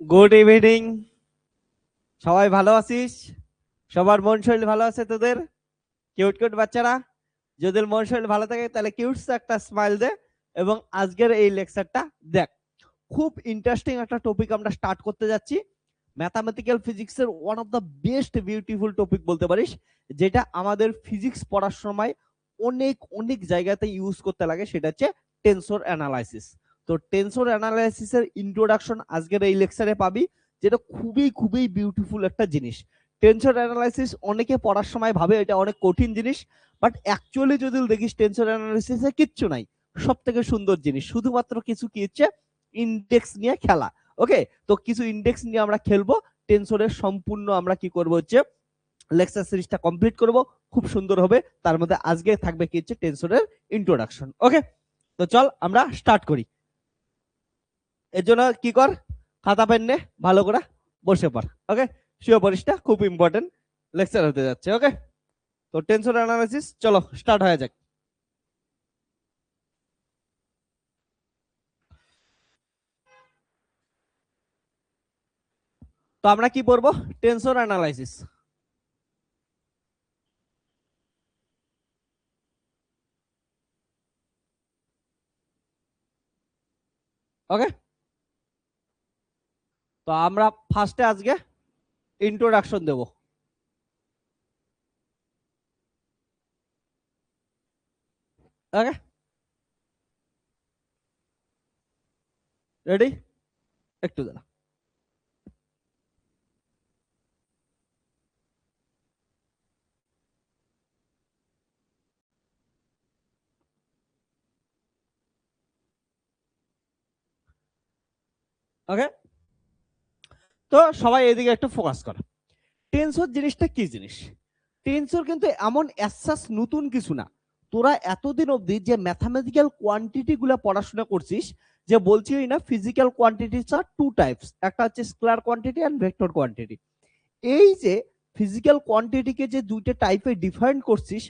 Good evening. সবাই ভালো আছিস? সবার মন শরীর ভালো আছে তোদের? কিউট কিউট বাচ্চারা, যদি মন শরীর ভালো থাকে তাহলে কিউটস একটা স্মাইল দে এবং আজকের এই লেকচারটা দেখ। খুব ইন্টারেস্টিং একটা টপিক আমরা স্টার্ট করতে যাচ্ছি। ম্যাথামেটিক্যাল ফিজিক্সের one of the best beautiful topic বলতে পারিস, যেটা আমাদের ফিজিক্স পড়ার সময় অনেক অনেক জায়গাতে ইউজ করতে লাগে, সেটা হচ্ছে টেনসর অ্যানালাইসিস। তো টেনসর অ্যানালাইসিসের ইন্ট্রোডাকশন আজকের এই লেকচারে পাবি, যেটা খুবই খুবই বিউটিফুল একটা জিনিস। টেনসর অ্যানালাইসিস অনেকে পড়ার সময় ভাবে এটা অনেক কঠিন জিনিস, বাট অ্যাকচুয়ালি যদি দেখিস টেনসর অ্যানালাইসিসে কিচ্ছু নাই। সব থেকে সুন্দর জিনিস শুধুমাত্র কিছু কি হচ্ছে, ইন্ডেক্স নিয়ে খেলা। ওকে, তো কিছু ইন্ডেক্স নিয়ে আমরা খেলবো। টেনসরের সম্পূর্ণ আমরা কি করব হচ্ছে লেকচার সিরিজটা কমপ্লিট করব, খুব সুন্দর হবে। তার মধ্যে আজকে থাকবে কি হচ্ছে টেনসরের ইন্ট্রোডাকশন। ওকে, তো চল আমরা স্টার্ট করি। এর জন্য কি কর, খাতা পেন নে, ভালো করে বসে পড়। ওকে, শুয়ে পড়িসটা, খুব ইম্পর্টেন্ট লেকচার হতে যাচ্ছে। ওকে, তো টেনসর অ্যানালাইসিস চলো স্টার্ট হয়ে যাক। তো আমরা কি পড়বো? Tensor analysis. ওকে, তো আমরা ফার্স্টে আজকে ইন্ট্রোডাকশন দেব। ওকে, রেডি? একটু দাঁড়া। ওকে, তো সবাই এদিকে একটু ফোকাস কর। টেনসর জিনিসটা কি জিনিস? টেনসর কিন্তু এমন অ্যাসাস নতুন কিছু না। তোরা এতদিন অবধি যে ম্যাথামেটিক্যাল কোয়ান্টিটি গুলো পড়াশোনা করছিস, যে বলছি না physical quantities are two types, একটা হচ্ছে scalar quantity and vector quantity. এই যে ফিজিক্যাল কোয়ান্টিটিকে যে দুইটা টাইপে ডিফাইন করছিস,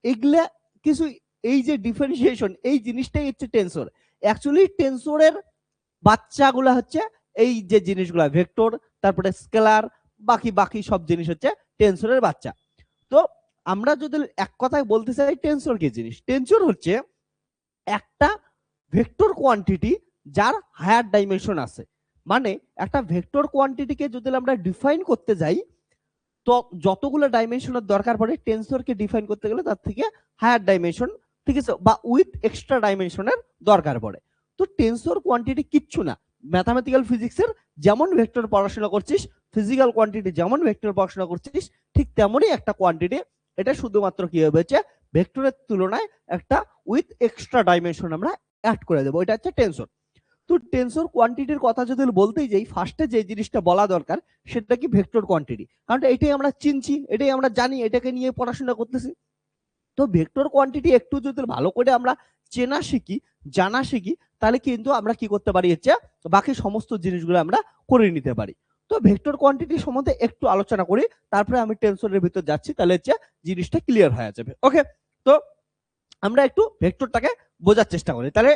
এগুলা কিছু, এই যে ডিফারেন্সিয়েশন, এই জিনিসটাই হচ্ছে টেনসর। অ্যাকচুয়ালি টেনসরের বাচ্চাগুলা হচ্ছে এই যে জিনিসগুলা ভেক্টর, তারপরে স্কেলার, বাকি বাকি সব জিনিস হচ্ছে টেনসরের বাচ্চা। তো আমরা যদি এক কথায় বলতে চাই টেনসর কি জিনিস, টেনসর হচ্ছে একটা ভেক্টর কোয়ান্টিটি যার হায়ার ডাইমেনশন আছে। মানে একটা ভেক্টর কোয়ান্টিটিকে যদি আমরা ডিফাইন করতে যাই, তো যতগুলো ডাইমেনশনের দরকার পড়ে টেনসরকে ডিফাইন করতে গেলে তার থেকে হায়ার ডাইমেনশন, ঠিক আছে, বা উইথ এক্সট্রা ডাইমেনশনের দরকার পড়ে। তো টেনসর কোয়ান্টিটি কিচ্ছু না। ম্যাথামেটিক্যাল ফিজিক্সের যেমন ভেক্টর পড়াশোনা করছিস, ফিজিক্যাল কোয়ান্টিটি যেমন ভেক্টর পড়াশোনা করছিস, ঠিক তেমনই একটা কোয়ান্টিটি। এটা শুধুমাত্র কি হয়েছে, ভেক্টরের তুলনায় একটা উইথ এক্সট্রা ডাইমেনশন আমরা অ্যাড করে দেবো, এটা হচ্ছে টেনসর। তো টেনসর কোয়ান্টিটির কথা যদি বলতেই যাই, ফার্স্টে যে জিনিসটা বলা দরকার সেটা কি ভেক্টর কোয়ান্টিটি, কারণ এটাই আমরা চিনছি, এটাই আমরা জানি, এটাকে নিয়ে পড়াশোনা করতেছি। তো ভেক্টর কোয়ান্টিটি একটু যদি ভালো করে আমরা চেনা শিখি, জানা শিখি, তাহলে কিন্তু আমরা কি করতে পারি হচ্ছে বাকি সমস্ত জিনিসগুলো আমরা করে নিতে পারি। তো ভেক্টর কোয়ান্টিটি সম্বন্ধে একটু আলোচনা করি, তারপরে আমি টেনসরের ভিতর যাচ্ছি, তাহলে হচ্ছে জিনিসটা ক্লিয়ার হয়ে যাবে। ওকে, তো আমরা একটু ভেক্টরটাকে বোঝার চেষ্টা করি। তাহলে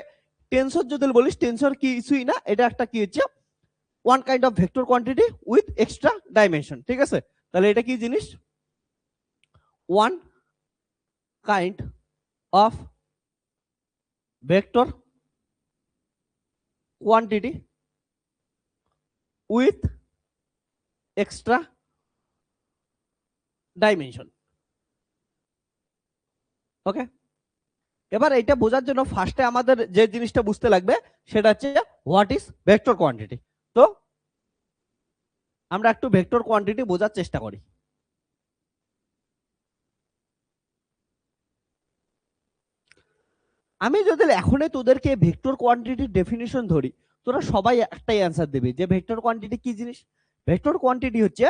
টেনসর যদি বলিস, টেনসর কিছুই না, এটা একটা কি হচ্ছে one kind of vector quantity with extra dimension. ঠিক আছে, তাহলে এটা কি জিনিস? One kind of vector quantity with extra dimension. Okay, এবার এটা বোঝার জন্য ফার্স্টে আমাদের যে জিনিসটা বুঝতে লাগবে সেটা হচ্ছে হোয়াট ইজ ভেক্টর কোয়ান্টিটি। তো আমরা একটু ভেক্টর কোয়ান্টিটি বোঝার চেষ্টা করি। আমি যদি এখনই তোদেরকে ভেক্টর কোয়ান্টিটির ডেফিনিশন ধরি, তোরা সবাই একটাই অ্যান্সার দেবে যে ভেক্টর কোয়ান্টিটি কি জিনিস। ভেক্টর কোয়ান্টিটি হচ্ছে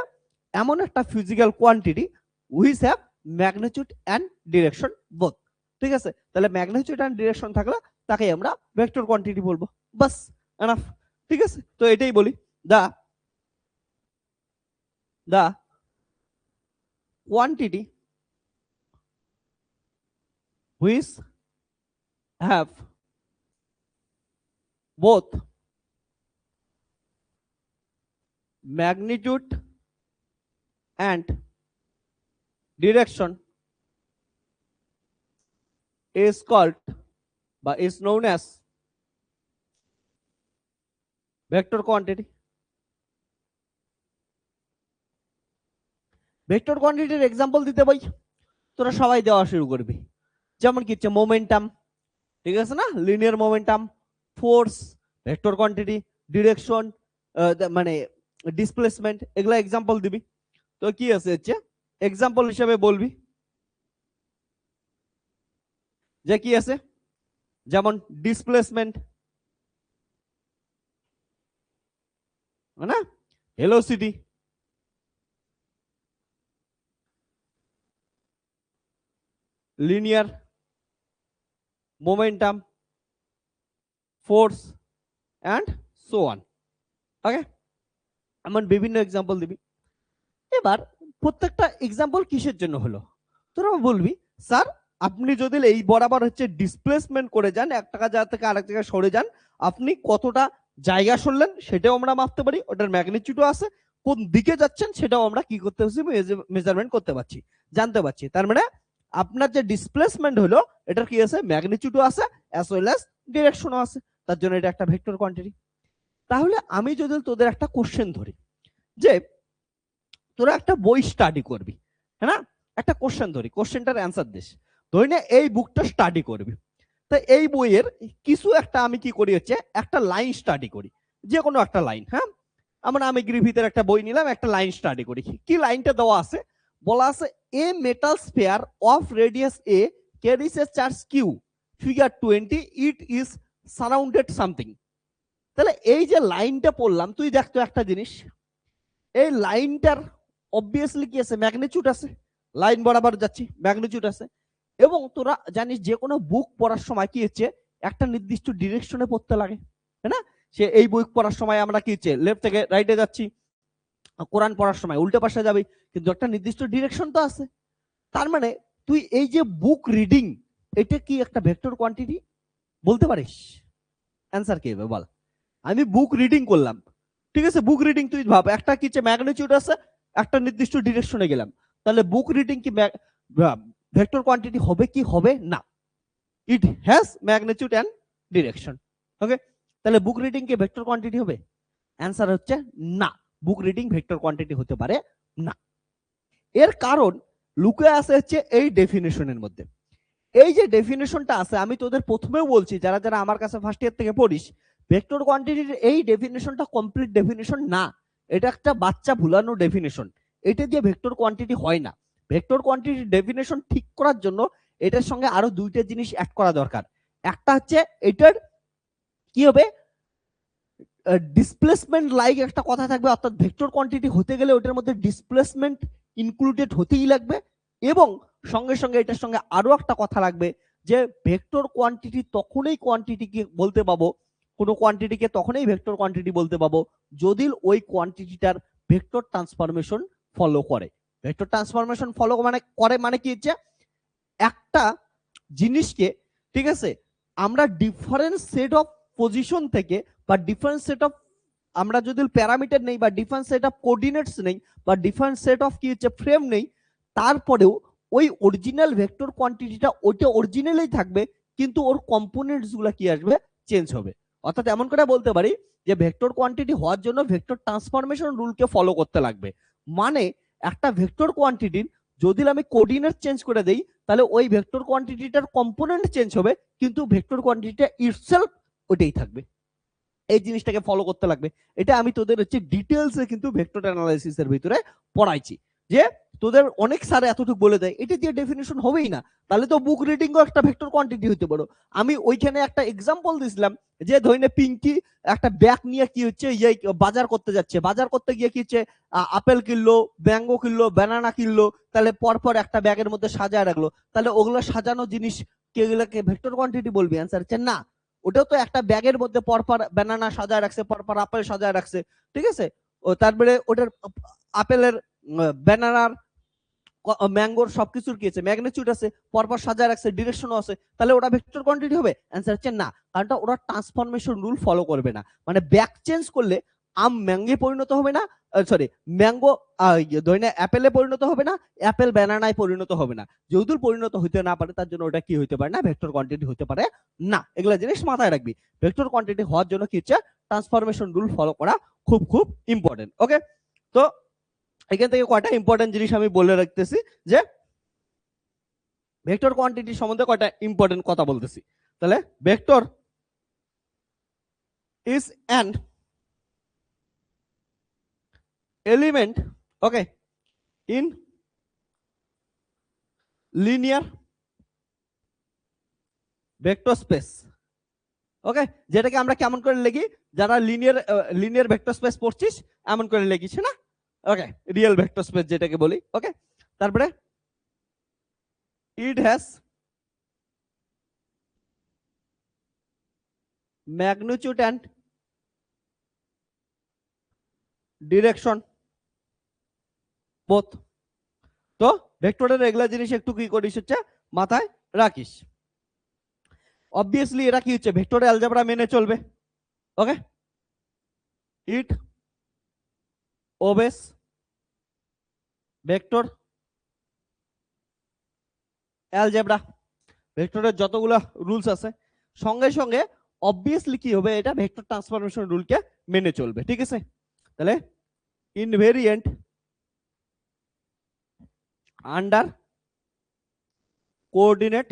এমন একটা physical quantity which have magnitude and direction both. ঠিক আছে, তাহলে ম্যাগনিটিউড অ্যান্ড ডিরেকশন থাকলে তাকে আমরা ভেক্টর কোয়ান্টিটি বলবো, বাস, এনাফ। ঠিক আছে, তো এটাই বলি, the the quantity which have both magnitude and direction is called বা is known as vector quantity. Vector কোয়ান্টিটির এক্সাম্পল দিতে বই, তোরা সবাই দেওয়া শুরু করবি। যেমন কি হচ্ছে মোমেন্টাম, ঠিক আছে না, linear momentum, force, vector quantity, direction, মানে ডিসপ্লেসমেন্ট, এগুলা এক্সাম্পল দিবি। তো কি আছে হচ্ছে এক্সাম্পল হিসেবে বলবি যে কি আছে, যেমন ডিসপ্লেসমেন্ট, না, velocity, linear momentum, force and so on. Okay, এমন বিভিন্ন এক্সাম্পল দিবি। এবার প্রত্যেকটা এক্সাম্পল কিসের জন্য হলো, তোরা বলবি স্যার আপনি যদি এই বরাবর হচ্ছে ডিসপ্লেসমেন্ট করে যান, এক জায়গা থেকে আরেক জায়গায় সরে যান, আপনি কতটা জায়গা সরলেন সেটাও আমরা মাপতে পারি, ওটার ম্যাগনিটিউডও আছে, কোন দিকে যাচ্ছেন সেটাও আমরা কি করতে পারছি, মেজারমেন্ট করতে পারছি, জানতে পারছি। তার মানে আপনার যে ডিসপ্লেসমেন্ট হলো এটার কি আছে, ম্যাগনিটিউডও আছে অ্যাজ ওয়েল অ্যাজ ডিরেকশনও আছে, তার জন্য এটা একটা ভেক্টর কোয়ান্টিটি। তাহলে আমি যদি তোদের একটা কোশ্চেন ধরি যে তোরা একটা বই স্টাডি করবি, হ্যাঁ না, একটা কোশ্চেন ধরি, কোশ্চেনটার অ্যান্সার দিস, ধরি না এই বুকটা স্টাডি করবি, তাই এই বইয়ের কিছু একটা আমি কি করি হচ্ছে একটা লাইন স্টাডি করি, যে কোনো একটা লাইন, হ্যাঁ, আমি গ্রিফিথের একটা বই নিলাম, একটা লাইন স্টাডি করি, কি লাইনটা দেওয়া আছে, বলা আছে a metal sphere of radius a carries a charge Q, figure 20 it is surrounded something. তাহলে এই যে লাইনটা পড়লাম, তুই দেখতো একটা জিনিস, এই লাইনটার অবভিয়াসলি কি আছে, ম্যাগনিটিউড আছে, লাইন বরাবর যাচ্ছি, ম্যাগনিটিউড আছে। এবং তোরা জানিস যে কোনো বুক পড়ার সময় কি হচ্ছে একটা নির্দিষ্ট ডিরেকশনে পড়তে লাগে, তাই না, সে এই বই পড়ার সময় আমরা কি হচ্ছে লেফট থেকে রাইটে যাচ্ছি, কোরআন পড়ার সময় উল্টো পাশে যাবি, কিন্তু একটা নির্দিষ্ট ডিরেকশন তো আছে। তার মানে তুই এই যে বুক রিডিং, এটা কি একটা ভেক্টর কোয়ান্টিটি বলতে পারিস? অ্যান্সার কি হবে বল? আমি বুক রিডিং করলাম, ঠিক আছে, বুক রিডিং তুই ভাব একটা কি ম্যাগনিটিউড আছে, একটা নির্দিষ্ট ডিরেকশনে গেলাম, তাহলে বুক রিডিং কি ভেক্টর কোয়ান্টিটি হবে কি হবে না? It has magnitude and direction. Okay, তাহলে বুক রিডিং কি ভেক্টর কোয়ান্টিটি হবে? অ্যান্সার হচ্ছে না, বুক রিডিং ভেক্টর কোয়ান্টিটি হতে পারে না। এর কারণ লুকে আছে হচ্ছে এই ডেফিনেশনের মধ্যে। এই যে ডেফিনেশনটা আছে, আমি তোদের প্রথমেও বলছি, যারা যারা আমার কাছে ফার্স্ট ইয়ার থেকে পড়িস, ভেক্টর কোয়ান্টিটির এই ডেফিনেশনটা কমপ্লিট ডেফিনেশন না, এটা একটা বাচ্চা ভুলানো ডেফিনেশন, এটা দিয়ে ভেক্টর কোয়ান্টিটি হয় না। ভেক্টর কোয়ান্টিটির ডেফিনেশন ঠিক করার জন্য এটার সঙ্গে আরো দুইটা জিনিস অ্যাড করা দরকার। একটা হচ্ছে এটার কি হবে, ডিসপ্লেসমেন্ট লাইক একটা কথা থাকবে, অর্থাৎ ভেক্টর কোয়ান্টিটি হতে গেলে ওটার মধ্যে ডিসপ্লেসমেন্ট ইনক্লুডেড হতেই লাগবে। এবং সঙ্গে সঙ্গে এটার সঙ্গে আরো একটা কথা লাগবে যে ভেক্টর কোয়ান্টিটি তখনই কোয়ান্টিটিকে বলতে পাবো, কোনো কোয়ান্টিটিকে তখনই ভেক্টর কোয়ান্টিটি বলতে পাবো যদি ওই কোয়ান্টিটিটার ভেক্টর ট্রান্সফরমেশন ফলো করে। ভেক্টর ট্রান্সফরমেশন ফলো মানে কি হচ্ছে, একটা জিনিসকে, ঠিক আছে, আমরা ডিফারেন্ট সেট অফ পজিশন থেকে বা ডিফারেন্ট সেট অফ, আমরা যদি প্যারামিটার নেই বা ডিফারেন্ট সেট অফ কোঅর্ডিনেটস নেই বা ডিফারেন্ট সেট অফ কি হচ্ছে ফ্রেম নেই, তারপরেও ওই অরিজিনাল ভেক্টর কোয়ান্টিটিটা ওইটা অরিজিনালেই থাকবে, কিন্তু ওর কম্পোনেন্টস গুলা কি আসবে, চেঞ্জ হবে। অর্থাৎ এমন করে বলতে পারি যে ভেক্টর কোয়ান্টিটি হওয়ার জন্য ভেক্টর ট্রান্সফরমেশন রুলকে ফলো করতে লাগবে। মানে একটা ভেক্টর কোয়ান্টিটির যদি আমি কোঅর্ডিনেট চেঞ্জ করে দেই, তাহলে ওই ভেক্টর কোয়ান্টিটিটার কম্পোনেন্ট চেঞ্জ হবে, কিন্তু ভেক্টর কোয়ান্টিটিটা ইটসেলফ ওইটাই থাকবে। এই জিনিসটাকে ফলো করতে লাগবে। এটা আমি তোদের হচ্ছে ডিটেলসে কিন্তু ভেক্টর অ্যানালাইসিসের ভিতরে পড়াইছি, যে তোদের অনেক স্যার এতটুকু বলে দেয়, এটা দিয়ে ডেফিনেশন হবেই না, তাহলে তো বুক রিডিংও একটা ভেক্টর কোয়ান্টিটি হতে পারো। আমি ওইখানে একটা এক্সাম্পল দিছিলাম যে ধরে পিঙ্কি একটা ব্যাগ নিয়ে কি হচ্ছে বাজার করতে যাচ্ছে, বাজার করতে গিয়ে কি হচ্ছে আপেল কিনলো, ম্যাঙ্গো কিনলো, ব্যানানা কিনলো, তাহলে পরপর একটা ব্যাগের মধ্যে সাজায় রাখলো, তাহলে ওগুলো সাজানো জিনিস কেগুলোকে ভেক্টর কোয়ান্টিটি বলবি? অ্যান্সার হচ্ছে না, ওটাও তো একটা ব্যাগের মধ্যে পরপর ব্যানানা সাজায় রাখছে, পরপর আপেল সাজায় রাখছে, ঠিক আছে, ও তারপরে ওটার আপেলের, ব্যানানার, ম্যাঙ্গোর সবকিছুর কি আছে, ম্যাগনিটিউড আছে, পরপর সাজায় রাখছে, ডিরেকশনও আছে, তাহলে ওটা ভেক্টর কোয়ান্টিটি হবে? অ্যান্সার হচ্ছে না, কারণ ওরা ট্রান্সফরমেশন রুল ফলো করবে না। মানে ব্যাগ চেঞ্জ করলে আম ম্যাঙ্গে পরিণত হবে না, সরি ম্যাঙ্গো ধরে না অ্যাপেলে পরিণত হবে না, অ্যাপেল ব্যানানায় পরিণত হবে না। যেহেতু পরিণত হইতে না পারে তার জন্য ওটা কি হইতে পারে না, ভেক্টর কোয়ান্টিটি হতে পারে না। এগুলা জিনিস মাথায় রাখবি। ভেক্টর কোয়ান্টিটি হওয়ার জন্য কি হচ্ছে, ট্রান্সফরমেশন রুল ফলো করা খুব খুব ইম্পর্টেন্ট। ওকে, তো এখান থেকে কয়টা ইম্পর্টেন্ট জিনিস আমি বলে রাখতেছি যে ভেক্টর কোয়ান্টিটি সম্বন্ধে কয়টা ইম্পর্টেন্ট কথা বলতেছি। তাহলে vector is an element, okay, in linear vector space. Okay, যেটাকে আমরা কেমন করে লিখি, যারা লিনিয়ার ভেক্টর স্পেস পড়ছিস এমন করে লিখিস না। ওকে, রিয়েল ভেক্টর স্পেস যেটাকে বলি। ওকে, তারপরে ইট has magnitude and direction both. তো ভেক্টরের এগুলা জিনিস একটু কি করিস হচ্ছে মাথায় রাখিস। অবভিয়াসলি এরা কি হচ্ছে, ভেক্টর অ্যালজেব্রা মেনে চলবে। ওকে, ইট ওবেস ভেক্টর অ্যালজেব্রা। ভেক্টরের যতগুলো রুলস আছে সঙ্গে সঙ্গে অবভিয়াসলি কি হবে, এটা ভেক্টর ট্রান্সফরমেশন রুলকে মেনে চলবে। ঠিক আছে, তাহলে ইনভেরিয়েন্ট আন্ডার কোঅর্ডিনেট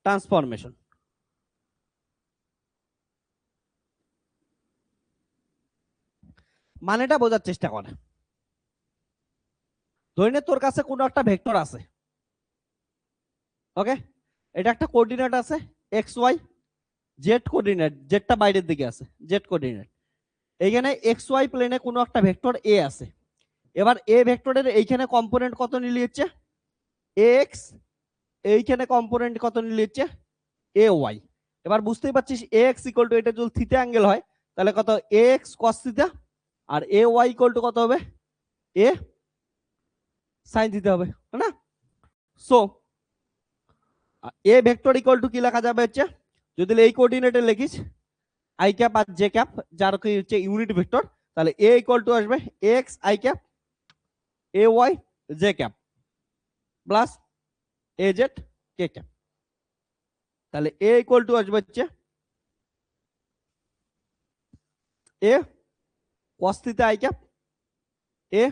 ট্রান্সফরমেশন। মানেটা বোঝার চেষ্টা করে। ধরে নে তোর কাছে কোনো একটা ভেক্টর আছে, ওকে, এটা একটা কোঅর্ডিনেট আছে এক্স ওয়াই, জেড কোঅর্ডিনেট, জেডটা বাইরের দিকে আছে, জেড কোঅর্ডিনেট। এইখানে এক্স ওয়াই প্লেনে কোনো একটা ভেক্টর এ আছে। এবার এ ভেক্টরের এইখানে কম্পোনেন্ট কত নিয়ে হচ্ছে এক্স, এইখানে কম্পোনেন্ট কত নিয়ে হচ্ছে এ ওয়াই। এবার বুঝতেই পারছিস এ এক্স ইকুয়াল টু, এটা যদি থিটা অ্যাঙ্গেল হয় তাহলে কত এ এক্স কস থিটা, আর এ ওয়াই ইকুয়াল টু কত হবে এ সাইন থিটা হবে না। So A vector equal to কি লেখা যাবে হচ্ছে, যদি এই কোঅর্ডিনেটে লিখিস আই ক্যাপ আর জে ক্যাপ, যার কি হচ্ছে ইউনিট ভেক্টর, তাহলে এ ইকুয়াল টু আসবে X I cap A Y J cap plus A Z K cap. তাহলে এ ইকুয়াল টু আসবে হচ্ছে A cos theta I cap A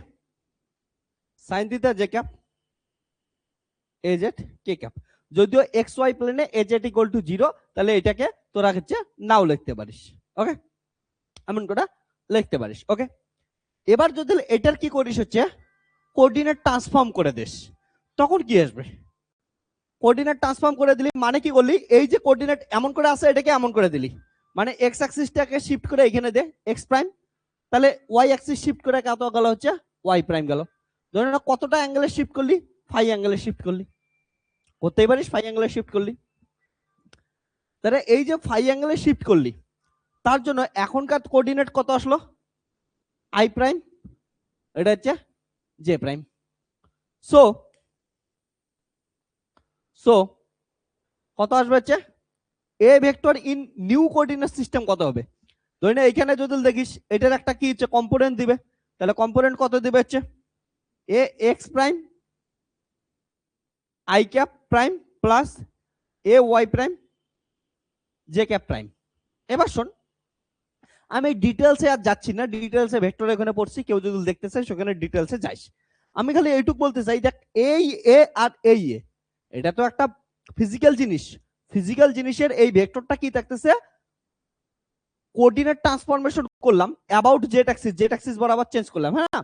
sine theta J cap A Z K cap. যদিও x Y প্লেনে A Z equal to 0, তাহলে এটাকে তোরা হচ্ছে নাও লিখতে পারিস। ওকে, এমন করে লিখতে পারিস। ওকে, এবার যদি এটার কি করিস হচ্ছে কোঅর্ডিনেট ট্রান্সফর্ম করে দিস, তখন কি আসবে, কোঅর্ডিনেট ট্রান্সফর্ম করে দিলি মানে কি করলি, এই যে কোঅর্ডিনেট এমন করে আছে এটাকে এমন করে দিলি, মানে এক্স অ্যাক্সিসটাকে শিফট করে এখানে দে এক্স প্রাইম, তাহলে ওয়াই অ্যাক্সিস শিফট করে কত গেল হচ্ছে ওয়াই প্রাইম গেল। ধরে না কতটা অ্যাঙ্গেলে শিফট করলি, ফাই অ্যাঙ্গেলে শিফট করলি, করতেই পারিস ফাই অ্যাঙ্গেলে শিফট করলি। তাহলে এই যে ফাই অ্যাঙ্গেলে শিফট করলি তার জন্য এখনকার কোঅর্ডিনেট কত আসলো আই প্রাইম, এটা হচ্ছে জে প্রাইম। সো সো কত আসবে হচ্ছে এ vector in new coordinate system কত হবে। ধরে না এখানে যদি দেখিস এটার একটা কি হচ্ছে কম্পোনেন্ট দিবে, তাহলে কম্পোনেন্ট কত দিবে হচ্ছে A X prime I cap prime plus A Y prime J cap prime. এবার শোন, আমি ডিটেলসে আর যাচ্ছি না, ডিটেলসে ভেক্টর এখানে পড়ছি, কেউ যদি দেখতে চাই সেখানে ডিটেলসে যাইস। আমি খালি এইটুকু বলতে চাই, দেখ এই এ আর এই এ এটা তো একটা ফিজিক্যাল জিনিস, ফিজিক্যাল জিনিসের এই ভেক্টরটা কি থাকতেছে কোঅর্ডিনেট ট্রান্সফরমেশন করলাম about Z Axis, Z Axis বরাবর চেঞ্জ করলাম, হ্যাঁ,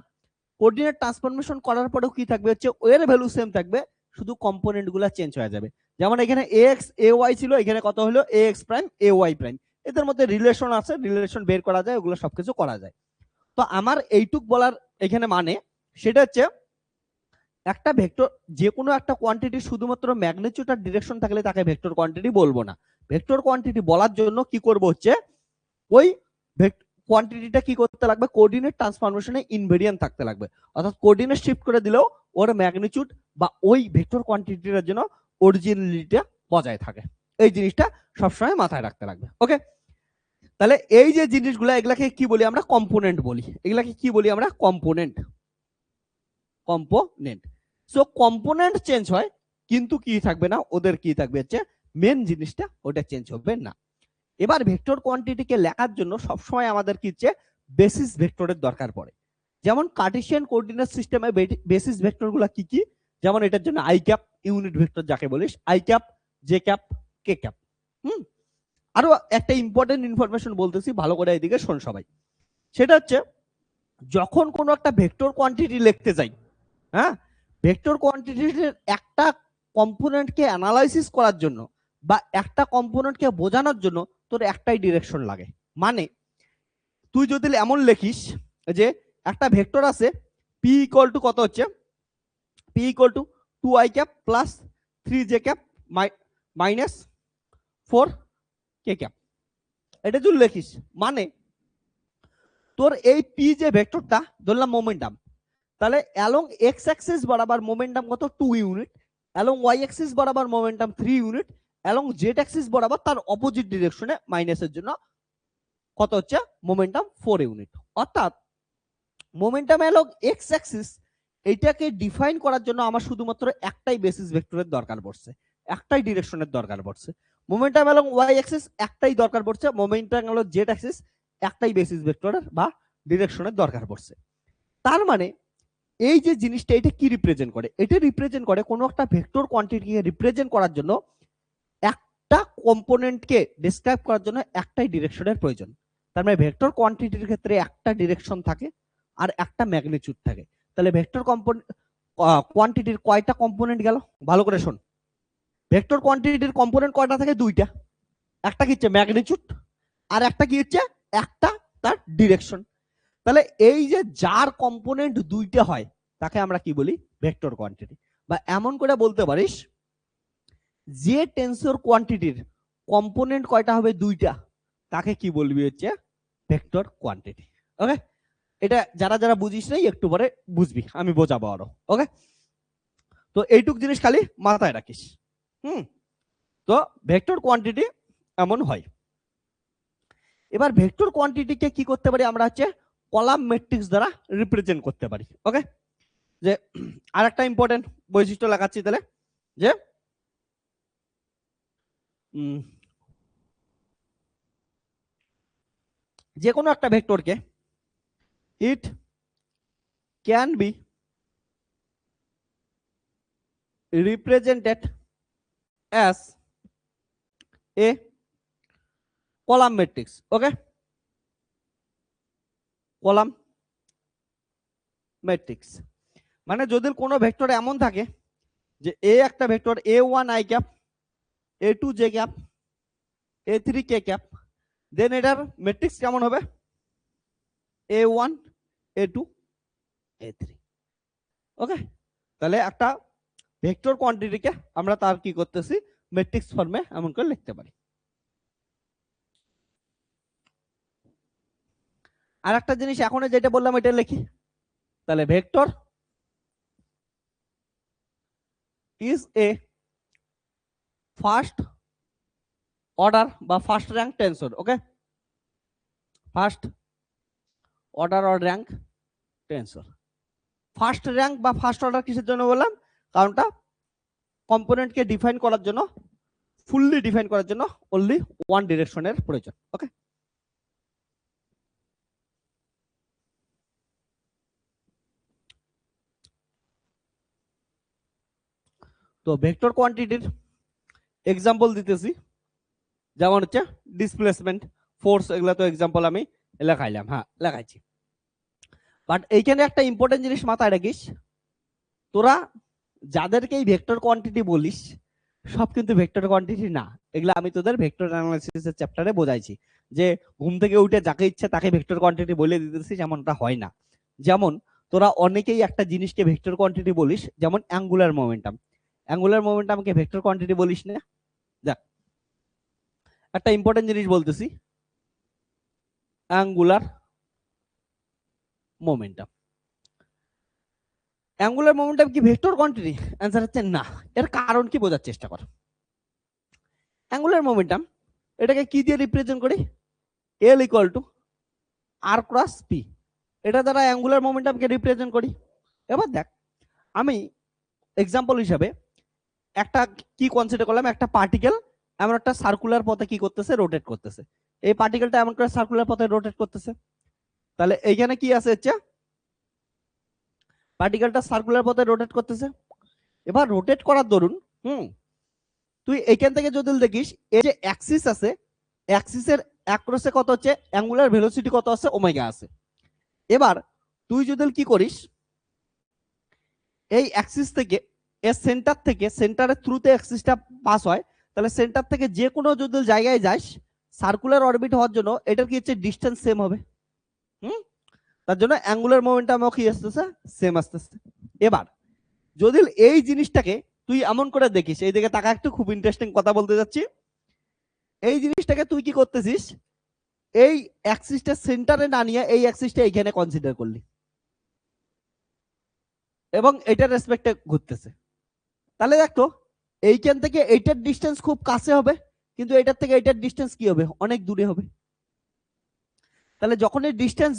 কোঅর্ডিনেট ট্রান্সফরমেশন করার পরেও কি থাকবে হচ্ছে ওর ভ্যালু সেম থাকবে, শুধু কম্পোনেন্ট গুলা চেঞ্জ হয়ে যাবে। যেমন এখানে এক্স এ ওয়াই ছিল, এখানে কত হলো এ এক্স প্রাইম এ ওয়াই প্রাইম, এদের মধ্যে রিলেশন আছে, রিলেশন বের করা যায়, ওগুলো সবকিছু করা যায়। তো আমার এইটুক বলার এখানে মানে সেটা হচ্ছে একটা ভেক্টর যে কোনো একটা কোয়ান্টিটি শুধুমাত্র ম্যাগনিটিউড আর ডিরেকশন থাকলে তাকে ভেক্টর কোয়ান্টিটি বলবো না। ভেক্টর কোয়ান্টিটি বলার জন্য কি করব হচ্ছে ওই কোয়ান্টিটিটা কি করতে লাগবে, কোঅর্ডিনেট ট্রান্সফরমেশনে ইনভেরিয়েন্ট থাকতে লাগবে, অর্থাৎ কোঅর্ডিনেট শিফট করে দিলেও ওর ম্যাগনিটিউড বা ওই ভেক্টর কোয়ান্টিটিটার জন্য অরিজিনালিটিটা বজায় থাকে। এই জিনিসটা সবসময় মাথায় রাখতে লাগবে। ওকে, তাহলে এই যে জিনিসগুলো এগুলাকে কি বলি আমরা কম্পোনেন্ট বলি, এগুলাকে কি বলি আমরা কম্পোনেন্ট। সো কম্পোনেন্ট চেঞ্জ হয় কিন্তু কি থাকবে না, ওদের কি থাকবে হচ্ছে মেন জিনিসটা ওটা চেঞ্জ হবে না। এবার ভেক্টর কোয়ান্টিটিকে লেখার জন্য সবসময় আমাদের কি হচ্ছে বেসিস ভেক্টরের দরকার পড়ে। যেমন কার্টেসিয়ান কোঅর্ডিনেট সিস্টেমে বেসিস ভেক্টর গুলা কি কি, যেমন এটার জন্য আই ক্যাপ ইউনিট ভেক্টর যাকে বলিস, I cap, J cap, K cap. আরো একটা ইম্পর্টেন্ট ইনফরমেশন বলতেছি, ভালো করে এদিকে শোন সবাই। সেটা হচ্ছে যখন কোনো একটা ভেক্টর কোয়ান্টিটি লিখতে যাই, হ্যাঁ, ভেক্টর কোয়ান্টিটির একটা কম্পোনেন্টকে অ্যানালাইসিস করার জন্য বা একটা কম্পোনেন্টকে বোঝানোর জন্য তোর একটাই ডিরেকশন লাগে। মানে তুই যদি এমন লিখিস যে একটা ভেক্টর আছে পি ইকুয়াল টু কত হচ্ছে, P equal to 2i cap plus 3j cap minus 4k cap, এটা যদি লিখিস মানে তোর এই পি যে ভেক্টরটা ধরলাম মোমেন্টাম, তাহলে অ্যালং এক্স অ্যাক্সিস বরাবর মোমেন্টাম কত 2 ইউনিট, অ্যালং ওয়াই অ্যাক্সিস বরাবর momentum 3 unit, along Z Axis বরাবর তার অপোজিট ডিরেকশনে মাইনাসের জন্য কত হচ্ছে মোমেন্টাম 4 ইউনিট। অর্থাৎ মোমেন্টাম অ্যালং এক্স অ্যাক্সিস এইটাকে ডিফাইন করার জন্য আমার শুধুমাত্র একটাই বেসিস ভেক্টরের দরকার পড়ছে, একটাই ডিরেকশনের দরকার পড়ছে। মোমেন্টাম অ্যালং ওয়াই অ্যাক্সিস একটাই দরকার পড়ছে, মোমেন্টাম অ্যালং জেড অ্যাক্সিস একটাই বেসিস ভেক্টরের বা ডিরেকশনের দরকার পড়ছে। তার মানে এই যে জিনিসটা এটা কি রিপ্রেজেন্ট করে, এটা রিপ্রেজেন্ট করে কোনো একটা ভেক্টর কোয়ান্টিটিকে রিপ্রেজেন্ট করার জন্য একটা কম্পোনেন্টকে ডেসক্রাইব করার জন্য একটাই ডিরেকশনের প্রয়োজন। তার মানে ভেক্টর কোয়ান্টিটির ক্ষেত্রে একটা ডিরেকশন থাকে আর একটা ম্যাগনিটিউড থাকে। তাহলে ভেক্টর কোয়ান্টিটির কয়টা কম্পোনেন্ট গেল, ভালো করে শোন। ভেক্টর কোয়ান্টিটির কম্পোনেন্ট কয়টা থাকে, দুইটা, একটা কি হচ্ছে ম্যাগনিটিউড আর একটা কি হচ্ছে একটা তার ডিরেকশন। তাহলে এই যে যার কম্পোনেন্ট দুইটা হয় তাকে আমরা কি বলি ভেক্টর কোয়ান্টিটি। বা এমন করে বলতে পারিস যে টেন্সর কোয়ান্টিটির কম্পোনেন্ট কয়টা হবে দুইটা তাকে কি বলবি হচ্ছে ভেক্টর কোয়ান্টিটি। ওকে, এটা যারা যারা বুঝিস নাই একটু পরে বুঝবি, আমি বোঝাবো আরো। ওকে, তো এইটুক জিনিস খালি মাথায় রাখিস। তো ভেক্টর কোয়ান্টিটি এমন হয়। এবার ভেক্টর কোয়ান্টিটিকে কি করতে পারি আমরা হচ্ছে কলাম ম্যাট্রিক্স দ্বারা রিপ্রেজেন্ট করতে পারি। ওকে, যে আরেকটা ইম্পর্টেন্ট বৈশিষ্ট্য লাগাচ্ছি তাহলে, যে যে কোনো একটা ভেক্টরকে it can be represented as a column matrix. Okay, column matrix মানে যদি কোনো ভেক্টর এমন থাকে যে এ একটা vector a1 i cap, a2 j cap, a3 k cap, then এটার ম্যাট্রিক্স কেমন হবে a1 a2 a3। ওকে, তাহলে একটা ভেক্টর কোয়ান্টিটিকে আমরা তার কি করতেছি ম্যাট্রিক্স ফর্মে এমন করে লিখতে পারি। আর একটা জিনিস এখন যেটা বললাম এটা লিখি, তাহলে vector is a first order বা first rank tensor. Okay, first order or rank tensor. First rank বা ফার্স্ট অর্ডার কিসের জন্য বললাম, কারণটা কম্পোনেন্টকে ডিফাইন করার জন্য, ফুললি ডিফাইন করার জন্য অনলি ওয়ান ডিরেকশনের প্রয়োজন। ওকে, তো ভেক্টর কোয়ান্টিটির এক্সাম্পল দিতেছি, যেমন হচ্ছে ডিসপ্লেসমেন্ট, ফোর্স, এগুলা তো এক্সাম্পল আমি লেখাইলাম, হ্যাঁ লেখাইছি। বাট এইখানে একটা ইম্পর্টেন্ট জিনিস মাথায় রাখিস, তোরা যাদেরকে এই ভেক্টর কোয়ান্টিটি বলিস সব কিন্তু ভেক্টর কোয়ান্টিটি না। এগুলা আমি তোদের ভেক্টর অ্যানালাইসিসের চ্যাপ্টারে বোঝাইছি, যে ঘুম থেকে উঠে যাকে ইচ্ছে তাকে ভেক্টর কোয়ান্টিটি বলে দিতেছি, যেমনটা হয় না। যেমন তোরা অনেকেই একটা জিনিসকে ভেক্টর কোয়ান্টিটি বলিস, যেমন অ্যাঙ্গুলার মোমেন্টাম, অ্যাঙ্গুলার মোমেন্টামকে ভেক্টর কোয়ান্টিটি বলিস না। দেখ একটা ইম্পর্টেন্ট জিনিস বলতেছি, অ্যাঙ্গুলার মোমেন্টাম, অ্যাঙ্গুলার মোমেন্টাম কি ভেক্টর কোয়ান্টিটি? অ্যান্সার হচ্ছে না। এর কারণ কি বোঝার চেষ্টা কর। অ্যাঙ্গুলার মোমেন্টাম এটাকে কি দিয়ে রিপ্রেজেন্ট করি, L equal to R cross P, এটা দ্বারা অ্যাঙ্গুলার মোমেন্টামকে রিপ্রেজেন্ট করি। এবার দেখ আমি এক্সাম্পল হিসাবে একটা কি কনসিডার করলাম, একটা পার্টিকেল এমন একটা সার্কুলার পথে কি করতেছে, রোটেট করতেছে। এই পার্টিকেলটা এমন করে সার্কুলার পথে রোটেট করতেছে, তাহলে এইখানে কি আছে হচ্ছে পার্টিকেলটা সার্কুলার পথে রোটেট করতেছে। এবার রোটেট করার দরুন তুই এইখান থেকে যদি দেখিস এই যে অ্যাক্সিস আছে, অ্যাক্সিসের অ্যাক্রসে কত হচ্ছে অ্যাঙ্গুলার ভেলোসিটি কত আছে, ওমেগা আছে। এবার তুই যদি কি করিস এই অ্যাক্সিস থেকে এর সেন্টার থেকে, সেন্টারের থ্রুতে অ্যাক্সিসটা পাস হয়, তাহলে সেন্টার থেকে যে কোনো যদি জায়গায় যাস সার্কুলার অরবিট হওয়ার জন্য এটার কি হচ্ছে ডিসটেন্স সেম হবে। তার জন্য অ্যাঙ্গুলার মোমেন্টামও কি আসতেছে, সেম আসতেছে। এবার যদি এই জিনিসটাকে তুই এমন করে দেখিস, এই দিকে তাকা একটু, খুব ইন্টারেস্টিং কথা বলতে যাচ্ছি। এই জিনিসটাকে তুই কি করতেছিস, এই অ্যাক্সিসটা সেন্টারে না নিয়ে এই অ্যাক্সিসটা এইখানে কনসিডার করলি এবং এটার রেসপেক্টে ঘুরতেছে, তাহলে দেখো এইখান থেকে এইটার ডিসটেন্স খুব কাছে হবে, কিন্তু এটার থেকে এইটার ডিসটেন্স কি হবে, অনেক দূরে হবে। তাহলে যখন এই ডিসটেন্স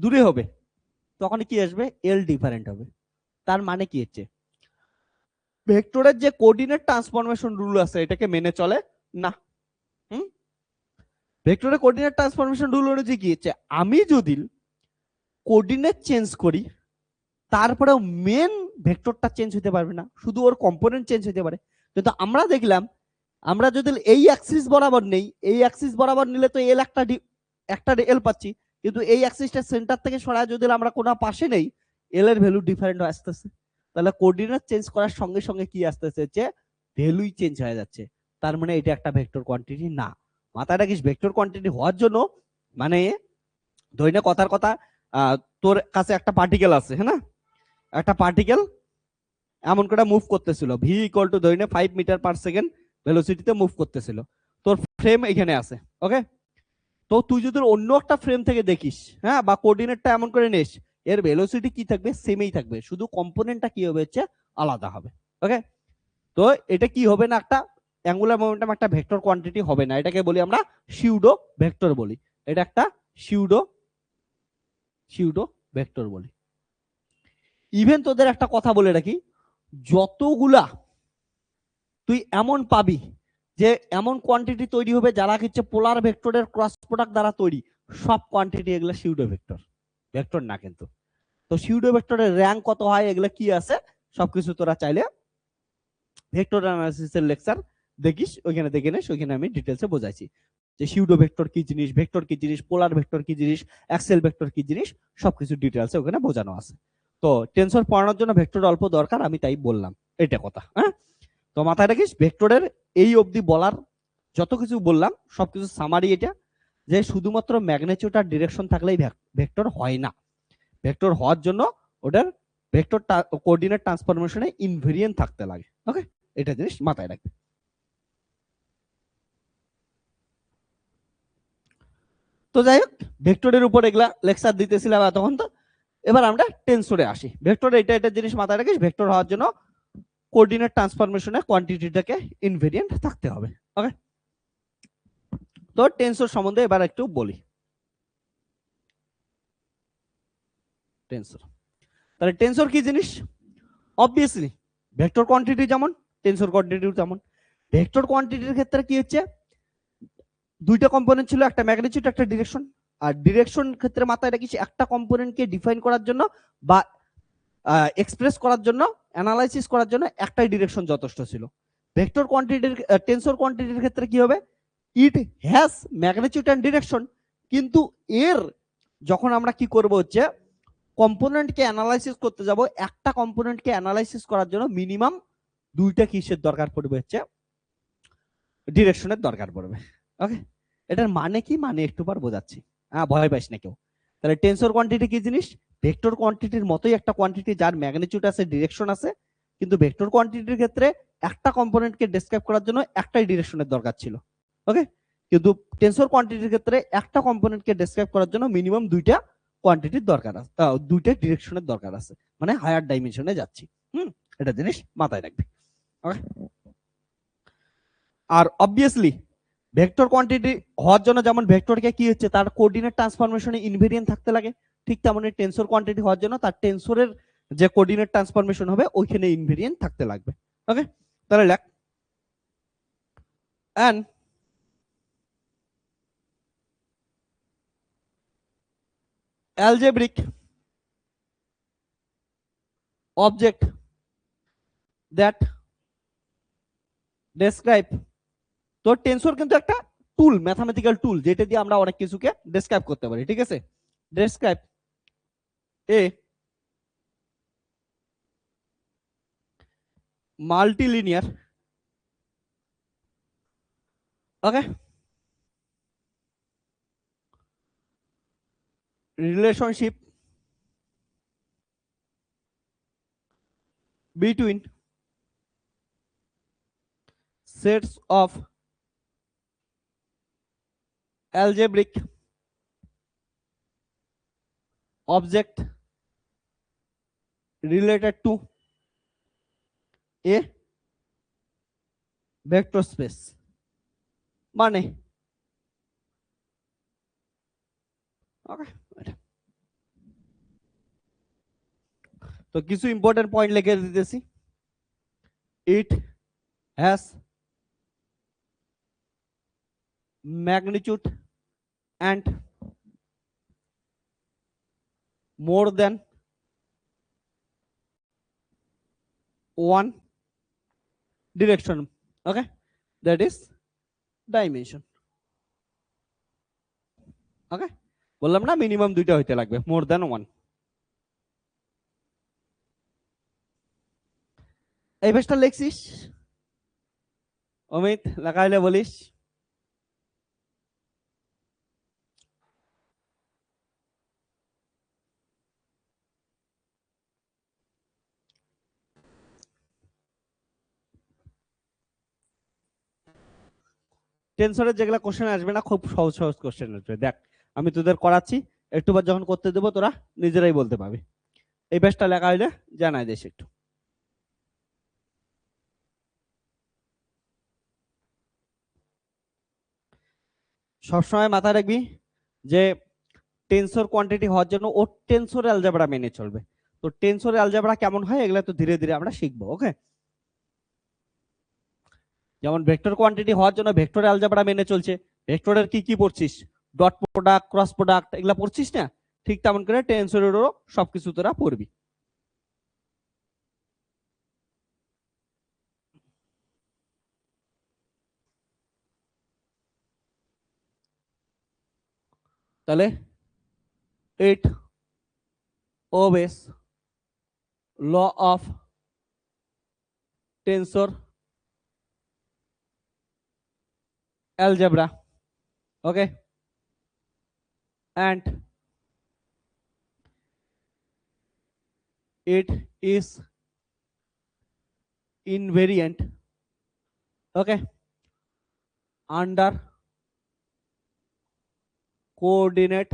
দূরে হবে তখন কি আসবে, এল ডিফারেন্ট হবে। তার মানে কি হচ্ছে ভেক্টরের যে কোঅর্ডিনেট ট্রান্সফরমেশন রুল আছে এটাকে মেনে চলে না। ভেক্টরের কোঅর্ডিনেট ট্রান্সফরমেশন রুল অনুযায়ী কি হচ্ছে, আমি যদি কোঅর্ডিনেট চেঞ্জ করি তারপরেও মেন ভেক্টরটা চেঞ্জ হতে পারবে না, শুধু ওর কম্পোনেন্ট চেঞ্জ হতে পারে। কিন্তু আমরা দেখলাম আমরা যদি এই অ্যাক্সিস বরাবর নেই, এই অ্যাক্সিস বরাবর নিলে তো এল একটা এল পাচ্ছি, কিন্তু এই অ্যাক্সিসটা সেন্টার থেকে সরায় যদি আমরা কোনো পাশে নেই এল এর ভ্যালু ডিফারেন্ট হয়ে আসতেছে। তাহলে কোঅর্ডিনেট চেঞ্জ করার সঙ্গে সঙ্গে কি আসতেছে, যে ভ্যালুই চেঞ্জ হয়ে যাচ্ছে। তার মানে এটা একটা ভেক্টর কোয়ান্টিটি না। মাথায় রাখিস ভেক্টর কোয়ান্টিটি হওয়ার জন্য মানে ধরে নে কথার কথা তোর কাছে একটা পার্টিকেল আছে, হ্যাঁ না, একটা পার্টিকেল এমন করে মুভ করতেছিল, ভি ইকুয়াল টু ধরে নে 5 মিটার পার সেকেন্ড ভেলোসিটিতে মুভ করতেছিল। তোর ফ্রেম এখানে আছে, ওকে। তো তুই যদি অন্য একটা ফ্রেম থেকে দেখিস, হ্যাঁ, বা কোঅর্ডিনেটটা এমন করে নিস, এর ভেলোসিটি কি থাকবে, সেমই থাকবে, শুধু কম্পোনেন্টটা কি হবে হচ্ছে আলাদা হবে, ওকে। তো এটা কি হবে না, একটা অ্যাঙ্গুলার মোমেন্টাম একটা ভেক্টর কোয়ান্টিটি হবে না, এটাকে বলি আমরা সিউডো ভেক্টর বলি। এটা একটা সিউডো ভেক্টর বলি। ইভেন তোদের একটা কথা বলে রাখি, যতগুলা তুই এমন পাবি যে এমন কোয়ান্টিটি তৈরি হবে যারা হচ্ছে পোলার ভেক্টরের ক্রস প্রোডাক্ট দ্বারা তৈরি, সব কোয়ান্টিটি এগুলো সিউডো ভেক্টর না কিন্তু। তো সিউডো ভেক্টরের র্যাঙ্ক কত হয়, এগুলো কি আছে সবকিছু তোরা চাইলে ভেক্টর অ্যানালিসিসের লেকচার দেখিস, ওইখানে দেখে নিস, ওইখানে আমি ডিটেলসে বোঝাইছি যে সিউডো ভেক্টর কি জিনিস, ভেক্টর কি জিনিস, পোলার ভেক্টর কি জিনিস, অ্যাক্সেল ভেক্টর কি জিনিস, সবকিছু ডিটেলসে ওখানে বোঝানো আছে। তো টেনসর পড়ানোর জন্য ভেক্টর অল্প দরকার, আমি তাই বললাম এটা কথা, হ্যাঁ। তো মাথায় রাখিস ভেক্টরের এই অবধি বলার যত কিছু বললাম সবকিছু সামারি এটা, যে শুধুমাত্র ম্যাগনিটিউড আর ডিরেকশন থাকলেই ভেক্টর হয় না। ভেক্টর হওয়ার জন্য ওটার ভেক্টর কোঅর্ডিনেট ট্রান্সফরমেশনে ইনভেরিয়েন্ট থাকতে লাগে, ওকে। এটা জিনিস মাথায় রাখবে। তো যাই হোক ভেক্টরের উপর এগুলা লেকচার দিতেছিলাম এতক্ষণ। তো এবার আমরা টেনসরে আসি। ভেক্টর এটা জিনিস মাথায় রাখিস, ভেক্টর হওয়ার জন্য কোঅর্ডিনেট ট্রান্সফরমেশনে কোয়ান্টিটিটাকে ইনভেরিয়েন্ট থাকতে হবে, ওকে। তো টেনসর সম্বন্ধে এবার একটু বলি। টেনসর, তাহলে টেনসর কি জিনিস, অবভিয়াসলি ভেক্টর কোয়ান্টিটি যেমন টেনসর কোয়ান্টিটি তেমন। ভেক্টর কোয়ান্টিটির ক্ষেত্রে কি হচ্ছে, দুইটা কম্পোনেন্ট ছিল, একটা ম্যাগনিটিউড একটা ডিরেকশন। আর ডিরেকশন ক্ষেত্রে মাথায় রাখিস একটা কম্পোনেন্টকে ডিফাইন করার জন্য বা এক্সপ্রেস করার জন্য, অ্যানালাইসিস করার জন্য একটাই ডিরেকশন যথেষ্ট ছিল। ভেক্টর কোয়ান্টিটির টেনসর কোয়ান্টিটির ক্ষেত্রে কি হবে, it has magnitude and direction, কিন্তু এর যখন আমরা কি করব হচ্ছে কম্পোনেন্টকে অ্যানালাইসিস করতে যাব, একটা কম্পোনেন্টকে অ্যানালাইসিস করার জন্য মিনিমাম দুইটা কিসের দরকার পড়বে হচ্ছে ডিরেকশনের দরকার পড়বে, ওকে। এটার মানে কি, মানে একটু পর বোঝাচ্ছি, হ্যাঁ, ভয় পাইস না কেউ। তাহলে টেনসর কোয়ান্টিটি কি জিনিস, ভেক্টর কোয়ান্টিটির মতোই একটা কোয়ান্টিটি যার ম্যাগনিটিউড আছে, ডিরেকশন আছে, কিন্তু ভেক্টর কোয়ান্টিটির ক্ষেত্রে একটা কম্পোনেন্টকে ডেসক্রাইব করার জন্য একটাই ডিরেকশনের দরকার ছিল, ওকে। কিন্তু টেনসর কোয়ান্টিটির ক্ষেত্রে একটা কম্পোনেন্টকে ডেসক্রাইব করার জন্য মিনিমাম দুইটা কোয়ান্টিটির দরকার আছে, দুইটা ডিরেকশনের দরকার আছে, মানে হায়ার ডাইমেনশনে যাচ্ছি। এটা জিনিস মাথায় রাখবে, ওকে। আর অবভিয়াসলি ভেক্টর কোয়ান্টিটি হওয়ার জন্য যেমন ভেক্টরকে কি হচ্ছে তার কোঅর্ডিনেট ট্রান্সফরমেশনে ইনভেরিয়েন্ট থাকতে লাগে, ঠিক তেমনি টেনসর কোয়ান্টিটি হওয়ার জন্য তার টেনসরের যে কোঅর্ডিনেট ট্রান্সফরমেশন হবে ওইখানে ইনভেরিয়েন্ট থাকতে লাগবে। ওকে, তাহলে লেখ an algebraic object that describe, তো টেনসর কিন্তু একটা টুল, ম্যাথমেটিক্যাল টুল, যেটা দিয়ে আমরা অনেক কিছুকে ডেসক্রাইব করতে পারি, ঠিক আছে। Describe a multilinear, okay, relationship between sets of algebraic object related to a vector space, মানে ওকে। তো কিছু ইম্পর্টেন্ট পয়েন্ট লিখে দিতেছি। It has magnitude and more than one direction, okay, that is dimension, okay, বললাম না মিনিমাম দুইটা হইতে লাগবে, মোর দ্যান ওয়ান। এই পেজটা লিখছিস অমিত? লাগাইলে বলিস। টেনসরের যেগুলা কোশ্চেন আসবে না, খুব সহজ সহজ কোশ্চেন আসবে। দেখ আমি তোদের করাচ্ছি, একটু বার যখন করতে দেবো তোরা নিজেরাই বলতে পারবি। এই পেজটা লেখা হইলে জানাই দিস একটু। সবসময় মাথায় রাখবি যে টেনসর কোয়ান্টিটি হওয়ার জন্য ও টেনসর অ্যালজেব্রা মেনে চলবে। তো টেনসর অ্যালজেব্রা কেমন হয় এগুলা তো ধীরে ধীরে আমরা শিখবো, ওকে। যেমন ভেক্টর কোয়ান্টিটি হওয়ার জন্য ভেক্টর অ্যালজেব্রা মেনে চলছে, ভেক্টরের কি কি পড়ছিস, ডট প্রোডাক্ট, ক্রস প্রোডাক্ট, এগুলা পড়ছিস না, ঠিক তেমন করে টেনসরেরও সবকিছু তোরা পড়বি। তাহলে it obeys law of tensor algebra, okay, and it is invariant, okay, under coordinate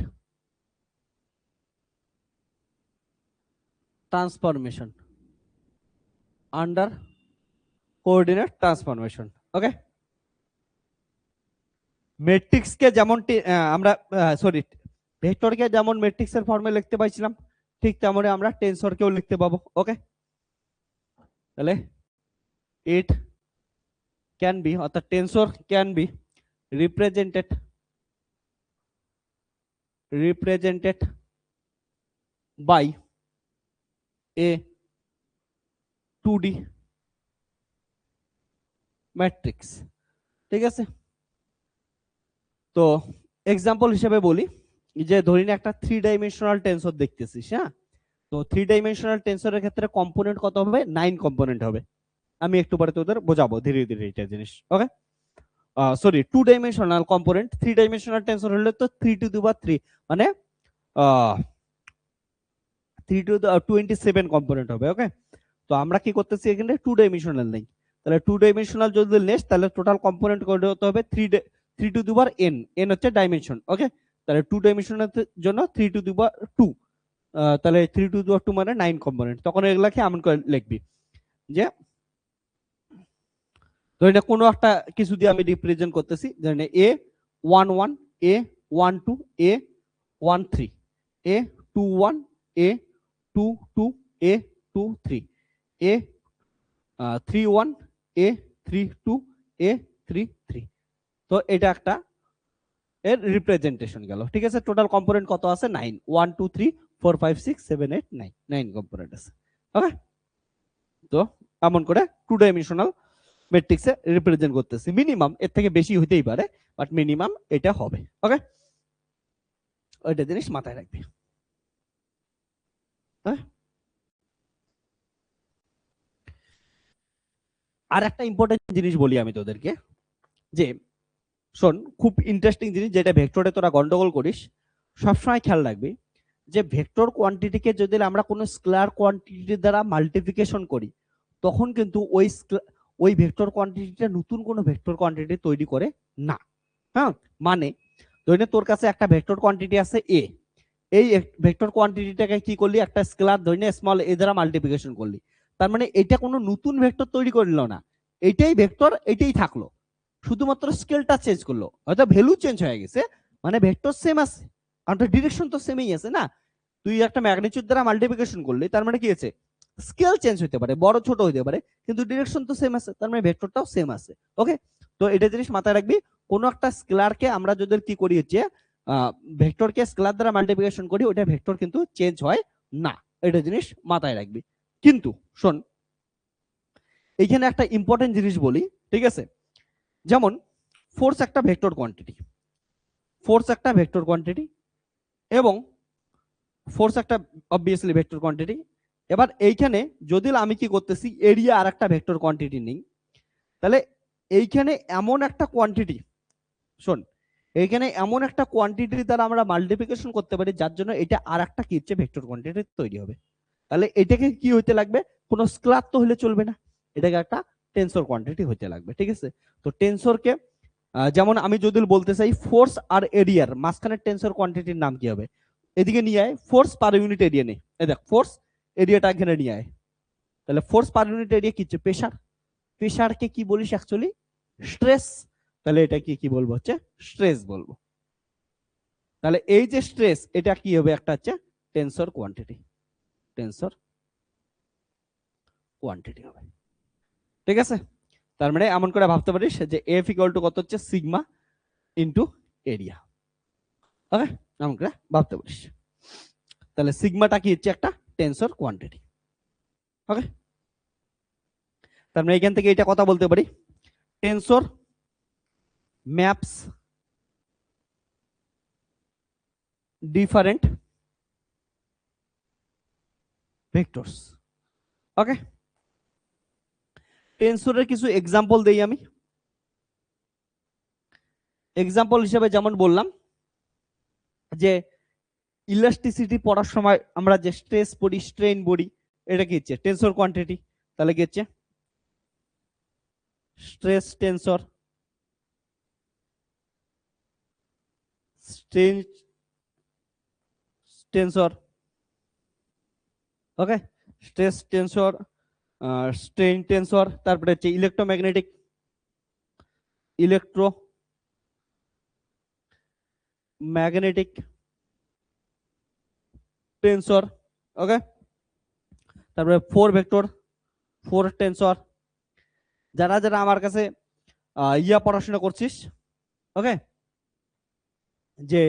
transformation, under coordinate transformation, okay। Matrix কে যেমন আমরা সরি ভেক্টর কে যেমন ম্যাট্রিক্স এর ফর্মে লিখতে পাইছিলাম, ঠিক তেমনি আমরা টেনসর কেও লিখতে পাবো, ওকে। তাহলে ইট ক্যান বি, অর্থাৎ tensor can be represented by a 2D matrix, ঠিক আছে। তো এক্সাম্পল হিসেবে বলি যে ধরি না একটা 3 ডাইমেনশনাল টেনসর দেখতেছিস, হ্যাঁ। তো 3 ডাইমেনশনাল টেনসরের ক্ষেত্রে কম্পোনেন্ট কত হবে? 9 কম্পোনেন্ট হবে। আমি একটু পরে তোদের বোঝাবো ধীরে ধীরে এটা জিনিস, okay. Sorry 2 dimensional component, 3 dimensional tensor হলে তো 3 টু দি পাওয়ার 3 মানে 3 টু 27 কম্পোনেন্ট হবে, ওকে। তো আমরা কি করতেছি এখানে 2 ডাইমেনশনাল নেই, তাহলে 2 ডাইমেনশনাল যদি নেস তাহলে টোটাল কম্পোনেন্ট করে হতে হবে 3 two the power n, n হচ্ছে ডাইমেনশন, ওকে। তাহলে 2 ডাইমেনশনের জন্য 3 টু দি পাওয়ার 2, তাহলে 3 টু দি পাওয়ার 2 মানে 9 কম্পোনেন্ট। তখন এগুলাকে এমন করে লিখবি যে ধরে নে কোনো একটা কিছু দিয়ে আমি রিপ্রেজেন্ট করতেছি, ধরে নে A11 A12 A13 A21 A22 A23 A31 A32 A33। তো এটা একটা এর রিপ্রেজেন্টেশন গেল, ঠিক আছে। টোটাল কম্পোনেন্ট কত আছে? 9, 1 2 3 4 5 6 7 8 9, 9 কম্পোনেন্ট আছে। ওকে, তো এমন করে টু ডাইমেনশনাল ম্যাট্রিক্সে রিপ্রেজেন্ট করতেছি। মিনিমাম এর থেকে বেশি হইতেই পারে, বাট মিনিমাম এটা হবে। ওকে, ওইটা জিনিস মাথায় রাখবে। আর একটা ইম্পর্টেন্ট জিনিস বলি আমি তোদেরকে, যে শোন, খুব ইন্টারেস্টিং জিনিস, যেটা ভেক্টরে তোরা গন্ডগোল করিস, সবসময় খেয়াল রাখবি যে ভেক্টর কোয়ান্টিটিকে যদি আমরা কোনো স্কেলার কোয়ান্টিটি দ্বারা মাল্টিপ্লিকেশন করি, তখন কিন্তু ওই ভেক্টর কোয়ান্টিটিটা নতুন কোনো ভেক্টর কোয়ান্টিটি তৈরি করে না। হ্যাঁ, মানে ধরে তোর কাছে একটা ভেক্টর কোয়ান্টিটি আছে এ, এই ভেক্টর কোয়ান্টিটিটাকে কি করলি, একটা স্কেলার ধরে স্মল এ দ্বারা মাল্টিপ্লিকেশন করলি, তার মানে এটা কোনো নতুন ভেক্টর তৈরি করলো না, এইটাই ভেক্টর, এইটাই থাকলো, শুধুমাত্র স্কেলটা চেঞ্জ করলো, হয়তো ভ্যালু চেঞ্জ হয়ে গেছে, মানে ভেক্টর সেম আছে, কারণ ডিরেকশন তো সেমই আছে না। তুই একটা ম্যাগনিটিউড দ্বারা মাল্টিপ্লিকেশন করলি, তার মানে কি আছে, স্কেল চেঞ্জ হতে পারে, বড় ছোট হতে পারে, কিন্তু ডিরেকশন তো সেম আছে, তার মানে ভেক্টরটাও সেম আছে। ওকে, তো এটা জিনিস মাথায় রাখবি, কোনো একটা স্কেলারকে আমরা যদি কি করি হচ্ছে ভেক্টরকে স্কেলার দ্বারা মাল্টিপ্লিকেশন করি, ওটা ভেক্টর কিন্তু চেঞ্জ হয় না, এটা জিনিস মাথায় রাখবি। কিন্তু শোন, এইখানে একটা ইম্পর্টেন্ট জিনিস বলি, ঠিক আছে, যেমন ফোর্স একটা ভেক্টর কোয়ান্টিটি, ফোর্স একটা ভেক্টর কোয়ান্টিটি, এবং ফোর্স একটা অবভিয়াসলি ভেক্টর কোয়ান্টিটি। এবার এইখানে যদি আমি কি করতেছি, এরিয়া আর একটা ভেক্টর কোয়ান্টিটি নেই, তাহলে এইখানে এমন একটা কোয়ান্টিটি, শোন, এইখানে এমন একটা কোয়ান্টিটি দ্বারা আমরা মাল্টিপ্লিকেশন করতে পারি, যার জন্য এটা আর একটা কি হচ্ছে ভেক্টর কোয়ান্টিটি তৈরি হবে। তাহলে এটাকে কি হইতে লাগবে, কোনো স্কেলার তো হলে চলবে না, এটাকে একটা টেনসর কোয়ান্টিটি হইতে লাগবে, ঠিক আছে। তো টেনসরকে যেমন আমি যদি বলতে চাই ফোর্স আর এরিয়ার মাঝখানের টেনসর কোয়ান্টিটির নাম কি হবে, এদিকে নিয়ে আয় ফোর্স পার ইউনিট এরিয়া নে, এই দেখ ফোর্স এরিয়াটা এখানে নিয়ে আয়, তাহলে ফোর্স পার ইউনিট এরিয়া কি হচ্ছে, প্রেসার, প্রেসারকে কি বলিস অ্যাকচুয়ালি, স্ট্রেস, তাহলে এটা কি বলবো, হচ্ছে স্ট্রেস বলবো। তাহলে এই যে স্ট্রেস, এটা কি হবে, একটা হচ্ছে টেনসর কোয়ান্টিটি, টেনসর কোয়ান্টিটি হবে, ঠিক আছে। তার মানে এমন করে ভাবতে পারিস যে এফ ইকুয়াল টু কত হচ্ছে, সিগমা ইনটু এরিয়া। ওকে, এমন করে ভাবতে পারিস। তাহলে সিগমাটা কি হচ্ছে, একটা টেনসর কোয়ান্টিটি। ওকে, তার মানে এখান থেকে এটা কথা বলতে পারি, টেনসর ম্যাপস ডিফারেন্ট ভেক্টরস। ওকে, টেনসরের কিছু এক্সাম্পল দেই আমি। এক্সাম্পল হিসেবে যেমন বললাম যে ইলাস্টিসিটি পড়ার সময় আমরা যে স্ট্রেস পড়ি, স্ট্রেন পড়ি, এটা কি হচ্ছে টেনসর কোয়ান্টিটি, তাহলে কি হচ্ছে স্ট্রেস টেনসর, স্ট্রেন টেনসর। ওকে, স্ট্রেস টেনসর, স্ট্রেন টেনসর, তারপরে হচ্ছে ইলেকট্রোম্যাগনেটিক, ম্যাগনেটিক টেনসর। ওকে, তারপরে ফোর ভেক্টর, ফোর টেনসর। যারা যারা আমার কাছে পড়াশোনা করছিস, ওকে, যে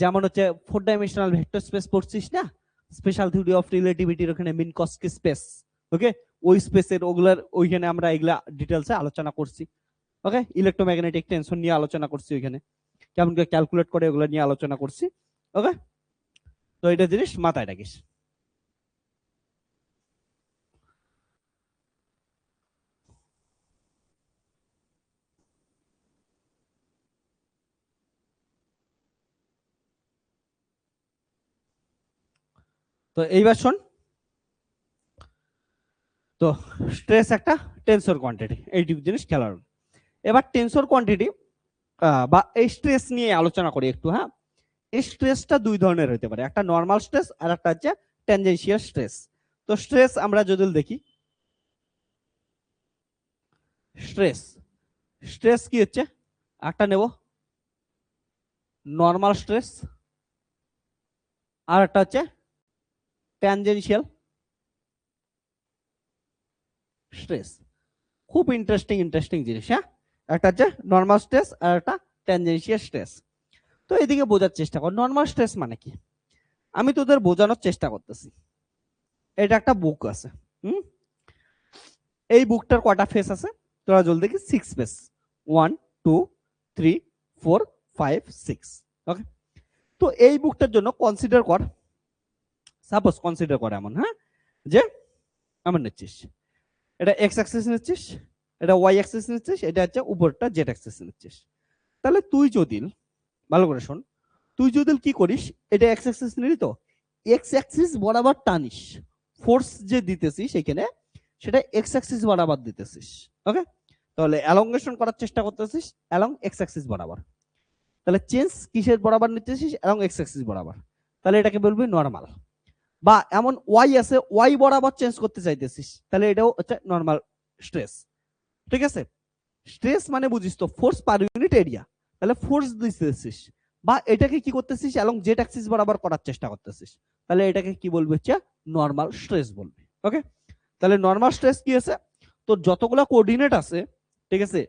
যেমন হচ্ছে ফোর ডাইমেনশনাল ভেক্টর স্পেস পড়ছিস না, স্পেশাল থিওরি অফ রিলেটিভিটির ওখানে মিনকস্কি স্পেস, ওকে, ওই স্পেসের ওগুলার ওইখানে আমরা এগুলা ডিটেলসে আলোচনা করছি। ওকে, ইলেকট্রোম্যাগনেটিক টেনশন নিয়ে আলোচনা করছি, ওইখানে কেমন করে ক্যালকুলেট করে ওগুলো নিয়ে আলোচনা করছি। ওকে, তো এটা জিনিস মাথায় রাখিস। তো এইবার শোন, তো স্ট্রেস একটা টেনসর কোয়ান্টিটি, এইটুকু জিনিস খেয়াল রাখবে। এবার টেনসর কোয়ান্টিটি বা এই স্ট্রেস নিয়ে আলোচনা করি একটু। হ্যাঁ, এই স্ট্রেসটা দুই ধরনের হতে পারে, একটা নর্মাল স্ট্রেস আর একটা হচ্ছে ট্যানজেনশিয়াল স্ট্রেস। তো স্ট্রেস আমরা যদি দেখি, স্ট্রেস, স্ট্রেস কি হচ্ছে একটা নেব নর্মাল স্ট্রেস, আর একটা হচ্ছে ট্যানজেনশিয়াল স্ট্রেস। খুব ইন্টারেস্টিং জিনিস। হ্যাঁ, একটা হচ্ছে নর্মাল স্ট্রেস আর একটা ট্যানজেনশিয়াল স্ট্রেস। তো এদিকে বোঝার চেষ্টা কর নর্মাল স্ট্রেস মানে কি। আমি তোদের বোঝানোর চেষ্টা করতেছি। এটা একটা বুক আছে, এই বুকটার কয়টা ফেস আছে তোরা জলদি দেখি, 6 ফেস, 1 2 3 4 5 6। ওকে, তো এই বুকটার জন্য কনসিডার কর, সাপোজ কনসিডার কর এমন, হ্যাঁ, যে এমন নিচ্ছিস, এটা এক্স অ্যাক্সিস নিচ্ছিস, এটা ওয়াই অ্যাক্সিস নিচ্ছিস, এটা হচ্ছে উপরটা জেড অ্যাক্সিস নিচ্ছিস। তাহলে তুই যদি ভালো করে শোন, তুই যদি কি করিস, এটা এক্স অ্যাক্সিস নিলি তো এক্স অ্যাক্সিস বরাবর টানিস, ফোর্স যে দিতেছিস এখানে সেটা এক্স অ্যাক্সিস বরাবর দিতেছিস। ওকে, তাহলে এলংগেশন করার চেষ্টা করতেছিস অ্যালং এক্স অ্যাক্সিস বরাবর। তাহলে চেঞ্জ কিসের বরাবর নিতেছিস, অ্যালং এক্স অ্যাক্সিস বরাবর। তাহলে এটাকে বলবি নরমাল। বা এমন ওয়াই আছে, ওয়াই বরাবর চেঞ্জ করতে চাইতেছিস, তাহলে এটাও হচ্ছে নরমাল স্ট্রেস। ঠিক আছে, স্ট্রেস মানে বুঝিস তো ফোর্স পার ইউনিট এরিয়া, তাহলে ফোর্স দিতেছিস বা এটাকে কি করতেছিস অ্যালং জেড অ্যাক্সিস বরাবর করার চেষ্টা করতেছিস, তাহলে এটাকে কি বলবি হচ্ছে নরমাল স্ট্রেস বলবি। ওকে, তাহলে নরমাল স্ট্রেস কি আছে, তো যতগুলো কোঅর্ডিনেট আছে, ঠিক আছে,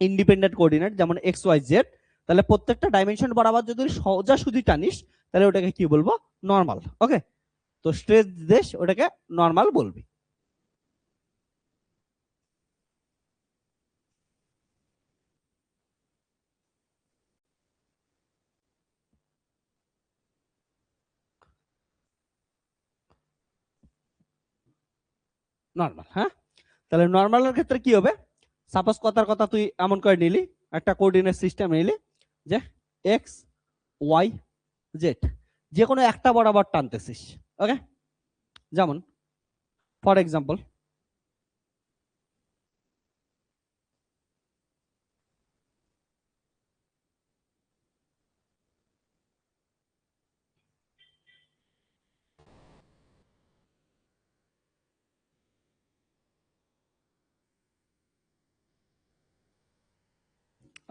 ইন্ডিপেন্ডেন্ট কোঅর্ডিনেট যেমন এক্স ওয়াই জেড, তাহলে প্রত্যেকটা ডাইমেনশন বরাবর যদি সোজাসুজি টানিস তাহলে ওটাকে কি বলবো, নরমাল। ওকে, তো স্ট্রেস দেশ ওটাকে নরমাল বলবি। নরমাল, হ্যাঁ, তাহলে নরমালের ক্ষেত্রে কি হবে, সাপোজ কথার কথা তুই এমন করে নিলি, একটা কোঅর্ডিনেট সিস্টেম নিলি যে এক্স ওয়াই জেড, যে কোনো একটা বরাবর টানতেছিস। ওকে, যেমন ফর এক্সাম্পল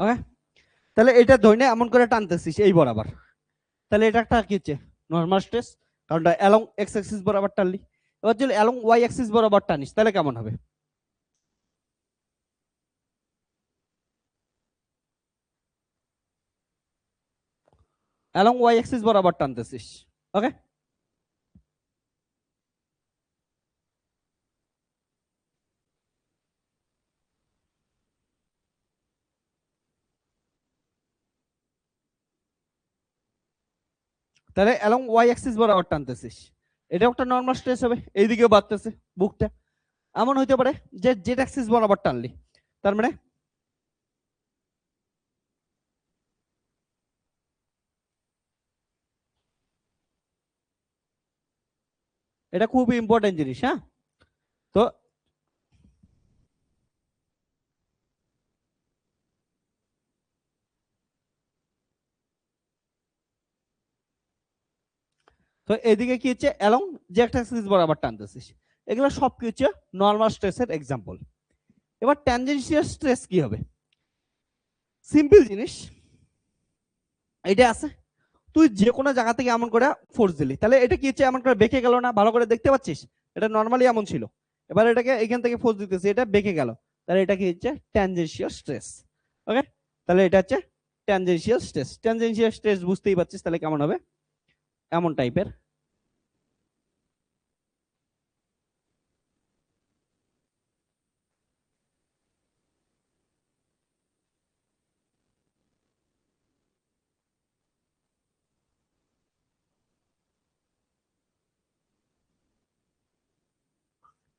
ওকে, তাহলে এটা ধরে এমন করে টানতেছিস এই বরাবর, তাহলে এটা একটা কি হচ্ছে নরমাল স্ট্রেস, কারণ অ্যালং এক্স অ্যাক্সিস বরাবর টানলি। এবার যদি অ্যালং ওয়াই অ্যাক্সিস বরাবর টানিস তাহলে কেমন হবে, অ্যালং ওয়াই অ্যাক্সিস বরাবর টানতেছিস। ওকে, তাহলে অ্যালং ওয়াই অ্যাক্সিস বরাবর টানতেছিস, এটা একটা নরমাল স্ট্রেস হবে, এইদিকে বাড়তেছে বুকটা। এমন হইতে পারে যে জেড অ্যাক্সিস বরাবর টানলি, তার মানে এটা খুব ইম্পর্টেন্ট জিনিস। হ্যাঁ, তো তো এদিকে কি হচ্ছে অ্যালং যে একটা অ্যাক্সিস বরাবর টানতেছিস, এগুলো সব কি হচ্ছে নরমাল স্ট্রেসের এক্সাম্পল। এবার ট্যানজেনশিয়াল স্ট্রেস কি হবে, সিম্পল জিনিস, এটা আছে, তুই যে কোনো জায়গা থেকে এমন করে ফোর্স দিলি, তাহলে এটা কি হচ্ছে এমন করে বেঁকে গেল না, ভালো করে দেখতে পাচ্ছিস, এটা নর্মালি এমন ছিল, এবার এটাকে এখান থেকে ফোর্স দিতেছি, এটা বেঁকে গেল, তাহলে এটা কি হচ্ছে ট্যানজেনশিয়াল স্ট্রেস। ওকে, তাহলে এটা হচ্ছে ট্যানজেনশিয়াল স্ট্রেস। ট্যানজেনশিয়াল স্ট্রেস বুঝতেই পারছিস তাহলে কেমন হবে, এমন টাইপের।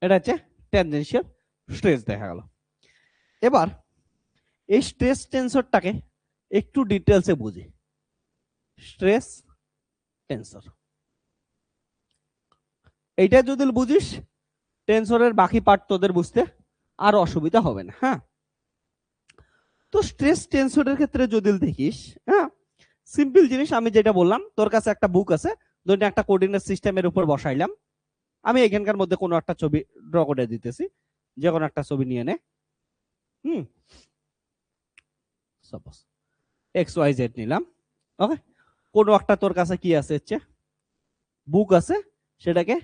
এটা হচ্ছে ট্যানজেনশিয়াল স্ট্রেস দেখা গেল। এবার এই স্ট্রেস টেন্সরটাকে একটু ডিটেলসে বুঝি। স্ট্রেস টেন্সর, এইটা যদি বুঝিস টেন্সরের বাকি পার্ট তোদের বুঝতে আর অসুবিধা হবে না। হ্যাঁ, তো স্ট্রেস টেন্সরের ক্ষেত্রে যদি দেখিস, হ্যাঁ, সিম্পল জিনিস, আমি যেটা বললাম তোর কাছে একটা বুক আছে, ধরে একটা কোঅর্ডিনেট সিস্টেমের উপর বসাইলাম, আমি এখানকার মধ্যে কোনো একটা ছবি ড্র করে দিতেছি, যে কোনো একটা ছবি নিয়ে নে, হুম, সাপোজ এক্স ওয়াই জেড নিলাম। ওকে, কোনো একটা তোর কাছে কি আছে হচ্ছে বুক আছে, সেটাকে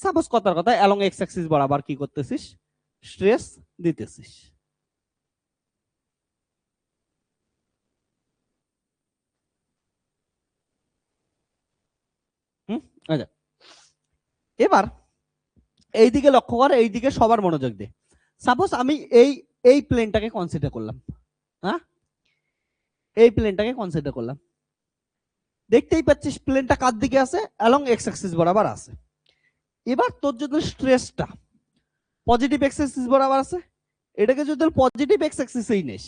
সাপোজ কথার কথা অ্যালং এক্স অ্যাক্সিস বরাবর কি করতেছিস, স্ট্রেস দিতেছিস। হুম, আচ্ছা, এবার এইদিকে লক্ষ্য কর, এইদিকে সবার মনোযোগ দে। সাপোজ আমি এই এই প্লেনটাকে কনসিডার করলাম। হ্যাঁ, এই প্লেনটাকে কনসিডার করলাম, দেখতেই পাচ্ছিস প্লেনটা কার দিকে আছে, অ্যালং এক্স অ্যাক্সিস বরাবর আছে। এবার তোর যদি স্ট্রেসটা পজিটিভ এক্স অ্যাক্সিস বরাবর আছে, এটাকে যদি পজিটিভ এক্স অ্যাক্সিসেই নিস,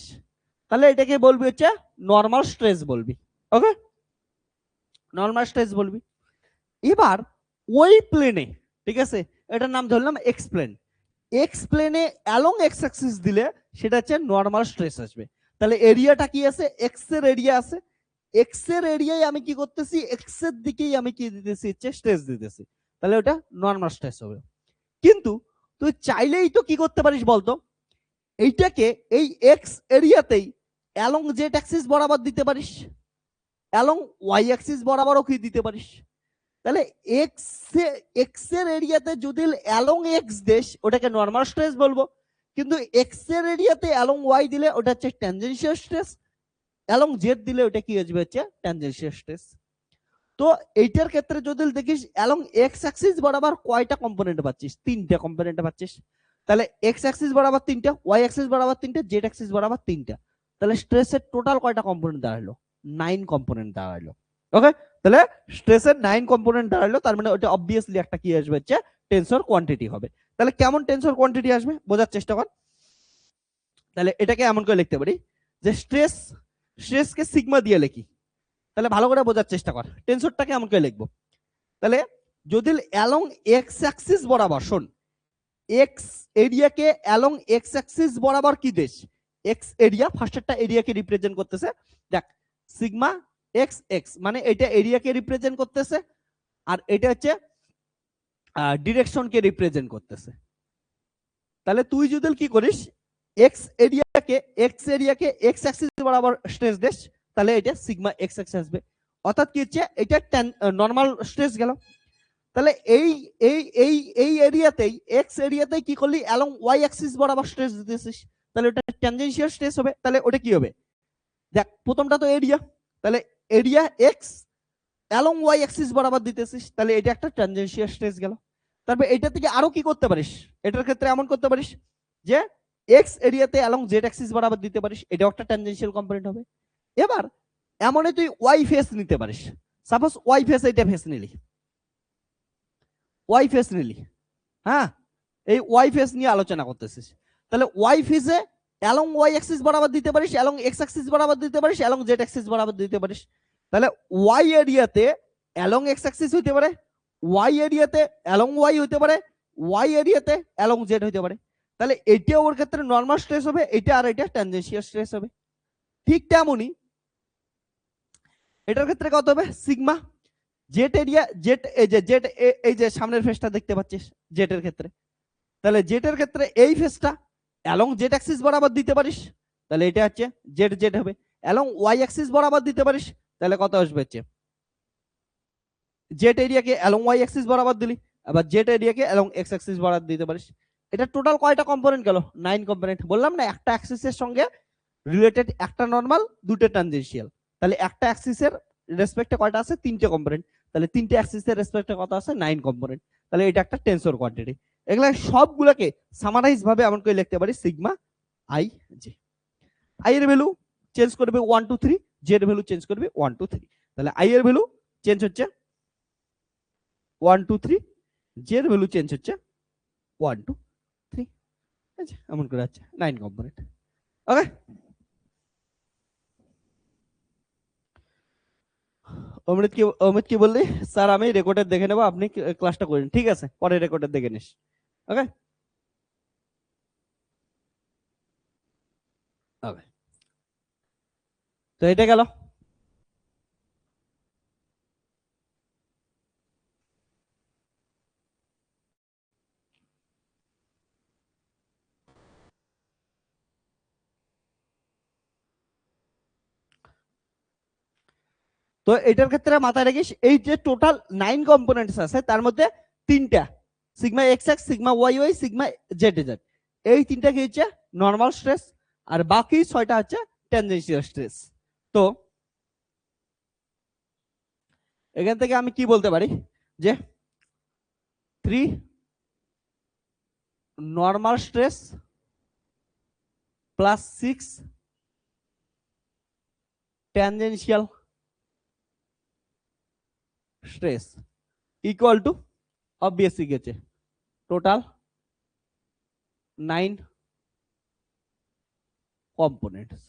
তাহলে এটাকে বলবি হচ্ছে নর্মাল স্ট্রেস বলবি। ওকে, নর্মাল স্ট্রেস বলবি। এবার ওই প্লেনে, ঠিক আছে, এটার নাম ধরলাম এক্স প্লেন, এক্স প্লেনে অ্যালং এক্স অ্যাক্সিস দিলে সেটা হচ্ছে নর্মাল স্ট্রেস আসবে। তাহলে এরিয়াটা কি আছে, এক্স এর এরিয়া আছে, এক্স এর এরিয়ায় আমি কি করতেছি, এক্স এর দিকেই আমি কি দিতেছি, হচ্ছে স্ট্রেস দিতেছি, তাহলে ওটা নর্মাল স্ট্রেস হবে। কিন্তু তুই চাইলেই তো কি করতে পারিস বলতো, এইটাকে এই এক্স এরিয়াতেই অ্যালং জেড অ্যাক্সিস বরাবর দিতে পারিস, অ্যালং ওয়াই অ্যাক্সিস বরাবরও কি দিতে পারিস। তাহলে এক্স এক্স এর এরিয়াতে যদি অ্যালং এক্স দেশ, ওটাকে নর্মাল স্ট্রেস বলবো, কিন্তু এক্স এর এরিয়াতে অ্যালং ওয়াই দিলে ওটা হচ্ছে ট্যানজেনশিয়াল স্ট্রেস, অ্যালং জেড দিলে ওটা কি আসবে, হচ্ছে ট্যানজেনশিয়াল স্ট্রেস। তো এইটার ক্ষেত্রে যদি দেখিস অ্যালং এক্স অ্যাক্সিস বরাবর কয়টা কম্পোনেন্ট পাচ্ছিস, তিনটা কম্পোনেন্ট পাচ্ছিস। তাহলে এক্স অ্যাক্সিস বরাবর তিনটা, ওয়াই অ্যাক্সিস বরাবর তিনটা, জেড অ্যাক্সিস বরাবর তিনটা। তাহলে স্ট্রেসের টোটাল কয়টা কম্পোনেন্ট দাঁড়ালো, 9 কম্পোনেন্ট দাঁড়ালো। ওকে, তাহলে স্ট্রেসের 9 কম্পোনেন্ট দাঁড়ালো, তার মানে ওটা অবভিয়াসলি একটা কি আসবে, হচ্ছে টেনসর কোয়ান্টিটি হবে। তাহলে কেমন টেনসর কোয়ান্টিটি আসবে বোঝার চেষ্টা কর। তাহলে এটাকে এমন করে লিখতে পারি যে স্ট্রেসকে সিগমা দিয়ে লিখি। তাহলে ভালো করে বোঝার চেষ্টা কর, টেনসরটাকে এমন করে লিখবো। তাহলে যদি অ্যালং এক্স অ্যাক্সিস বরাবর, শোন, এক্স এরিয়াকে অ্যালং এক্স অ্যাক্সিস বরাবর কি দেশ, এক্স এরিয়া, ফার্স্টেরটা এরিয়াকে রিপ্রেজেন্ট করতেছে, দেখ সিগমা এক্স এক্স মানে এটা এরিয়াকে রিপ্রেজেন্ট করতেছে, আর এটা হচ্ছে ডিরেকশনকে রিপ্রেজেন্ট করতেছে। তাহলে তুই যদি কি করিস, এক্স এরিয়াকে এক্স অ্যাক্সিস বরাবর স্ট্রেস দেশ, তাহলে এটা সিগমা এক্স এক্স আসবে। অর্থাৎ কি হচ্ছে, এটা নর্মাল স্ট্রেস গেল। তাহলে এই এই এই এই এরিয়াতেই এক্স এরিয়াতেই কি করলি, অ্যালং ওয়াই অ্যাক্সিস বরাবর স্ট্রেস দিতেছিস, তাহলে ওটা ট্যানজেনশিয়াল স্ট্রেস হবে। তাহলে ওটা কি হবে, দেখ প্রথমটা তো এরিয়া, তাহলে area x along y axis বরাবর দিতেছিস, তাহলে এটা একটা ট্যানজেনশিয়াল স্ট্রেস গেল। তারপর এটা থেকে আরো কি করতে পারিস, এটার ক্ষেত্রে এমন করতে পারিস যে এক্স এরিয়াতে অ্যালং জেড অ্যাক্সিস বরাবর দিতে পারিস, এটাও একটা ট্যানজেনশিয়াল কম্পোনেন্ট হবে। এবার এমনই তুই ওয়াই ফেস নিতে পারিস, সাপোজ ওয়াই ফেস, এটা ফেস নিলি, ওয়াই ফেস নিলি, হ্যাঁ, এই ওয়াই ফেস নিয়ে আলোচনা করতেছিস। তাহলে ওয়াই ফেসে অ্যালং ওয়াই অ্যাক্সিস বরাবর দিতে পারিস, অ্যালং এক্স অ্যাক্সিস বরাবর দিতে পারিস, অ্যালং জেড অ্যাক্সিস বরাবর দিতে পারিস। তাহলে ওয়াই এরিয়াতে অ্যালং এক্স অ্যাক্সিস হইতে পারে, ওয়াই এরিয়াতে অ্যালং ওয়াই হইতে পারে, ওয়াই এরিয়াতে অ্যালং জেড হইতে পারে। তাহলে এটা ওর ক্ষেত্রে নর্মাল স্ট্রেস হবে, এটা আর এটা ট্যানজেনশিয়াল স্ট্রেস হবে। ঠিক তেমনই এটার ক্ষেত্রে কত হবে, সিগমা জেট এরিয়া, জেট এই যে জেট, এই যে সামনের ফেসটা দেখতে পাচ্ছিস জেটের ক্ষেত্রে, তাহলে জেটের ক্ষেত্রে এই ফেসটা অ্যালং জেড অ্যাক্সিস বরাবর দিতে পারিস, তাহলে এটা হচ্ছে জেড জেড হবে। অ্যালং ওয়াই অ্যাক্সিস বরাবর দিতে পারিস, তাহলে কত আসবে, হচ্ছে জেড এরিয়াকে অ্যালং ওয়াই অ্যাক্সিস বরাবর দিলি, আবার জেড এরিয়াকে অ্যালং এক্স অ্যাক্সিস বরাবর দিতে পারিস। এটা টোটাল কয়টা কম্পোনেন্ট গেল, 9 কম্পোনেন্ট। বললাম না, একটা অ্যাক্সিসের সঙ্গে রিলেটেড একটা নরমাল, দুটো ট্যানজেনশিয়াল। তাহলে একটা অ্যাক্সিসের রেসপেক্টে কয়টা আছে, তিনটে কম্পোনেন্ট। তাহলে তিনটে অ্যাক্সিসের রেসপেক্টে কত আছে, 9 কম্পোনেন্ট। তাহলে এটা একটা টেনসর কোয়ান্টিটি। এগুলা সবগুলোকে সামারাইজ ভাবে এমন করে লিখতে পারি, সিগমা আই জে। আই এর ভ্যালু চেঞ্জ করবে 1 2 3, জে এর ভ্যালু চেঞ্জ করবে 1 2 3। তাহলে আই এর ভ্যালু চেঞ্জ হচ্ছে 1 2 3, জে এর ভ্যালু চেঞ্জ হচ্ছে 1 2 3। আচ্ছা, এমন করে আছে 9 কম্পোনেন্ট। ওকে, অমিত কি বললি, স্যার আমি রেকর্ডের দেখে নেবো, আপনি ক্লাসটা করেন, ঠিক আছে, পরে রেকর্ডের দেখে নিস। ওকে, ওকে, তো এটা গেল। তো এটার ক্ষেত্রে মাথায় রাখিস এই যে টোটাল 9 কম্পোনেন্টস আছে তার মধ্যে তিনটা sigma x x, sigma y y, sigma z z, এই তিনটা কি হচ্ছে নর্মাল স্ট্রেস, আর বাকি 6টা হচ্ছে ট্যানজেনশিয়াল স্ট্রেস। তো এখান থেকে আমি কি বলতে পারি যে 3 normal stress plus 6 tangential stress equal to obviously গেছে টোটাল 9 কম্পোনেন্টস।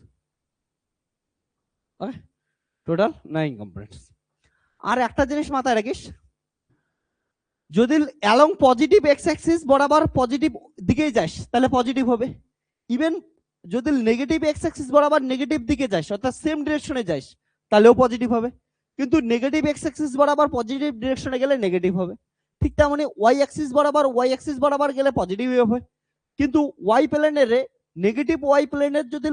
ওকে, টোটাল 9 কম্পোনেন্টস। আর একটা জিনিস মাথায় রাখিস, যদি অ্যালং পজিটিভ এক্স অ্যাক্সিস বরাবর পজিটিভ দিকেই যাস তাহলে পজিটিভ হবে, ইভেন যদি নেগেটিভ এক্স অ্যাক্সিস বরাবর নেগেটিভ দিকে যাস অর্থাৎ সেম ডিরেকশনে যাস তাহলেও পজিটিভ হবে, কিন্তু নেগেটিভ এক্স অ্যাক্সিস বরাবর পজিটিভ ডিরেকশনে গেলে নেগেটিভ হবে। ঠিক তেমনি ওয়াই অ্যাক্সিস বরাবর গেলে পজিটিভ হবে, কিন্তু ওয়াই প্লেনের নেগেটিভ ওয়াই প্লেনের যদি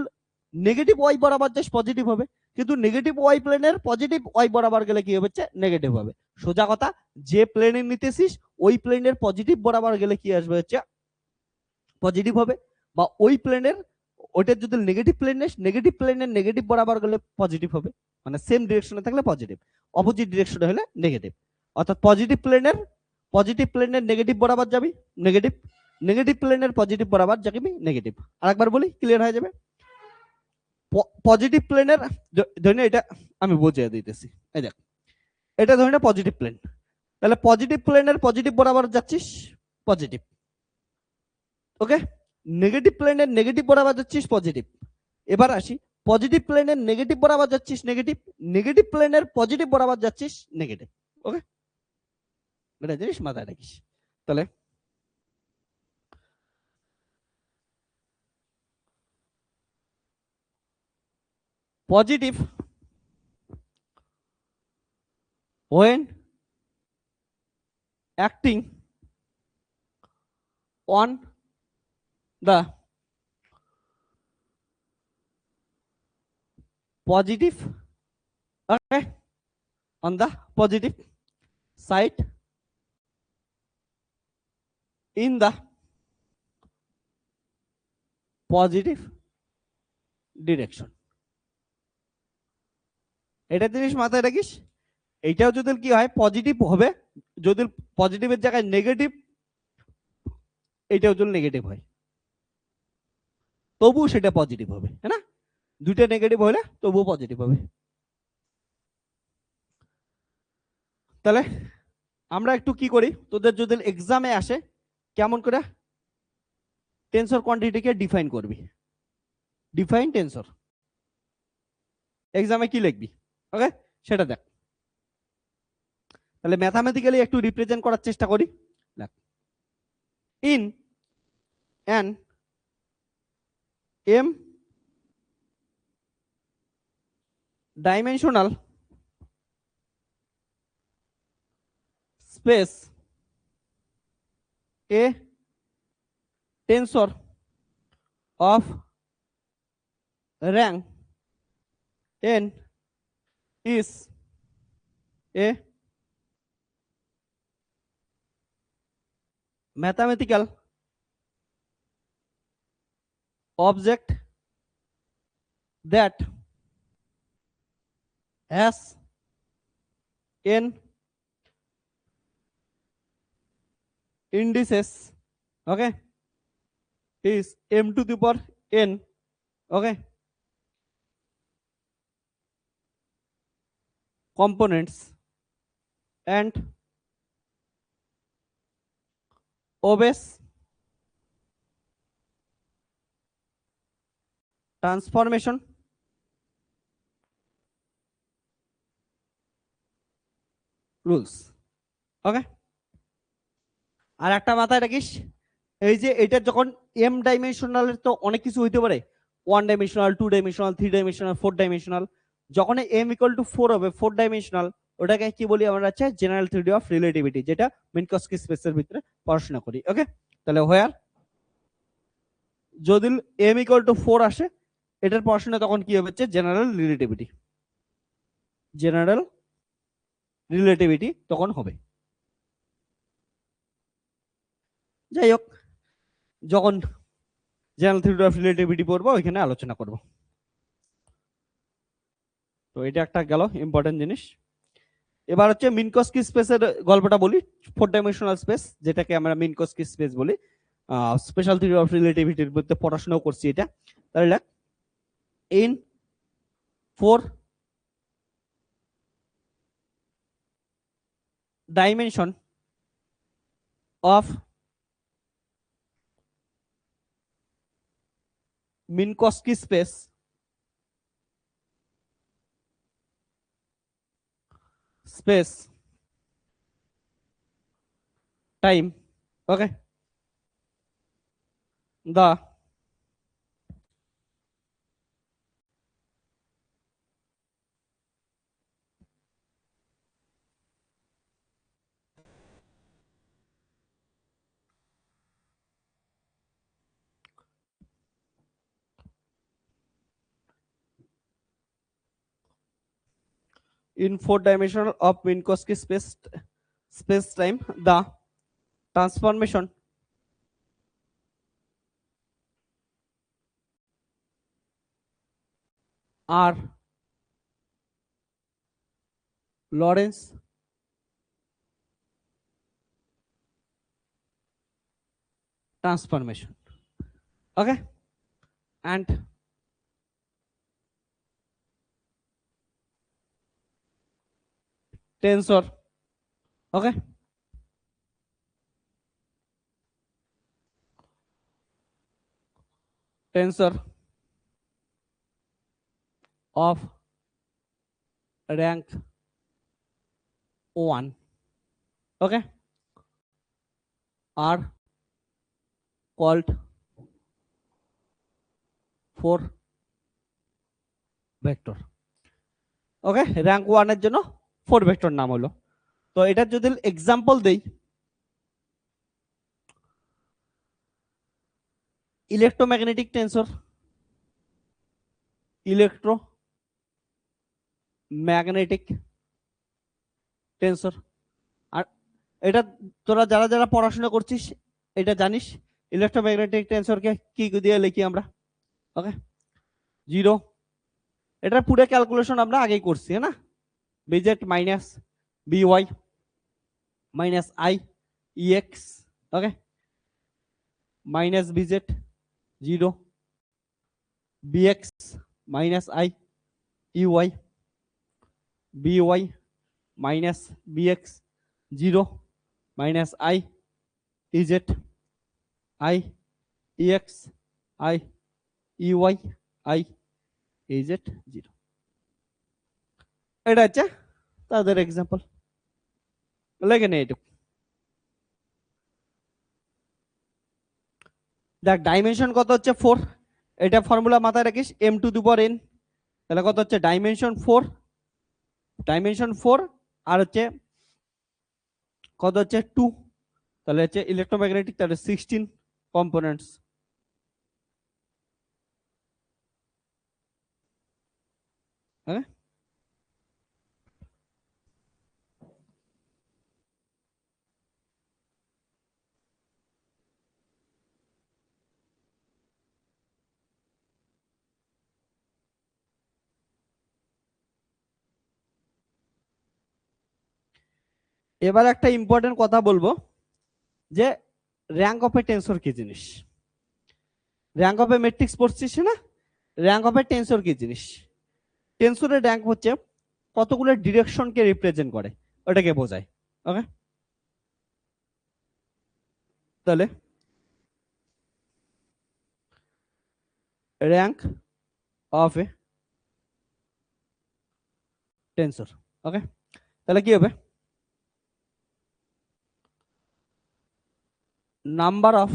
নেগেটিভ ওয়াই বরাবর যাস পজিটিভ হবে, কিন্তু নেগেটিভ ওয়াই প্লেনের পজিটিভ ওয়াই বরাবর গেলে কি হচ্ছে নেগেটিভ হবে। সোজা কথা, যে প্লেনে নিতেছিস ওই প্লেনের পজিটিভ বরাবর গেলে কি আসবে হচ্ছে পজিটিভ হবে, বা ওই প্লেনের ওইটা যদি নেগেটিভ প্লেনের নেগেটিভ বরাবর গেলে পজিটিভ হবে, মানে সেম ডিরেকশনে থাকলে পজিটিভ, অপোজিট ডিরেকশনে হলে নেগেটিভ। অর্থাৎ পজিটিভ প্লেনের নেগেটিভ বরাবর যাবি নেগেটিভ, নেগেটিভ প্লেনের পজিটিভ বরাবর যাবি নেগেটিভ। আরেকবার বলি ক্লিয়ার হয়ে যাবে। পজিটিভ প্লেনের ধরে এটা আমি বুঝিয়ে দিতেছি, এই দেখ এটা ধরে পজিটিভ প্লেন, তাহলে পজিটিভ প্লেনের পজিটিভ বরাবর যাচ্ছিস পজিটিভ, ওকে, নেগেটিভ প্লেনের নেগেটিভ বরাবর যাচ্ছিস পজিটিভ। এবার আসি পজিটিভ প্লেনের নেগেটিভ বরাবর যাচ্ছিস নেগেটিভ, নেগেটিভ প্লেনের পজিটিভ বরাবর যাচ্ছিস নেগেটিভ। ওকে, এটা জিনিস মাথায় রাখিস। তাহলে positive when acting on the positive, okay, on the positive side in the positive direction। এটা জিনিস মাথায় রাখিস। এইটাও যদি কি হয় পজিটিভ হবে, যদি পজিটিভের জায়গায় নেগেটিভ, এইটাও যদি নেগেটিভ হয় তবু সেটা পজিটিভ হবে, হ্যাঁ না, দুইটা নেগেটিভ হলে তবু পজিটিভ হবে। তাহলে আমরা একটু কি করি, তোদের যদি এক্সামে আসে কেমন করে টেনসর কোয়ান্টিটিকে ডিফাইন করবি, ডিফাইন টেনসর এক্সামে কি লিখবি, ওকে সেটা দেখ। তাহলে ম্যাথামেটিক্যালি একটু রিপ্রেজেন্ট করার চেষ্টা করি। In an m dimensional space এ tensor of rank n is a mathematical object that has n indices, okay, is m to the power n, okay, components and obeys transformation rules, ওকে। আর একটা মাথায় রাখিস, এই যে এটা যখন এম ডাইমেনশনালের তো অনেক কিছু হইতে পারে, 1 ডাইমেনশনাল, 2 ডাইমেনশনাল, 3 ডাইমেনশনাল, 4 ডাইমেনশনাল, যখন এম ইকুয়াল টু 4 হবে 4 ডাইমেনশনাল, ওটাকে কি বলি আমরা হচ্ছে জেনারেল থিওরি অফ রিলেটিভিটি, যেটা মিনকস্কি স্পেসের ভিতরে পড়াশোনা করি, ওকে। তাহলে হোয়ার যদি এম ইকুয়াল টু 4 আসে এটার পড়াশোনা তখন কি হবে হচ্ছে জেনারেল রিলেটিভিটি। জেনারেল রিলেটিভিটি তখন হবে। যাই হোক, যখন জেনারেল থিওরি অফ রিলেটিভিটি পড়বো ওইখানে আলোচনা করব। তো এটা একটা গেল ইম্পর্টেন্ট জিনিস। এবার হচ্ছে মিনকস্কি স্পেসের গল্পটা বলি। 4 ডাইমেনশনাল স্পেস, যেটাকে আমরা মিনকস্কি স্পেস বলি, স্পেশাল থিওরি অফ রিলেটিভিটির মধ্যে পড়াশোনাও করছি এটা। তাহলে in 4 dimension of Minkowski space, time, okay, the in 4 dimensional of Minkowski space time, the transformation are Lorentz transformation, okay, and tensor, okay, tensor of rank 1, okay, are called 4 vector, okay, rank 1 এর জন্য 4 vector নাম হলো। তো এটার যদি example দেই, electromagnetic tensor, electromagnetic tensor. আর এটা তোরা যারা যারা পড়াশোনা করছিস এটা জানিস, ইলেকট্রোম্যাগনেটিক টেন্সরকে কি দিয়ে লিখি আমরা, ওকে, 0, এটার পুরো ক্যালকুলেশন আমরা আগেই করছি, হ্যাঁ না, B Z minus B Y minus I E X, okay, minus B Z 0, B X minus I U I, B Y minus B X 0, minus I E Z I E X I U I I E Z 0। এটা হচ্ছে তাদের এক্সাম্পল, লেখে নেই এটুকু। দেখ ডাইমেনশন কত হচ্ছে 4, এটা ফর্মুলা মাথায় রাখিস, m⁴n, তাহলে কত হচ্ছে ডাইমেনশন 4 আর হচ্ছে কত হচ্ছে 2, তাহলে হচ্ছে ইলেকট্রোম্যাগনেটিক, তাহলে 16 কম্পোনেন্টস। হ্যাঁ, এবার একটা ইম্পর্টেন্ট কথা বলবো যে র্যাঙ্ক অফ এ টেন্সর কি জিনিস। র্যাঙ্ক অফ এ ম্যাট্রিক্স পড়ছিস না, র্যাঙ্ক অফ এ টেন্সর কি জিনিস। টেন্সরের র্যাঙ্ক হচ্ছে কতগুলো ডিরেকশনকে রিপ্রেজেন্ট করে, ওটাকে বোঝায়, ওকে। তাহলে র্যাঙ্ক অফ এ টেন্সর, ওকে, তাহলে কি হবে, number of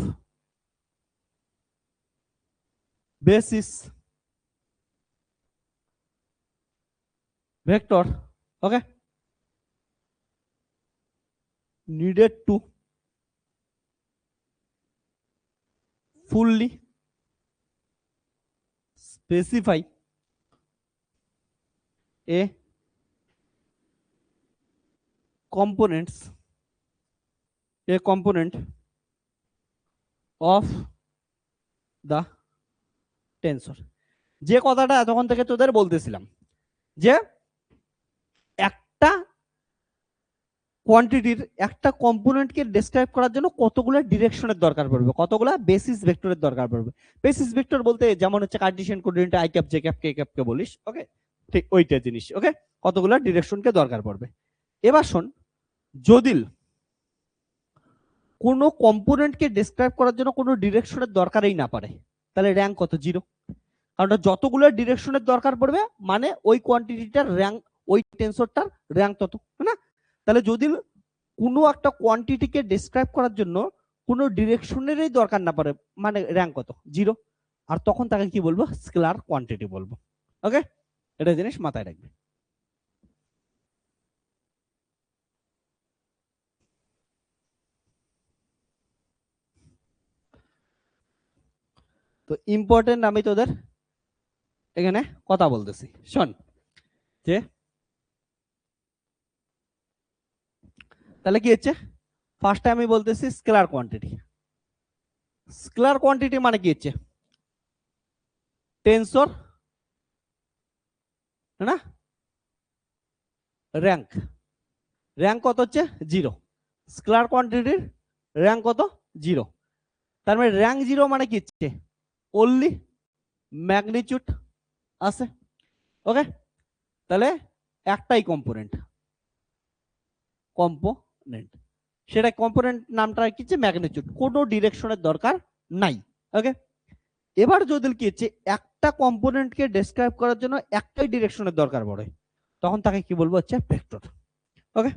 basis vector, okay, needed to fully specify a components a component of the tensor যে কথাটা এতক্ষণ থেকে তোদের বলতেছিলাম যে একটা কোয়ান্টিটির একটা কম্পোনেন্টকে ডেসক্রাইব করার জন্য কতগুলো ডিরেকশনের দরকার পড়বে, কতগুলো বেসিস ভেক্টরের দরকার পড়বে। বেসিস ভেক্টর বলতে যেমন হচ্ছে Cartesian coordinate I cap J cap K cap কে বলিস, ওকে, ঠিক ওইটা জিনিস। ওকে, কতগুলো ডিরেকশনকে দরকার পড়বে। এবার শোন, যদি কোনো কম্পোনেন্টকে ডেসক্রাইব করার জন্য কোনো ডিরেকশনের দরকারই না পড়ে তাহলে র্যাঙ্ক কত? 0। কারণ যতগুলো ডিরেকশনের দরকার পড়বে মানে ওই কোয়ান্টিটিটার র্যাঙ্ক, ওই টেন্সরটার র্যাঙ্ক তত, না? তাহলে যদি কোনো একটা কোয়ান্টিটিকে ডেসক্রাইব করার জন্য কোনো ডিরেকশনেরই দরকার না পড়ে মানে র্যাঙ্ক কত? 0। আর তখন তাকে কি বলবো? স্কেলার কোয়ান্টিটি বলবো। ওকে, এটা জিনিস মাথায় রাখবে। তো ইম্পর্টেন্ট আমি তোদের এখানে কথা বলতেছি, শোন। যে তাহলে কি হচ্ছে, ফার্স্টে আমি বলতেছি স্কেলার কোয়ান্টিটি। স্কেলার কোয়ান্টিটি মানে কি হচ্ছে? টেন্সর না, র্যাঙ্ক। র্যাঙ্ক কত হচ্ছে? 0। স্কেলার কোয়ান্টিটির র্যাঙ্ক কত? 0। তার মানে র্যাঙ্ক 0 মানে কি হচ্ছে? অনলি ম্যাগনিটিউড আছে। ওকে, তাহলে একটাই কম্পোনেন্ট, সেটা কম্পোনেন্ট নামটা কি হচ্ছে? ম্যাগনিটিউড। কোনো ডিরেকশনের দরকার নাই। ওকে, এবার যদি কি হচ্ছে একটা কম্পোনেন্টকে ডেসক্রাইব করার জন্য একটাই ডিরেকশনের দরকার পড়ে তখন তাকে কি বলবো? হচ্ছে ভেক্টর। ওকে,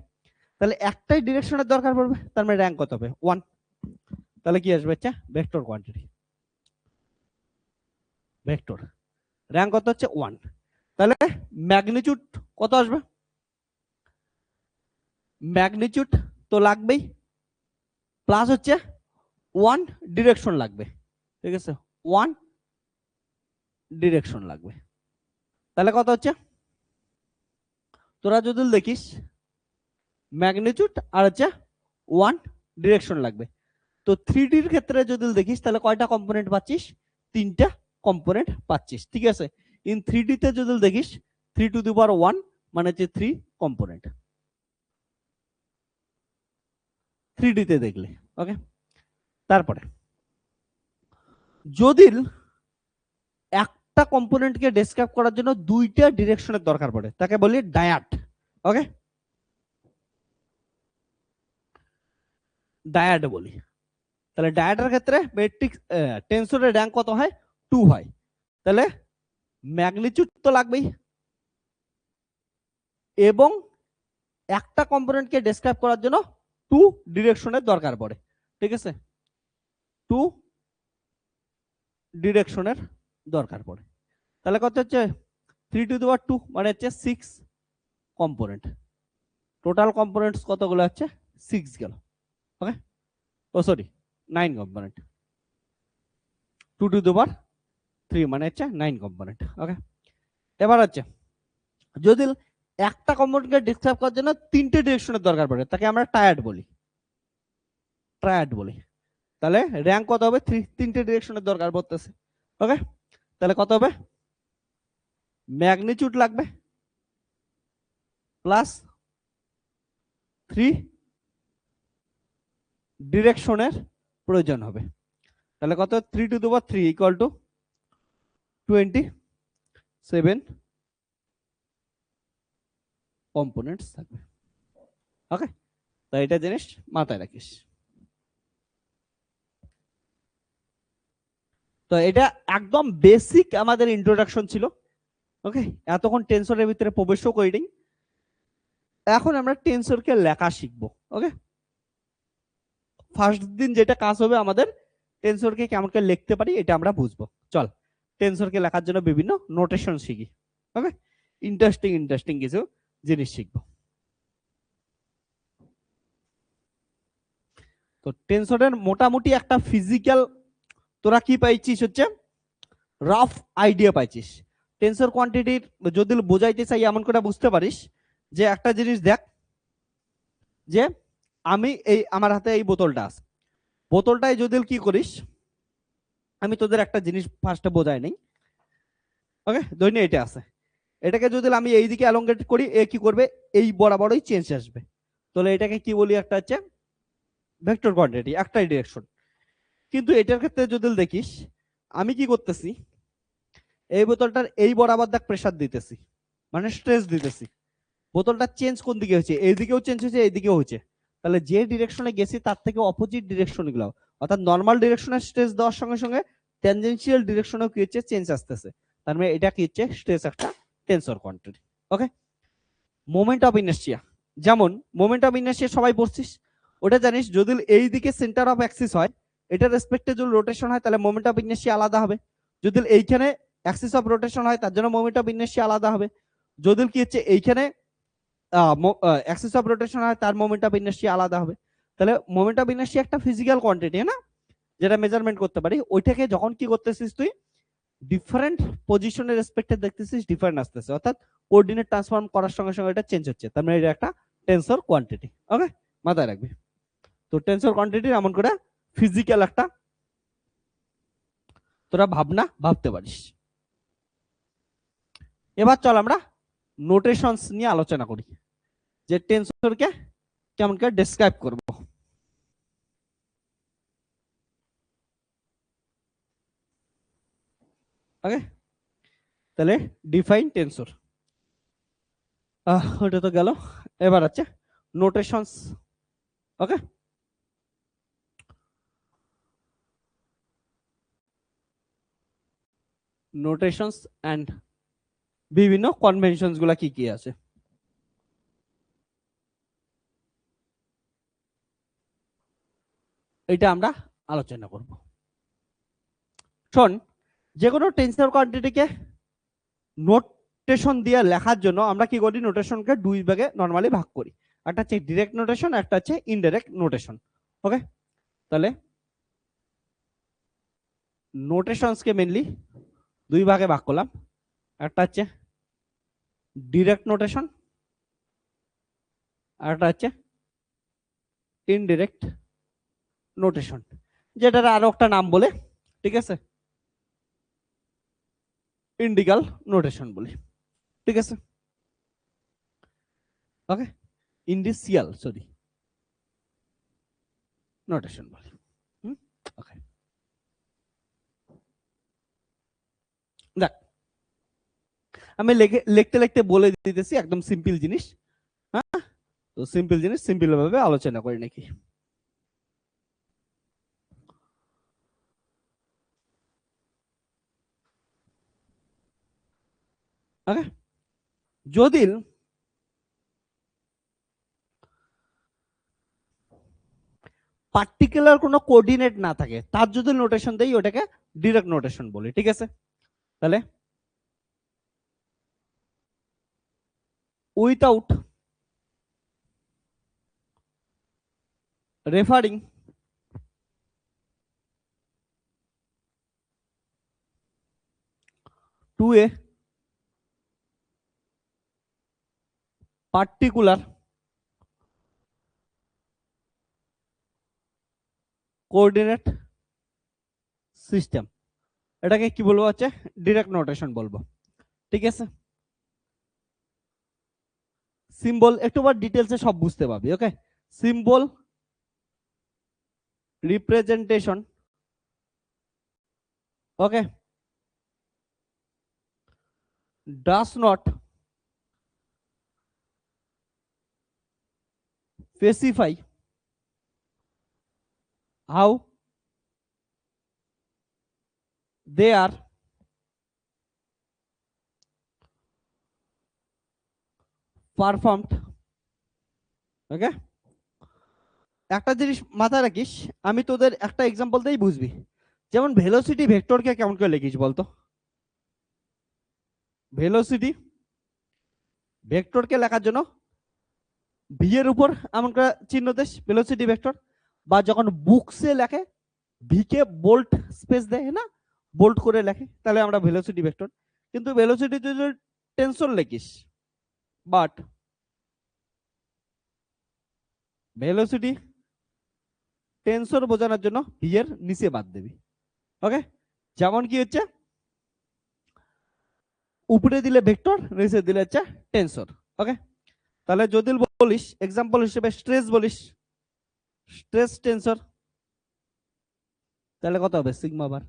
তাহলে একটাই ডিরেকশনের দরকার পড়বে, তার মানে র্যাঙ্ক কত হবে? 1। তাহলে কি আসবে? হচ্ছে ভেক্টর কোয়ান্টিটি, ভেক্টর র্যাঙ্ক কত হচ্ছে? 1। তাহলে ম্যাগনিটিউড কত আসবে? ম্যাগনিটিউড তো লাগবেই, প্লাস হচ্ছে 1 ডিরেকশন লাগবে। ঠিক আছে, 1 ডিরেকশন লাগবে। তাহলে কত হচ্ছে? তোরা যদি দেখিস ম্যাগনিটিউড আর হচ্ছে 1 ডিরেকশন লাগবে। তো 3D এর ক্ষেত্রে যদি দেখিস তাহলে কয়টা কম্পোনেন্ট পাচ্ছিস? 3টা কম্পোনেন্ট পাচ্ছিস। ঠিক আছে, ইন 3D তে যদি দেখিস 3 টু দি পাওয়ার 1 মানে হচ্ছে 3 কম্পোনেন্ট 3D তে দেখলে। ওকে, তারপরে যদি একটা কম্পোনেন্টকে ডেসক্রাইব করার জন্য 2টা ডিরেকশনের দরকার পড়ে তাকে বলি ডায়াড। ওকে, ডায়াড বলি। তাহলে ডায়াডের ক্ষেত্রে ম্যাট্রিক্স টেন্সরের র্যাঙ্ক কত হয়? 2 হয়। তাহলে ম্যাগনিটিউড তো লাগবেই এবং একটা কম্পোনেন্টকে ডেসক্রাইব করার জন্য 2 ডিরেকশনের দরকার পড়ে। ঠিক আছে, 2 ডিরেকশনের দরকার পড়ে। তাহলে কত হচ্ছে? 3 টু দি পাওয়ার 2 মানে হচ্ছে 6 কম্পোনেন্ট। টোটাল কম্পোনেন্টস কতগুলো হচ্ছে? 6 গেল। ওকে, ও সরি 9 কম্পোনেন্ট। 2 টু দি পাওয়ার 3 মানে হচ্ছে 9 কম্পোনেন্ট। ওকে, এবার হচ্ছে যদি একটা কম্পোনেন্টকে ডেসক্রাইব করার জন্য 3টে ডিরেকশনের দরকার পড়ে তাকে আমরা টায়ার্ড বলি, ট্রায়াড বলি। তাহলে র্যাঙ্ক কত হবে? 3টে ডিরেকশনের দরকার পড়তেছে। ওকে, তাহলে কত হবে? ম্যাগনিটিউড লাগবে প্লাস 3 ডিরেকশনের প্রয়োজন হবে। তাহলে কত? 3 two the power 3 equal to 27 components থাকবে। ওকে, তো এটা জিনিস মাথায় রাখিস। তো এটা একদম বেসিক আমাদের ইন্ট্রোডাকশন ছিল। ওকে, এতক্ষণ টেন্সরের ভিতরে প্রবেশও করিনি, এখন আমরা টেন্সরকে লেখা শিখবো। ওকে, ফার্স্ট দিন যেটা কাজ হবে আমাদের টেন্সরকে কেমন করে লিখতে পারি এটা আমরা বুঝবো। চল টেন্সরকে লেখার জন্য বিভিন্ন নোটেশন শিখি। ওকে, ইন্টারেস্টিং কিছু জিনিস শিখবো। তো টেন্সরের মোটামুটি একটা ফিজিক্যাল তোরা কি পাইছিস? হচ্ছে রাফ আইডিয়া পাইছিস। টেন্সর কোয়ান্টিটির যদি বোঝাইতে চাই এমন করে বুঝতে পারিস যে একটা জিনিস দেখ, যে আমি এই আমার হাতে এই বোতলটা আছে, বোতলটায় যদি কি করিস, আমি তোদের একটা জিনিস ফার্স্টে বোঝাই নেই। ওকে, ধরে এটা আছে, এটাকে যদি আমি এইদিকে অ্যালঙ্গেট করি, এ কি করবে, এই বরাবরই চেঞ্জ আসবে। তাহলে এটাকে কি বলি, একটা হচ্ছে ভেক্টর কোয়ান্টিটি, একটাই ডিরেকশন। কিন্তু এটার ক্ষেত্রে যদি দেখিস, আমি কি করতেছি, এই বোতলটার এই বরাবর দেখ প্রেসার দিতেছি, মানে স্ট্রেস দিতেছি। বোতলটা চেঞ্জ কোন দিকে হয়েছে, এইদিকেও চেঞ্জ হয়েছে, এইদিকেও হয়েছে। তাহলে যে ডিরেকশনে গেছি তার থেকে অপোজিট ডিরেকশন গুলো, অর্থাৎ নর্মাল ডিরেকশনে স্ট্রেস দেওয়ার সঙ্গে সঙ্গে ট্যানজেনশিয়াল ডিরেকশনেও কি হচ্ছে, চেঞ্জ আসতেছে। তার মানে এটা কি হচ্ছে, স্ট্রেস একটা tensor quantity. Okay, moment of inertia, যেমন মোমেন্ট অফ ইনার্শিয়া সবাই পড়ছিস, ওটা জানিস যদি এই দিকে সেন্টার অফ অ্যাক্সিস হয়, এটার রেসপেক্টে যদি রোটেশন হয় তাহলে মোমেন্ট অফ ইনার্শিয়া আলাদা হবে। যদি এইখানে অ্যাক্সিস অফ রোটেশন হয় তার জন্য মোমেন্ট অফ ইনার্শিয়া আলাদা হবে। যদি কি হচ্ছে এইখানে অ্যাক্সিস অফ রোটেশন হয় তার মোমেন্ট অফ ইনার্শিয়া আলাদা হবে। তাহলে মোমেন্ট অফ ইনার্শিয়া একটা ফিজিক্যাল কোয়ান্টিটি না, যেটা মেজারমেন্ট করতে পারি। ওইটাকে যখন কি করতেছিস তুই, ডিফারেন্ট পজিশনের রেসপেক্টে দেখতেছিস ডিফারেন্ট আসতেছে, অর্থাৎ কোঅর্ডিনেট ট্রান্সফর্ম করার সঙ্গে সঙ্গে এটা চেঞ্জ হচ্ছে, তার মানে এটা একটা টেনসর কোয়ান্টিটি। ওকে, মাথায় রাখবি। তো টেনসর কোয়ান্টিটি এমন করে ফিজিক্যাল একটা তোরা ভাবনা ভাবতে পারিস। এবার চল আমরা নোটেশনস নিয়ে আলোচনা করি, যে টেনসরকে কেমন করে ডেসক্রাইব করব। ওকে, তাহলে ডিফাইন টেনসর, ওটা তো গেল। এবার আছে নোটেশনস। ওকে, নোটেশনস এন্ড বিভিন্ন কনভেনশনস গুলা কি কি আছে, এটা আমরা আলোচনা করব। শোন, যে কোনো টেনসর কোয়ান্টিটিকে নোটেশন দিয়ে লেখার জন্য আমরা কি করি, নোটেশনকে দুই ভাগে নরমালি ভাগ করি, একটা হচ্ছে ডিরেক্ট নোটেশন, একটা হচ্ছে ইনডাইরেক্ট নোটেশন। ওকে, তাহলে নোটেশনসকে মেনলি দুই ভাগে ভাগ করলাম, একটা হচ্ছে ডিরেক্ট নোটেশন, আর একটা হচ্ছে ইনডিরেক্ট নোটেশন, যেটার আরো একটা নাম বলে, ঠিক আছে, ইন্ডিকাল নোটেশন বলি, ঠিক আছে। ওকে, ইন্ডিসিয়াল সরি নোটেশন বলি। ওকে, দেখ আমি লিখতে লিখতে বলে দিতেছি, একদম সিম্পল জিনিস। হ্যাঁ, তো সিম্পল জিনিস সিম্পল ভাবে আলোচনা করি নাকি। ওকে, যদি পার্টিকুলার কোনো কোঅর্ডিনেট না থাকে, তার যদি নোটেশন দেই ওটাকে ডিরেক্ট নোটেশন বলি, ঠিক আছে। তাহলে without referring two a particular coordinate system, এটাকে কি বলবো, হচ্ছে ডিরেক্ট নোটেশন বলবো, ঠিক আছে। সিম্বল একটু বার ডিটেলসে সব বুঝতে পারবি। Okay, symbol representation, okay, does not specify how they are performed। Okay, একটা জিনিস মাথায় রাখিস, আমি তোদের একটা এক্সাম্পল দিয়েই বুঝবি। যেমন ভেলোসিটি ভেক্টরকে কেমন করে লিখিস বলতো, ভেলোসিটি ভেক্টরকে লেখার জন্য ভি এর উপর এমন করে চিহ্ন দেশ ভেলোসিটি ভেক্টর, বা যখন বুকসে লেখে ভি কে বোল্ট স্পেস দেয় না, বোল্ট করে লেখে, তাহলে আমরা ভেলোসিটি ভেক্টর। কিন্তু ভেলোসিটি যদি টেনসর লিখিস, বাট ভেলোসিটি টেনসর বোঝানোর জন্য ভি এর নিচে বাদ দিবি। ওকে, যেমন কি হচ্ছে উপরে দিলে ভেক্টর, নিচে দিলে হচ্ছে টেনসর। ওকে, তাহলে যদি বলিস এক্সাম্পল হিসেবে স্ট্রেস বলিস, স্ট্রেস টেনসর, তাহলে কত হবে সিগমা বার।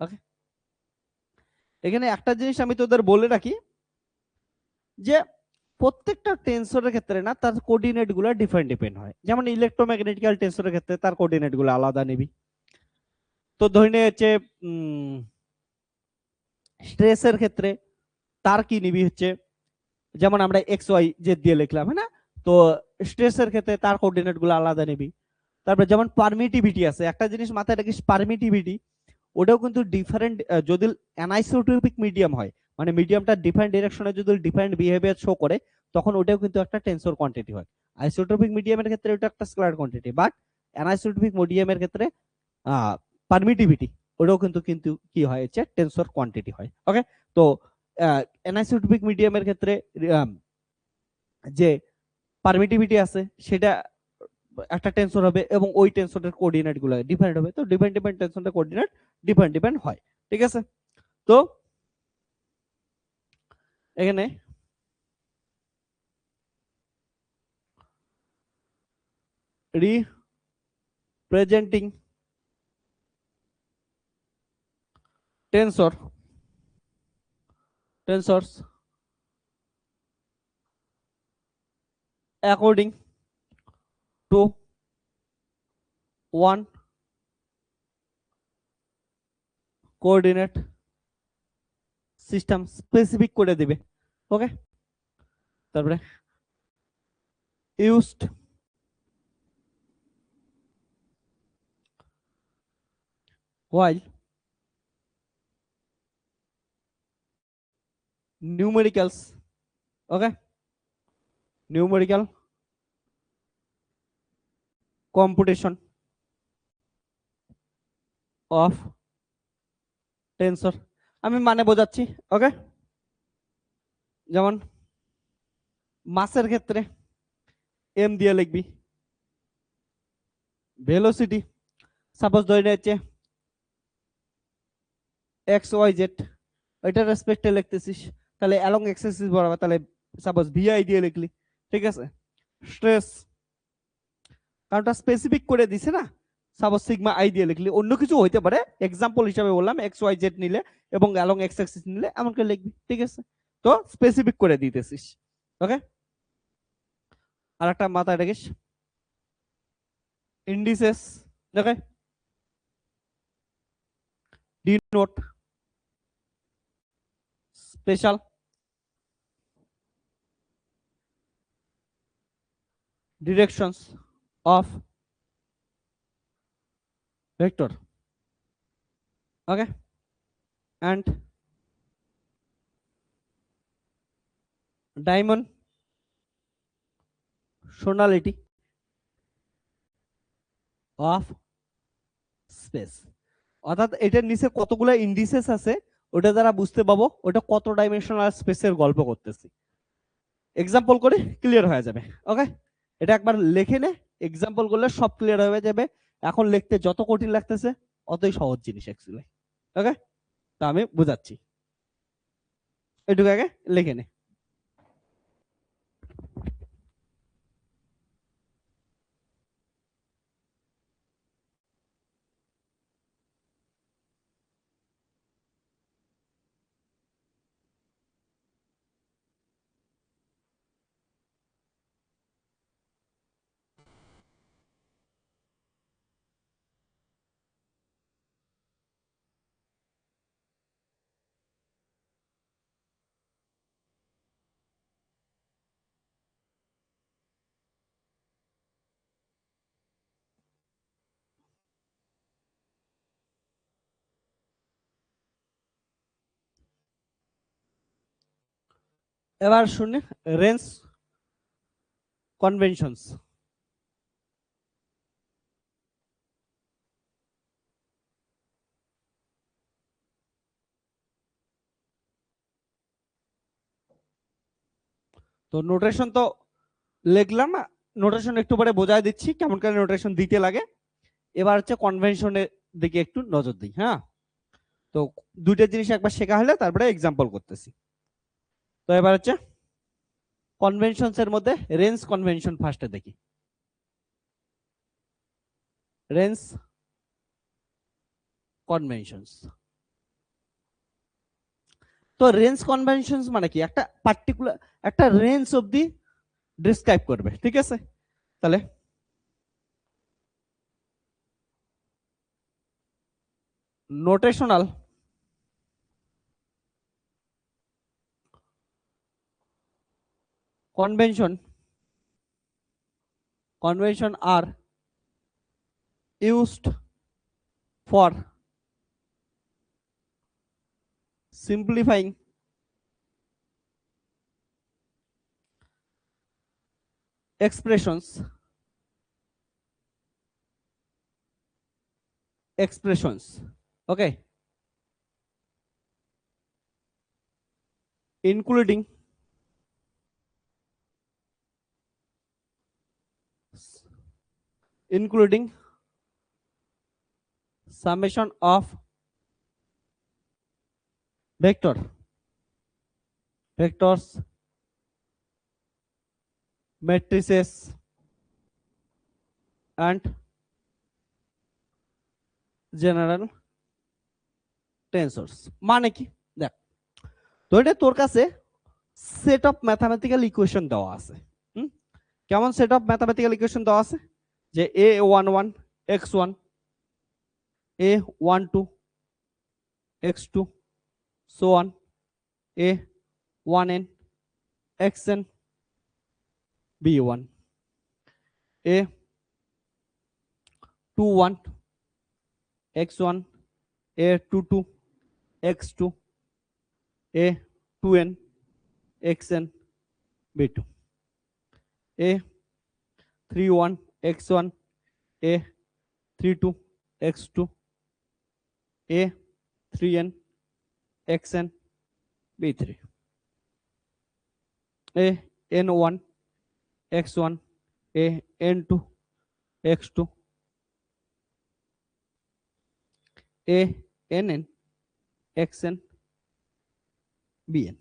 ওকে, এখানে একটা জিনিস আমি তোদের বলে রাখি যে প্রত্যেকটা টেনসরের ক্ষেত্রে না তার কোঅর্ডিনেট গুলো ডিপেন্ড হয়। যেমন ইলেকট্রোম্যাগনেটিক্যাল টেনসরের ক্ষেত্রে তার কোঅর্ডিনেট গুলো আলাদা নিবি। তো ধরে নে হচ্ছে স্ট্রেসের ক্ষেত্রে তার কি নিবি হচ্ছে, যেমন আমরা এক্স ওয়াই জেড দিয়ে লিখলাম, হ্যাঁ না? তো স্ট্রেসের ক্ষেত্রে তার কোঅর্ডিনেট গুলো আলাদা নিবি। তারপরে যেমন পারমিটিভিটি আছে, একটা জিনিস মাথায় রাখিস, পারমিটিভিটি ওটাও কিন্তু ডিফারেন্ট, যদি অ্যানাইসোট্রপিক মিডিয়াম হয়, মানে মিডিয়ামটা ডিফারেন্ট ডিরেকশনে যদি ডিফারেন্ট বিহেভিয়ার শো করে, তখন ওটাও কিন্তু একটা টেনসর কোয়ান্টিটি হয়। আইসোট্রপিক মিডিয়ামের ক্ষেত্রে ওটা একটা স্কেলার কোয়ান্টিটি, বাট অ্যানাইসোট্রপিক মিডিয়ামের ক্ষেত্রে পারমিটিভিটি ওটাও কিন্তু কিন্তু কি হয় হচ্ছে টেনসর কোয়ান্টিটি হয়। ওকে, তো অ্যানাইসোট্রপিক মিডিয়ামের ক্ষেত্রে যে পারমিটিভিটি আছে সেটা একটা টেনসর হবে এবং ওই টেনসরের কোঅর্ডিনেট গুলো ডিফারেন্ট হবে। তো ডিপেন্ড টেনসরের কোঅর্ডিনেট ডিপেন্ড হয়। ঠিক আছে, তো এখানে representing tensors according to one coordinate system specific করে দিবে। ওকে, তারপরে used while numericals, okay, numerical computation of tensor। আমি মানে বোঝাচ্ছি। ওকে, যেমন মাসের ক্ষেত্রে এম দিয়ে লিখবি, ভেলোসিটি সাপোজ ধরে নিচ্ছে এক্স ওয়াই জেড, ওইটার রেসপেক্টে লিখতেছিস, তাহলে অ্যালং এক্স অ্যাক্সিস বরাবর, তাহলে সাপোজ ভিআই দিয়ে লিখলি। ঠিক আছে, স্ট্রেস কারণটা স্পেসিফিক করে দিছে না, সাপোজ সিগমা আই দিয়ে লিখলি, অন্য কিছু হইতে পারে, এক্সাম্পল হিসাবে বললাম এক্স ওয়াই জেড নিলে এবং অ্যালং এক্স অ্যাক্সিস নিলে এমন করে লিখবি। ঠিক আছে, তো স্পেসিফিক করে দিতেছিস। ওকে, আর একটা মাথায় রাখিস indices, okay, denote special directions of vector। Okay, and dimensionality of space। অর্থাৎ এটার নিচে কতগুলো ইন্ডিসেস আছে ওটা দ্বারা বুঝতে পাবো ওটা কত ডাইমেনশনাল স্পেসের গল্প করতেছি। এক্সাম্পল করে ক্লিয়ার হয়ে যাবে। ওকে, এটা একবার লিখে নে, এক্সাম্পল করলে সব ক্লিয়ার হয়ে যাবে। এখন লিখতে যত কঠিন লাগতেছে অতই সহজ জিনিস অ্যাকচুয়ালি। ওকে, তা আমি বুঝাচ্ছি, এটুকু আগে লিখে নে। এবার শুনে রেঞ্জ কনভেনশনস। তো নোটেশন তো লিখলাম, নোটেশন একটু পরে বোঝায় দিচ্ছি কেমন করে নোটেশন দিতে লাগে। এবার হচ্ছে কনভেনশনের দিকে একটু নজর দিই। হ্যাঁ, তো দুইটা জিনিস একবার শেখা হলে তারপরে এক্সাম্পল করতেছি। তো এবার হচ্ছে কনভেনশনস এর মধ্যে রেঞ্জ কনভেনশন ফার্স্টে দেখি। রেঞ্জ কনভেনশনস, তো রেঞ্জ কনভেনশনস মানে কি, একটা পার্টিকুলার একটা রেঞ্জ অবধি ডিসক্রাইব করবে, ঠিক আছে। তাহলে notational convention are used for simplifying expressions okay, including summation of vectors, matrices and general tensors। মানে কি, দেখ, তো এটা তোর কাছে সেট অফ ম্যাথমেটিক্যাল ইকুয়েশন দেওয়া আছে। কেমন সেট অফ ম্যাথমেটিক্যাল ইকুয়েশন দেওয়া আছে, যে a11 x1, a12 x2, so on, a1n xn b1, a21 x1, a22 x2, a2n xn b2, a31 x1, a32 x2, a3n xn b3, an1 x1, an2 x2, ann xn bn।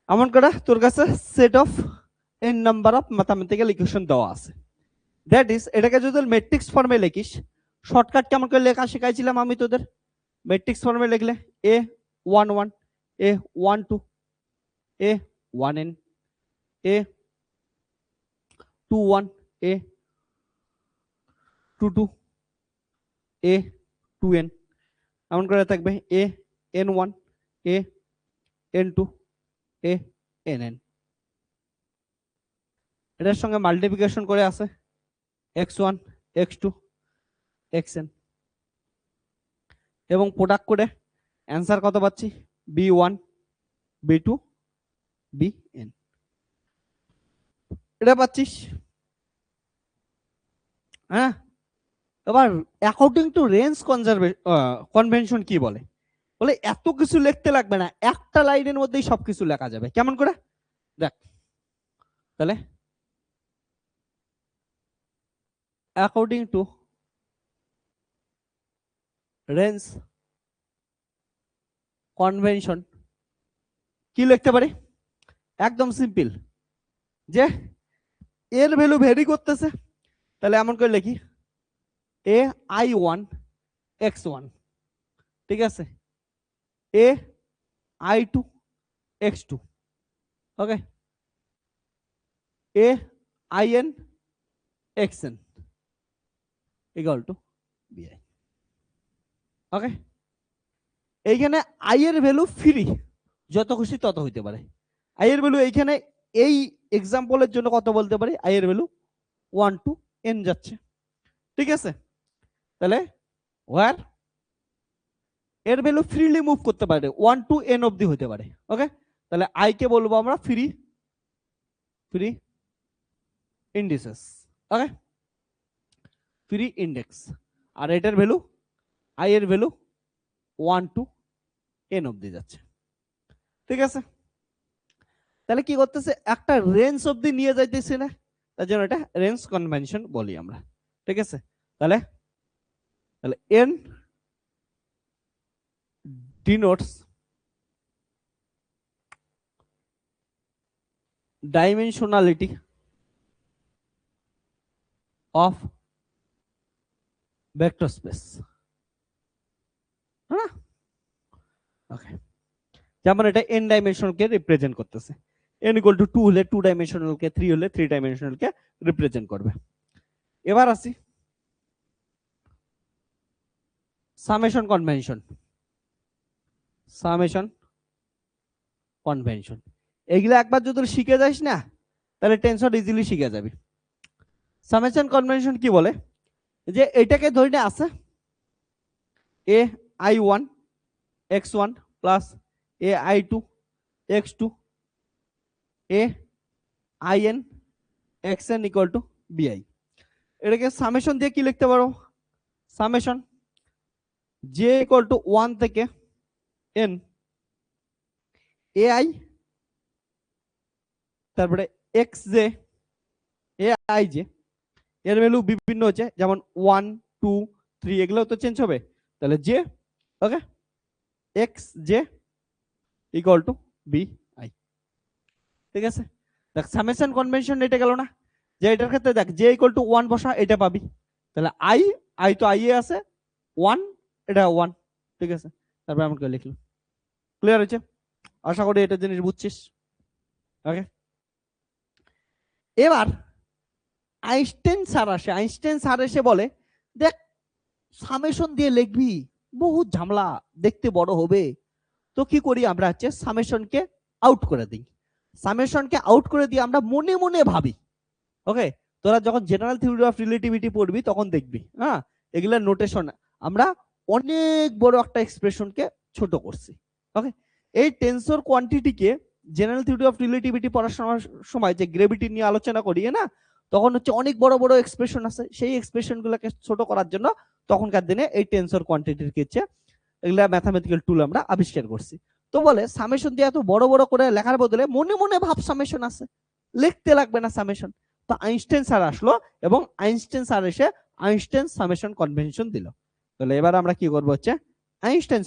এমন করে তোর কাছে set of N number of mathematical equation দেওয়া আছে। That is, এটাকে যদি matrix ফর্মে লিখিস, shortcut কেমন করে লেখা শেখাইছিলাম আমি তোদের। ম্যাট্রিক্স ফর্মে লিখলে a11 a12 a1n a21 a22 a2n, এমন করে থাকবে an1 an2 ann। এটার সঙ্গে মাল্টিপ্লিকেশন করে আছে x1 x2 xn, এবং প্রোডাক্ট করে অ্যান্সার কত পাচ্ছি, b1 b2 bn, এটা পাচ্ছিস। হ্যাঁ, এবার অ্যাকর্ডিং টু রেঞ্জ কনভেনশন কি বলে, বলে এত কিছু লিখতে লাগবে না, একটা লাইনের মধ্যেই সবকিছু লেখা যাবে। কেমন করে, দেখ, তাহলে অ্যাকর্ডিং টু রেঞ্জ কনভেনশন কি লিখতে পারি, একদম সিম্পল, যে এর ভ্যালু ভেরি করতেছে, তাহলে এমন করে লিখি ai1 x1, ঠিক আছে, ai2 x2, okay, ain xn equal to bi, ওকে। এইখানে আই এর ভ্যালু ফ্রি, যত খুশি তত হইতে পারে। আই এর ভ্যালু এইখানে এই এক্সাম্পলের জন্য কত বলতে পারি, আই এর ভ্যালু 1 to n যাচ্ছে, ঠিক আছে। তাহলে ওয়ার এর ভ্যালু ফ্রিলি মুভ করতে পারে, 1 to n অবধি হতে পারে, ওকে। তাহলে আই কে বলবো আমরা ফ্রি ইন্ডিসেস, ওকে, ফ্রি ইন্ডেক্স। আর এটার ভ্যালু, আই এর ভ্যালু 1 to n অবধি যাচ্ছে, ঠিক আছে। তাহলে কি করতেছে, একটা রেঞ্জ অবধি নিয়ে যাইতেছে না, তার জন্য এটা রেঞ্জ কনভেনশন বলি আমরা। ঠিক আছে, তাহলে তাহলে N denotes dimensionality of vector space, হ্যাঁ ওকে। যেমন এটা n ডাইমেনশনকে রিপ্রেজেন্ট করতেছে, n ইকুয়াল টু 2 হলে 2 ডাইমেনশনালকে, 3 হলে 3 ডাইমেনশনালকে রিপ্রেজেন্ট করবে। এবার আসি সামেশন কনভেনশন। সামেশন কনভেনশন এগুলো একবার যদি শিখে যাস না তাহলে টেনশন ইজিলি শিখে যাবি। সামেশন কনভেনশন কি বলে, যে এটাকে ধরে নিয়ে আছে a i one x one plus A i two x two A i n x n equal to b i. এটাকে সামেশন দিয়ে কি লিখতে পারো, সামেশন জে ইকুয়াল টু 1 থেকে এন এ আই, তারপরে x J A I J, এর value বিভিন্ন হচ্ছে, যেমন 1 2 3 এগুলো তো চেঞ্জ হবে, তাহলে j okay x j equal to b i. ঠিক আছে, দেখ সামেশন কনভেনশন এটা গেল না, যে এটার ক্ষেত্রে দেখ জে ইকুয়াল টু 1 বসা, এটা পাবি, তাহলে আই আই তো আই এ আছে 1, এটা 1। ঠিক আছে, তারপর আমরা কি লিখলাম, ক্লিয়ার হয়েছে? আশা করি এটা জিনিস বুঝছিস। ওকে, এবার আইনস্টাইন স্যার আসে, আইনস্টাইন স্যার এসে বলে দেখ সামেশন দিয়ে লিখবি বহুত ঝামেলা, দেখতে বড় হবে, তো কি করি আমরা হচ্ছে সামেশনকে আউট করে দিই। সামেশনকে আউট করে দিয়ে আমরা মনে মনে ভাবি। ওকে, তোরা যখন জেনারেল থিওরি অফ রিলেটিভিটি পড়বি তখন দেখবি, হ্যাঁ এগুলা নোটেশন আমরা অনেক বড় একটা এক্সপ্রেশনকে ছোট করছি। ওকে, এই টেন্সর কোয়ান্টিটিকে জেনারেল থিওরি অফ রিলেটিভিটি পড়াশোনার সময় যে গ্রেভিটি নিয়ে আলোচনা করি না, তখন হচ্ছে অনেক বড় বড় এক্সপ্রেশন আছে, সেই এক্সপ্রেশন গুলোকে ছোট করার জন্য তখনকার দিনে এই টেন্সর কোয়ান্টিটির কিছু এগুলা ম্যাথামেটিক্যাল টুল আমরা আবিষ্কার করছি। তো বলে সামেশন দিয়ে এত বড় বড় করে লেখার বদলে মনে মনে ভাব সামেশন আছে, লিখতে লাগবে না সামেশন। তো আইনস্টাইন স্যার আসলো এবং আইনস্টাইন স্যার এসে আইনস্টাইন সামেশন কনভেনশন দিল। তাহলে এবার আমরা কি করবো হচ্ছে আইনস্টাইন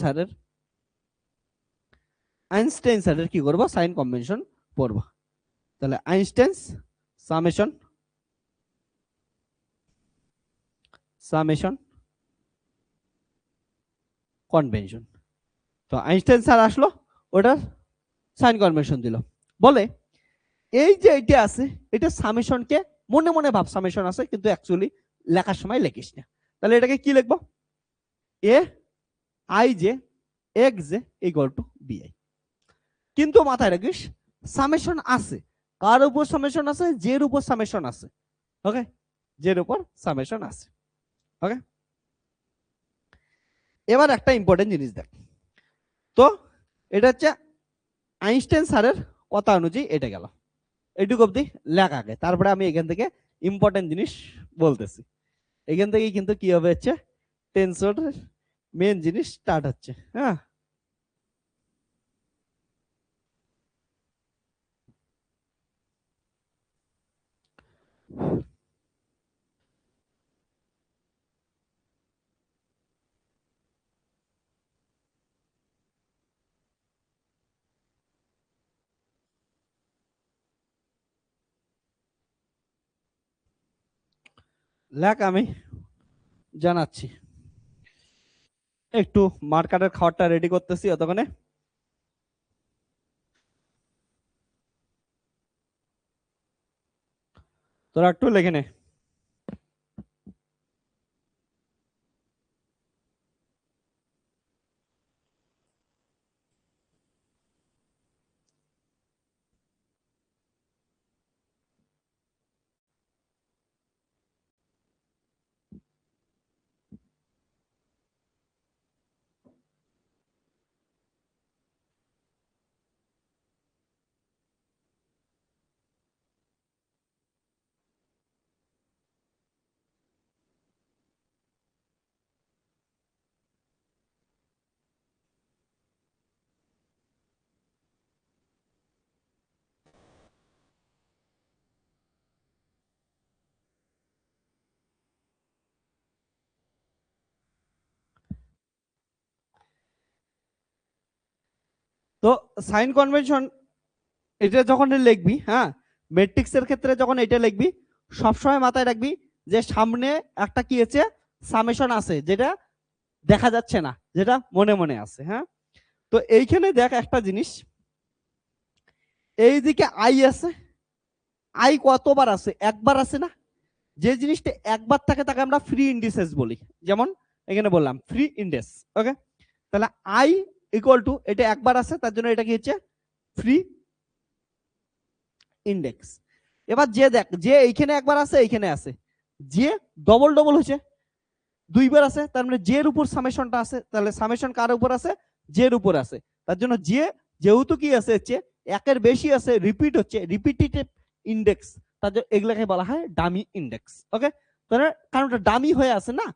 স্যারের কি করব, সাইন কনভেনশন পড়বো। তাহলে আইনস্টাইন সামেশন কনভেনশন। তো আইনস্টাইন স্যার আসলো, ওটার সাইন কনভেনশন দিল, বলে এই যে এটা আছে এটা সামেশনকে মনে মনে ভাব সামেশন আছে, কিন্তু অ্যাকচুয়ালি লেখার সময় লিখিস না। তাহলে এটাকে কি লিখবো, এ I J x j equal to বিআই। কিন্তু মাথায় রাখিস সামেশন আছে, কার উপর সামেশন আছে, জের উপর সামেশন আছে। ওকে, জের উপর সামেশন আছে। ওকে, এবার একটা ইম্পর্টেন্ট জিনিস দেখ, তো এটা হচ্ছে আইনস্টাইন স্যারের কথা অনুযায়ী এটা গেল, এইটুকু অব্দি লেখা আগে, তারপরে আমি এখান থেকে ইম্পর্টেন্ট জিনিস বলতেছি। এখান থেকে কিন্তু কি হবে হচ্ছে টেন্সর মেন জিনিস স্টার্ট হচ্ছে। হ্যাঁ, লেখ আমি জানাচ্ছি, একটু মার্কারের খাবারটা রেডি করতেছি অতক্ষণে। তোরা একটু লেখে নে। তো সাইন কনভেনশন এটা যখন লিখবি, হ্যাঁ, ম্যাট্রিক্সের ক্ষেত্রে যখন এটা লিখবি সবসময় মাথায় রাখবি যে সামনে একটা কি আছে, সামেশন আছে, যেটা দেখা যাচ্ছে না, যেটা মনে মনে আছে। হ্যাঁ, তো এইখানে দেখ একটা জিনিস, এইদিকে আই আছে, আই কতবার আছে? একবার আছে না? যে জিনিসটা একবার থাকে তাকে আমরা ফ্রি ইন্ডিসেস বলি। যেমন এখানে বললাম ফ্রি ইন্ডেক্স। ওকে, তাহলে আই ইকুয়াল টু, এটা একবার আছে তার জন্য এটা কি হচ্ছে ফ্রি ইন্ডেক্স। এবার যে দেখ, যে এইখানে একবার আছে এইখানে আছে, যে ডবল ডবল হচ্ছে, দুইবার আছে, তার মানে জের উপর সামেশনটা আছে, তাহলে সামেশন কার উপর আছে? জের উপর আছে। তার জন্য যে যেহেতু কি আছে হচ্ছে একের বেশি আছে, রিপিট হচ্ছে, রিপিটেটিভ ইন্ডেক্স, তার জন্য এগুলাকে বলা হয় ডামি ইন্ডেক্স। ওকে, তাহলে কারণ ওটা ডামি হয়ে আছে না,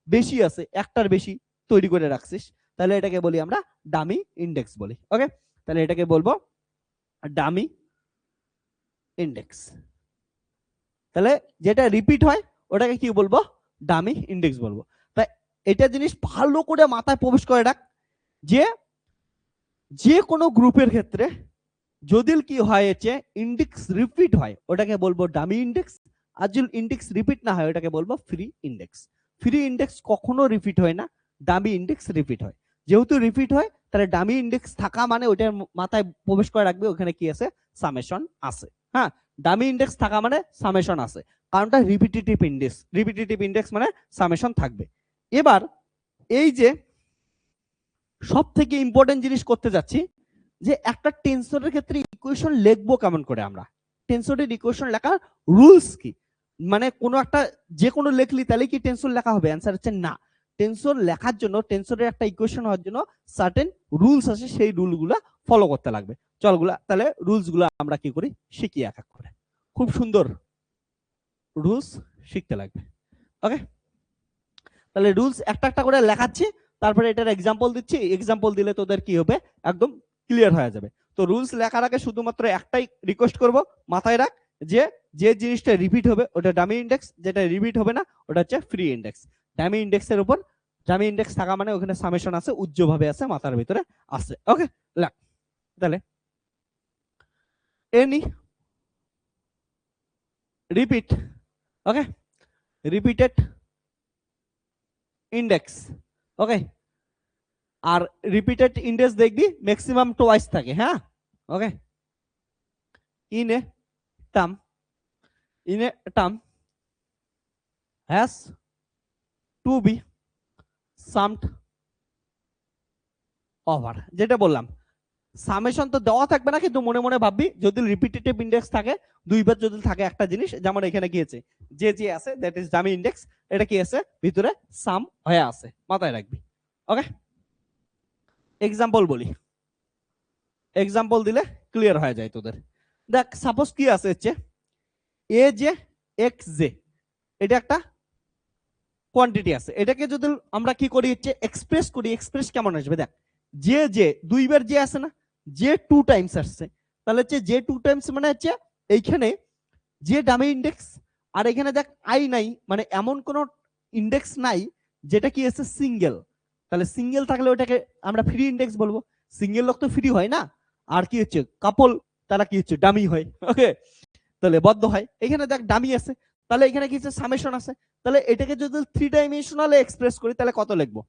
বেশি আছে, একটার বেশি তৈরি করে রাখছিস, তাহলে এটাকে বলি আমরা ডামি ইন্ডেক্স বলি। ওকে, তাহলে এটাকে বলবো ডামি ইন্ডেক্স। তাহলে যেটা রিপিট হয় ওটাকে কি বলবো? ডামি ইন্ডেক্স বলবো। তাই এটা জিনিস ভালো করে মাথায় প্রবেশ করে রাখ যে যে কোনো গ্রুপের ক্ষেত্রে যদি কি হয়েছে ইন্ডেক্স রিপিট হয় ওটাকে বলবো ডামি ইন্ডেক্স, আর যদি ইন্ডেক্স রিপিট না হয় ওটাকে বলবো ফ্রি ইন্ডেক্স। ফ্রি ইন্ডেক্স কখনো রিপিট হয় না, ডামি ইন্ডেক্স রিপিট হয়। যেহেতু রিপিট হয় তাহলে ডামি ইন্ডেক্স থাকা মানে ওইটার মাথায় প্রবেশ করে রাখবে ওখানে কি আছে? সামেশন আছে। হ্যাঁ, ডামি ইন্ডেক্স থাকা মানে সামেশন আছে, কারণটা রিপিটেটিভ ইন্ডেক্স, রিপিটেটিভ ইন্ডেক্স মানে সামেশন থাকবে। এবার এই যে সব থেকে ইম্পর্টেন্ট জিনিস করতে যাচ্ছি, যে একটা টেনসরের ক্ষেত্রে ইকুয়েশন লিখবো কেমন করে আমরা, টেনসরের ইকুয়েশন লেখার রুলস কি, মানে কোনো একটা যে কোনো লেখলি তাহলে কি টেনসর লেখা হবে? অ্যান্সার হচ্ছে না। টেনসর লেখার জন্য, টেনসরের একটা ইকুয়েশন হওয়ার জন্য সার্টেন রুলস আছে, সেই রুলগুলো ফলো করতে লাগবে। চলগুলা তাহলে রুলস গুলো আমরা কি করি শিখি এক এক করে, খুব সুন্দর রুলস শিখতে লাগবে। ওকে, তাহলে রুলস একটা একটা করে লেখাচ্ছি, তারপরে এটার এক্সাম্পল দিচ্ছি, এক্সাম্পল দিলে তোদের কি হবে একদম ক্লিয়ার হয়ে যাবে। তো রুলস লেখার আগে শুধুমাত্র একটাই রিকোয়েস্ট করব, মাথায় রাখ যে যে জিনিসটা রিপিট হবে ওটা ডামি ইন্ডেক্স, যেটা রিপিট হবে না ওটা হচ্ছে ফ্রি ইন্ডেক্স। ডামি ইন্ডেক্সের উপর ডামি ইন্ডেক্স থাকা মানে ওখানে সামেশন আছে, উজ্জ্বভাবে আছে, মাথার ভিতরে আছে। ওকে, লেখ তাহলে any repeat, okay, repeated index. Okay, আর রিপিটেড ইন্ডেক্স দেখবি ম্যাক্সিমাম টোয়াইস থাকে। হ্যাঁ, okay, in a term, in a term has to be summed over. যেটা বললাম সামেশন তো দেওয়া থাকবে না, কিন্তু মনে মনে ভাববি যদি রিপিটেটিভ ইন্ডেক্স থাকে, দুইবার যদি থাকে একটা জিনিস, যেমন এখানে কি আছে যে যে আছে দ্যাট ইজ ডামি ইন্ডেক্স, এটা কি আছে ভিতরে সাম হয়ে আছে, মাথায় রাখবি। ওকে, এক্সাম্পল বলি, এক্সাম্পল দিলে ক্লিয়ার হয়ে যায় তোদের। দেখ সাপোজ কি আছে হচ্ছে এ জে এক্স জে, এটা একটা কোয়ান্টিটি আছে, এটাকে যদি আমরা কি করি হচ্ছে এক্সপ্রেস করি, এক্সপ্রেস কেমন আসবে দেখ, যে যে দুইবার যে আছে না, যে টু টাইমস আসছে, তাহলে হচ্ছে যে টু টাইমস মানে হচ্ছে এইখানে যে ডামি ইন্ডেক্স, আর এখানে দেখ আই নাই, মানে এমন কোন ইন্ডেক্স নাই যেটা কি আছে সিঙ্গেল, তাহলে সিঙ্গেল থাকলে ওটাকে আমরা ফ্রি ইন্ডেক্স বলবো। সিঙ্গেল লোক তো ফ্রি হয় না, আর কি হচ্ছে কাপল তারা কি হচ্ছে ডামি হয়। ওকে, তাহলে বদ্ধ হয়। এখানে দেখ ডামি আছে, তাহলে এখানে কি হচ্ছে সামেশন আছে, তাহলে এটাকে যদি থ্রি ডাইমেনশনালে এক্সপ্রেস করি তাহলে কত লিখবো?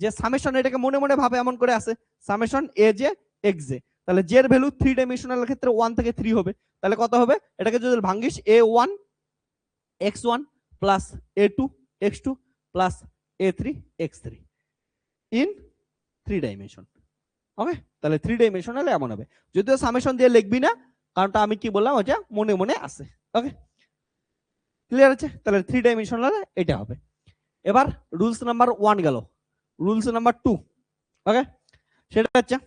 যে সামেশন এটাকে মনে মনে ভাবে এমন করে আছে, summation A J x j, তাহলে জের ভ্যালু থ্রি ডাইমেনশনাল ক্ষেত্রে 1 থেকে 3 হবে, তাহলে কত হবে? এটাকে যদি ভাঙিস a1 x1 plus a2 x2 plus a3 x3 in three dimension. Okay, তাহলে থ্রি ডাইমেনশনালে এমন হবে, যদিও সামেশন দিয়ে লিখবি না, কারণটা আমি কি বললাম ওটা মনে মনে আছে। ওকে, ক্লিয়ার আছে? তাহলে থ্রি ডাইমেনশনাল এটা হবে। এবার রুলস নাম্বার 1 গেল, রুলস নাম্বার 2। ওকে, সেটা হচ্ছে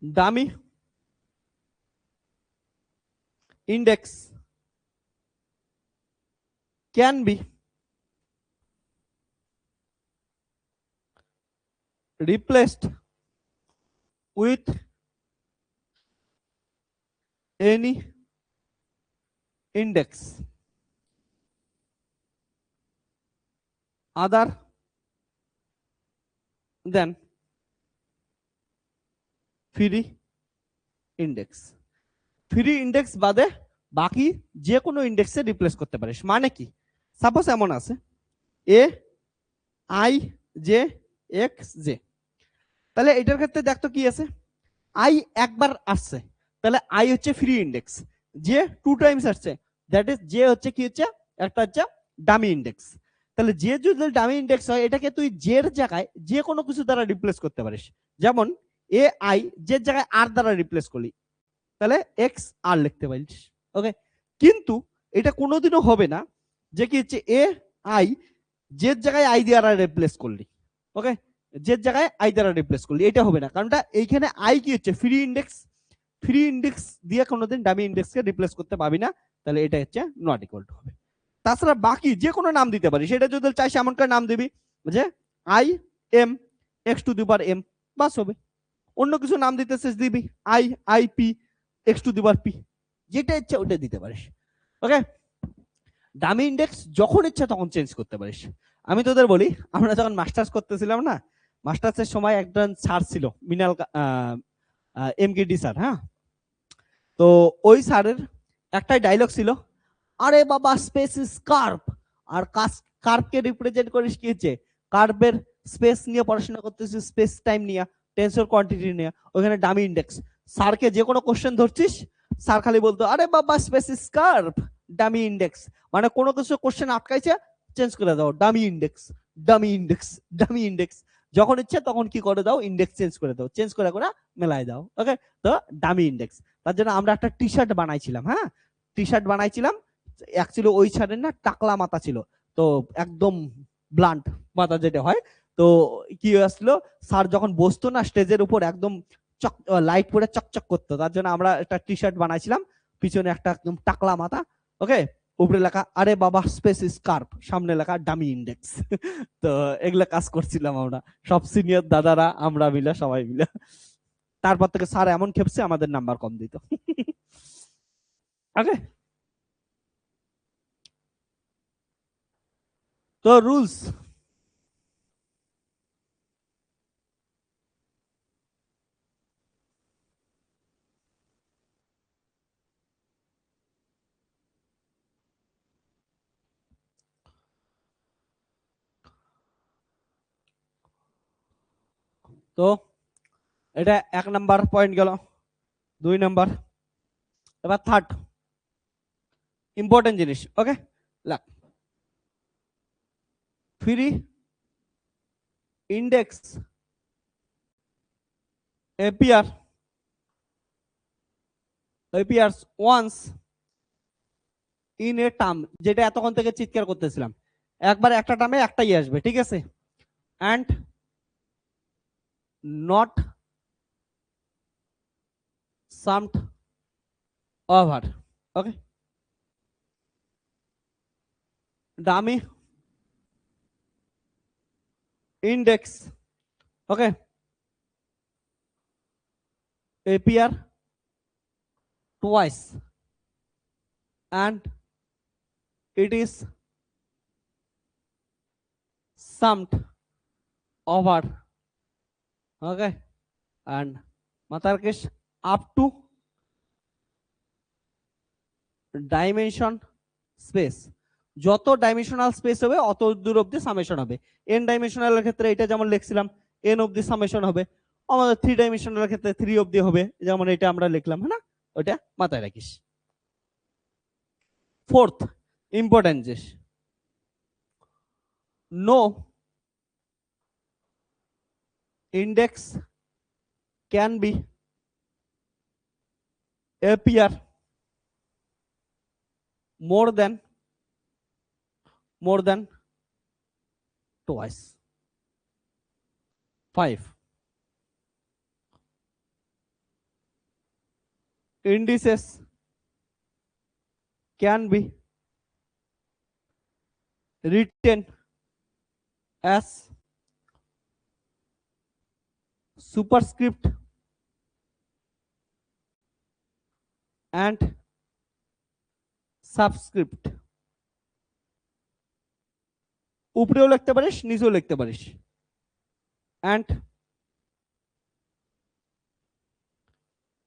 dummy index can B replaced with any index other than free index. Free index বাদে বাকি যে কোনো ইন্ডেক্সে রিপ্লেস করতে পারিস। মানে কি, সাপোজ এমন আছে a I J x j, তাহলে এটার ক্ষেত্রে দেখতো কি আছে, আই একবার আসছে, তাহলে আই হচ্ছে ফ্রি ইন্ডেক্স, যে 2 টাইমস আসছে, দ্যাট ইজ জে হচ্ছে কি হচ্ছে একটা হচ্ছে ডামি ইন্ডেক্স। তাহলে যে যদি ডামি ইন্ডেক্স হয়, এটাকে তুই জের জায়গায় যে কোনো কিছু দ্বারা রিপ্লেস করতে পারিস। যেমন এ আই জের জায়গায় আর দ্বারা রিপ্লেস করলি, তাহলে এক্স আর লিখতে পারিস। ওকে, কিন্তু এটা কোনোদিনও হবে না যে কি হচ্ছে এ আই জের জায়গায় আই দ্বারা রিপ্লেস করলি। ওকে, জের জায়গায় আই দ্বারা রিপ্লেস করলি, এটা হবে না, কারণটা এইখানে আই কি হচ্ছে ফ্রি ইন্ডেক্স, ফ্রি ইন্ডেক্স দিয়ে কোনোদিন ডামি ইন্ডেক্সকে রিপ্লেস করতে পারবি না, তাহলে এটা হচ্ছে নট ইকুয়াল টু হবে। তাছাড়া বাকি যে কোনো নাম দিতে পারি, সেটা যদি চাইস এমন করে নাম দিবি যে I M X to the power M, বাস হবে। অন্য কিছু নাম দিতে চাইস দিবি I I P X to the power P, যেটা ইচ্ছা ওটা দিতে পারিস। ওকে, ডামি ইন্ডেক্স যখন ইচ্ছা তখন চেঞ্জ করতে পারিস। আমি তোদের বলি, আমরা যখন মাস্টার্স করতেছিলাম না, মাস্টার্সের সময় একজন স্যার ছিল মিনাল এমকেডি স্যার, হ্যাঁ, তো ওই স্যারের একটাই ডায়লগ ছিল, আরে বাবা স্পেস ইজ কার্ভ, আর কার্ভকে রিপ্রেজেন্ট করিস কি হচ্ছে কার্ভের স্পেস নিয়ে পড়াশোনা করতেছিস, স্পেস টাইম নিয়ে, টেন্সর কোয়ান্টিটি নিয়ে, ওখানে ডামি ইন্ডেক্স। স্যারকে যে কোনো কোশ্চেন ধরছিস, স্যার খালি বলতো আরে বাবা space is curve dummy index, মানে কোনো কিছু কোশ্চেন আটকাইছে চেঞ্জ করে দাও dummy index, dummy index, dummy index, যখন ইচ্ছে তখন কি করে দাও ইন্ডেক্স চেঞ্জ করে দাও, চেঞ্জ করে করে মেলাই দাও। ওকে, তো ডামি ইন্ডেক্স। তার জন্য আমরা একটা টি শার্ট বানাইছিলাম, হ্যাঁ, টি শার্ট বানাইছিলাম, অ্যাকচুয়ালি ওই শার্টের না টাকলা মাথা ছিল, তো একদম ব্লান্ট মাথা যেটা হয়, তো কি আসলো, স্যার যখন বসতো না স্টেজের উপর একদম লাইট পরে চকচক করতো, তার জন্য আমরা একটা টি শার্ট বানাইছিলাম, পিছনে একটা একদম টাকলা মাথা, ওকে, উপরে লেখা আরে বাবা স্পেস ইজ কার্ভ, সামনে লেখা ডামি ইন্ডেক্স। তো এগুলা কাজ করছিলাম আমরা সব সিনিয়র দাদারা, আমরা মিলে সবাই মিলে। তারপর থেকে স্যার এমন খেপছে আমাদের নাম্বার কম দিত। ওকে, তো রুলস, তো এটা 1 নাম্বার পয়েন্ট গেল, 2 নাম্বার। এবার থার্ড ইম্পর্টেন্ট জিনিস, ওকে, লাগ free index appears once in a term, যেটা এতক্ষণ থেকে চিৎকার করতেছিলাম, একবার একটা টার্মে একটাই আসবে, ঠিক আছে, and not summed over. Okay, dummy index, okay, appear twice and it is summed over, okay, and matarkesh up to dimension space, যত ডাইমেনশনাল স্পেস হবে অত দূর অব্দি সামেশন হবে। এন ডাইমেনশনালের ক্ষেত্রে এটা যেমন লিখছিলাম এন অব্দি সামেশন হবে, আমাদের 3 ডাইমেনশনালের ক্ষেত্রে 3 অব্দি হবে, যেমন এটা আমরা লিখলাম, হ্যাঁ না, ওটা মাথায় রাখিস। ফোর্থ ইম্পর্টেন্ট জিনিস, no index can be appear more than twice. 5 indices can be written as superscript and subscript, উপরেও লিখতে পারিস নিচেও লিখতে পারিস, and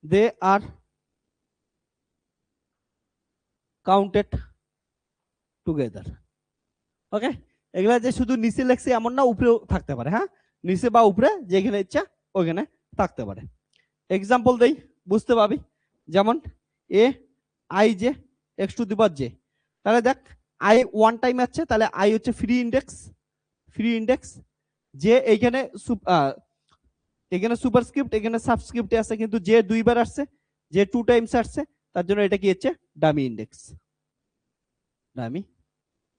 they are counted together. Okay, এগুলা যে শুধু নিচে লেখছে এমন না, উপরেও থাকতে পারে। হ্যাঁ, নিচে বা উপরে যেখানে ইচ্ছা ওইখানে থাকতে পারে। এক্সাম্পল দেই, বুঝতে পারবি। যেমন এ I J x to the power J, তাহলে দেখ আই ওয়ান টাইম আছে, তাহলে আই হচ্ছে ফ্রি ইন্ডেক্স, ফ্রি ইন্ডেক্স। যে এইখানে এখানে সুপারস্ক্রিপ্ট এখানে সাবস্ক্রিপ্টে আছে, কিন্তু যে দুইবার আসছে, যে টু টাইমস আসছে, তার জন্য এটা কি হচ্ছে ডামি ইন্ডেক্স, ডামি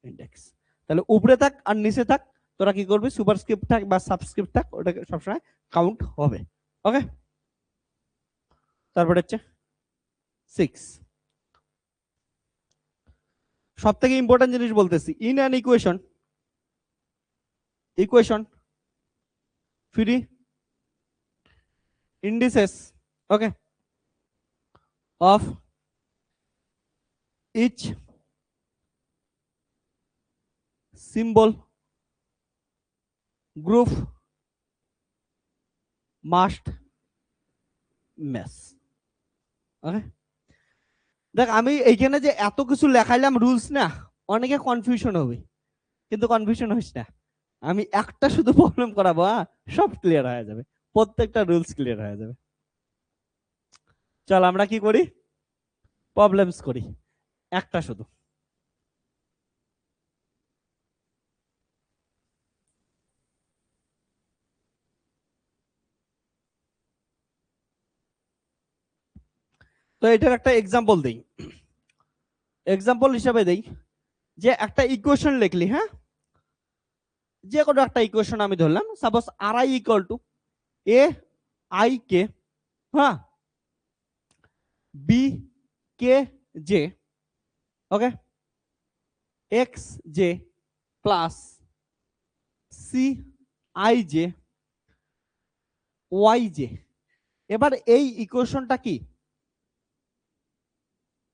ইন্ডেক্স। তাহলে উপরে থাক আর নিচে থাক, তোরা কি করবি, সুপারস্ক্রিপ্ট থাক বা সাবস্ক্রিপ্ট থাক, ওটাকে সবসময় কাউন্ট হবে। ওকে, তারপরে হচ্ছে 6, সব থেকে ইম্পর্টেন্ট জিনিস বলতেছি। In an equation, equation free indices, okay, of each symbol group must match. Okay, দেখ আমি এইখানে যে এত কিছু লেখাইলাম রুলস না, অনেকে কনফিউশন হবে, কিন্তু কনফিউশন হইস না, আমি একটা শুধু প্রবলেম করাবো, সব ক্লিয়ার হয়ে যাবে, প্রত্যেকটা রুলস ক্লিয়ার হয়ে যাবে। চল আমরা কি করি, প্রবলেমস করি, একটা শুধু। তো এটার একটা এক্সাম্পল দেই, এক্সাম্পল হিসাবে দেই যে একটা ইকুয়েশন লিখলি, হ্যাঁ, যে কোনো একটা ইকুয়েশন আমি ধরলাম, suppose R I equal to A I K, হ্যাঁ, B K J, okay, x J plus C I J Y J. এবার এই ইকুয়েশনটা কি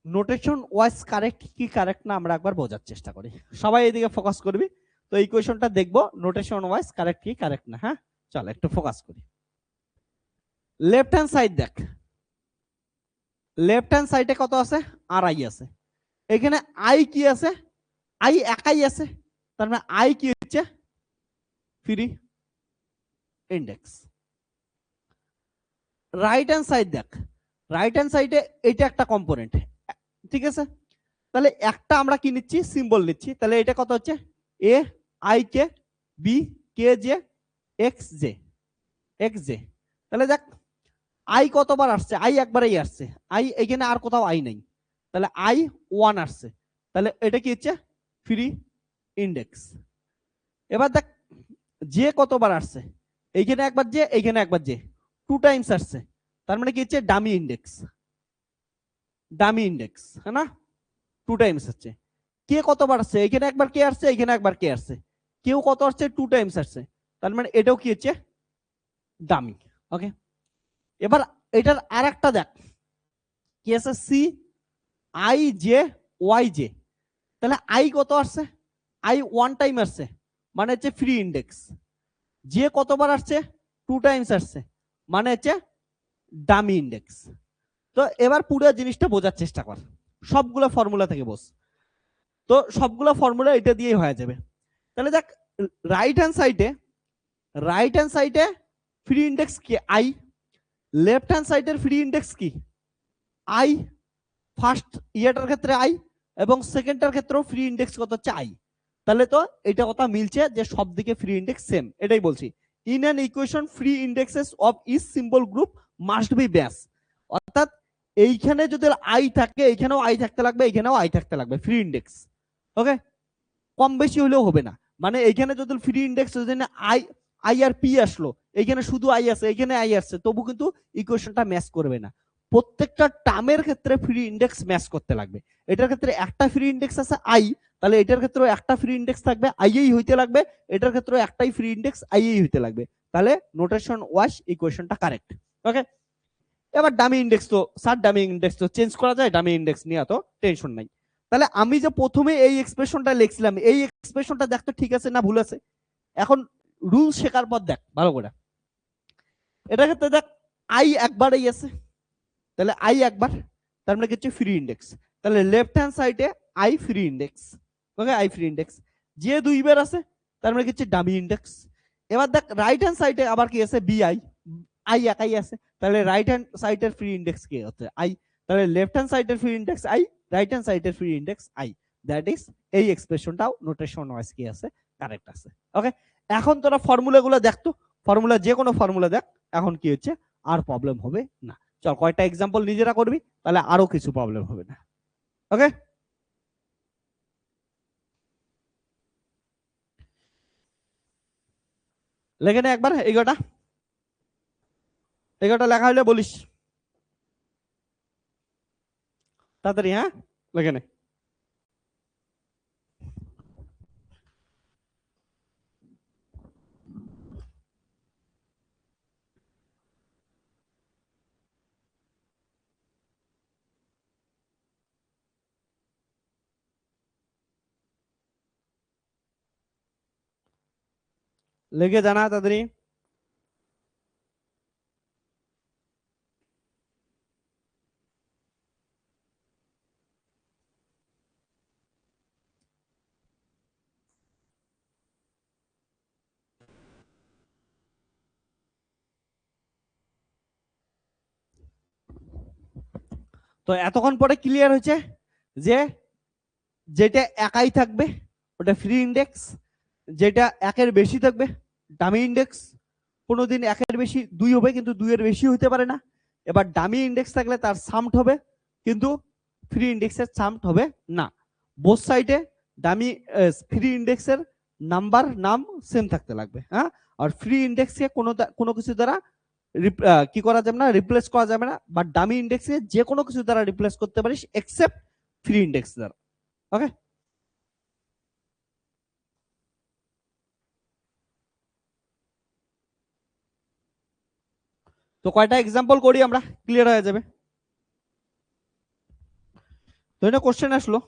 নোটেশন ওয়াইজ কারেক্ট কি কারেক্ট না আমরা একবার বোঝার চেষ্টা করি, সবাই এদিকে ফোকাস করবি। তো ইকুয়েশনটা দেখবো নোটেশন ওয়াইজ কারেক্ট কি কারেক্ট না। হ্যাঁ, চল একটু ফোকাস করি। লেফট হ্যান্ড সাইড দেখ, লেফট হ্যান্ড সাইডে কত আছে, আর আই আছে। এখানে আই কি আছে, আই একাই আছে, তার মানে আই কি হচ্ছে free index. Right hand side দেখ, রাইট হ্যান্ড সাইডে এটা একটা কম্পোনেন্ট, ঠিক আছে, তাহলে একটা আমরা কি নিচ্ছি, সিম্বল নিচ্ছি, তাহলে এটা কত হচ্ছে a I k b K j x j, x j. তাহলে দেখ আই কতবার আসছে, আই একবারই আসছে, আই এখানে আর কোথাও আই নাই, তাহলে আই ওয়ান আসছে, তাহলে এটা কি হচ্ছে ফ্রি ইন্ডেক্স। এবার দেখ যে কতবার আসছে, এইখানে একবার যে এইখানে একবার যে, টু টাইমস আসছে, তার মানে কি হচ্ছে ডামি ইন্ডেক্স, ডামি ইন্ডেক্স, হ্যাঁ না, টু টাইমস আসছে। কে কতবার আসছে, এখানে একবার কে আসছে, এখানে একবার কে আসছে, কেউ কত আসছে, টু টাইমস আসছে, তার মানে এটাও কি হচ্ছে ডামি। ওকে, এবার এটার আর একটা দেখ কি আছে, c I J Y j, তাহলে আই কত আসছে, আই ওয়ান টাইম আসছে, মানে হচ্ছে ফ্রি ইন্ডেক্স। যে কতবার আসছে, টু টাইমস আসছে, মানে হচ্ছে ডামি ইন্ডেক্স। তো এবার পুরো জিনিসটা বোঝার চেষ্টা কর, সবগুলো ফর্মুলা থেকে বস। তো সবগুলো ফর্মুলা এটা দিয়েই হয়ে যাবে। তাহলে দেখ রাইট হ্যান্ড সাইডে, রাইট হ্যান্ড সাইডে ফ্রি ইন্ডেক্স কি আই, লেফট হ্যান্ড সাইডের ফ্রি ইন্ডেক্স কি আই, ফার্স্ট ইয়েটার ক্ষেত্রে আই এবং সেকেন্ডটার ক্ষেত্রেও ফ্রি ইন্ডেক্স কত হচ্ছে আই। তাহলে তো এটা কথা মিলছে যে সব দিকে ফ্রি ইন্ডেক্স সেম, এটাই বলছি। In an equation free indexes of each symbol group must be ব্যাস, অর্থাৎ এইখানে যদি আই থাকে এইখানেও আই থাকতে লাগবে, এইখানেও আই থাকতে লাগবে, ফ্রি ইন্ডেক্স। ওকে, কম বেশি হলেও হবে না, মানে এইখানে যদি ফ্রি ইন্ডেক্স আই আই আর পি আসলো, এইখানে শুধু আই আছে, এইখানে আই আসছে, তবু কিন্তু ইকুয়েশনটা ম্যাচ করবে না। প্রত্যেকটা টার্মের ক্ষেত্রে ফ্রি ইন্ডেক্স ম্যাচ করতে লাগবে। এটার ক্ষেত্রে একটা ফ্রি ইন্ডেক্স আছে আই, তাহলে এটার ক্ষেত্রেও একটা ফ্রি ইন্ডেক্স থাকবে আইই হইতে লাগবে, এটার ক্ষেত্রেও একটাই ফ্রি ইন্ডেক্স আইই হইতে লাগবে, তাহলে নোটেশন ওয়াইজ ইকুয়েশনটা কারেক্ট। ওকে, এবার ডামি ইন্ডেক্স তো স্যার, ডামি ইন্ডেক্স তো চেঞ্জ করা যায়, ডামি ইন্ডেক্স নিয়ে তো টেনশন নাই। তাহলে আমি যে প্রথমে এই এক্সপ্রেশনটা লিখছিলাম, এই এক্সপ্রেশনটা দেখতে ঠিক আছে না ভুল আছে, এখন রুল শেখার পর দেখ ভালো করে। এটার ক্ষেত্রে দেখ আই একবারই আছে, তাহলে আই একবার, তার মানে কি হচ্ছে ফ্রি ইন্ডেক্স। তাহলে লেফট হ্যান্ড সাইডে I free index, okay I free index. যে দুইবার আছে তার মানে কি হচ্ছে ডামি ইন্ডেক্স। এবার দেখ রাইট হ্যান্ড সাইডে আবার কি আছে বি আই, আই একাই আছে, তাহলে রাইট হ্যান্ড সাইডের ফ্রি ইন্ডেক্স কি হচ্ছে আই, তাহলে লেফট হ্যান্ড সাইডের free index I, right hand সাইডের free index I, that is এই এক্সপ্রেশনটাও নোটেশন ওয়াইজ কি আছে কারেক্ট আছে। ওকে, এখন তোরা ফর্মুলাগুলো দেখতো, ফর্মুলা যে কোনো ফর্মুলা দেখ, এখন কি হচ্ছে আর প্রবলেম হবে না। চল কয়টা এক্সাম্পল নিজেরা করবি, তাহলে আরো কিছু প্রবলেম হবে না। ওকে, লেখে নে একবার এগারোটা, এগারোটা লেখা হলে বলিস তাড়াতাড়ি, হ্যাঁ লেখে নে। লিখে জানা তাড়াতাড়ি। তো এতক্ষণ পরে ক্লিয়ার হয়েছে যে যেটা একাই থাকবে ওটা ফ্রি ইন্ডেক্স, যেটা একের বেশি থাকবে ডামি ইন্ডেক্স। কোনোদিন একের বেশি দুই হবে কিন্তু দুইয়ের বেশি হতে পারে না। এবার ডামি ইন্ডেক্স থাকলে তার সামড হবে কিন্তু ফ্রি ইন্ডেক্সের সামড হবে না। বোথ সাইডে ডামি ফ্রি ইন্ডেক্সের নাম্বার নাম সেম থাকতে লাগবে, হ্যাঁ। আর ফ্রি ইন্ডেক্সকে কোনো কিছু দ্বারা কি করা যাবে না, রিপ্লেস করা যাবে না, বা ডামি ইন্ডেক্সকে যে কোনো কিছু দ্বারা রিপ্লেস করতে পারিস এক্সেপ্ট ফ্রি ইন্ডেক্স দ্বারা। ওকে, তো কয়টা এক্সাম্পল করি আমরা, ক্লিয়ার হয়ে যাবে। তো এটা কোশ্চেন আসলো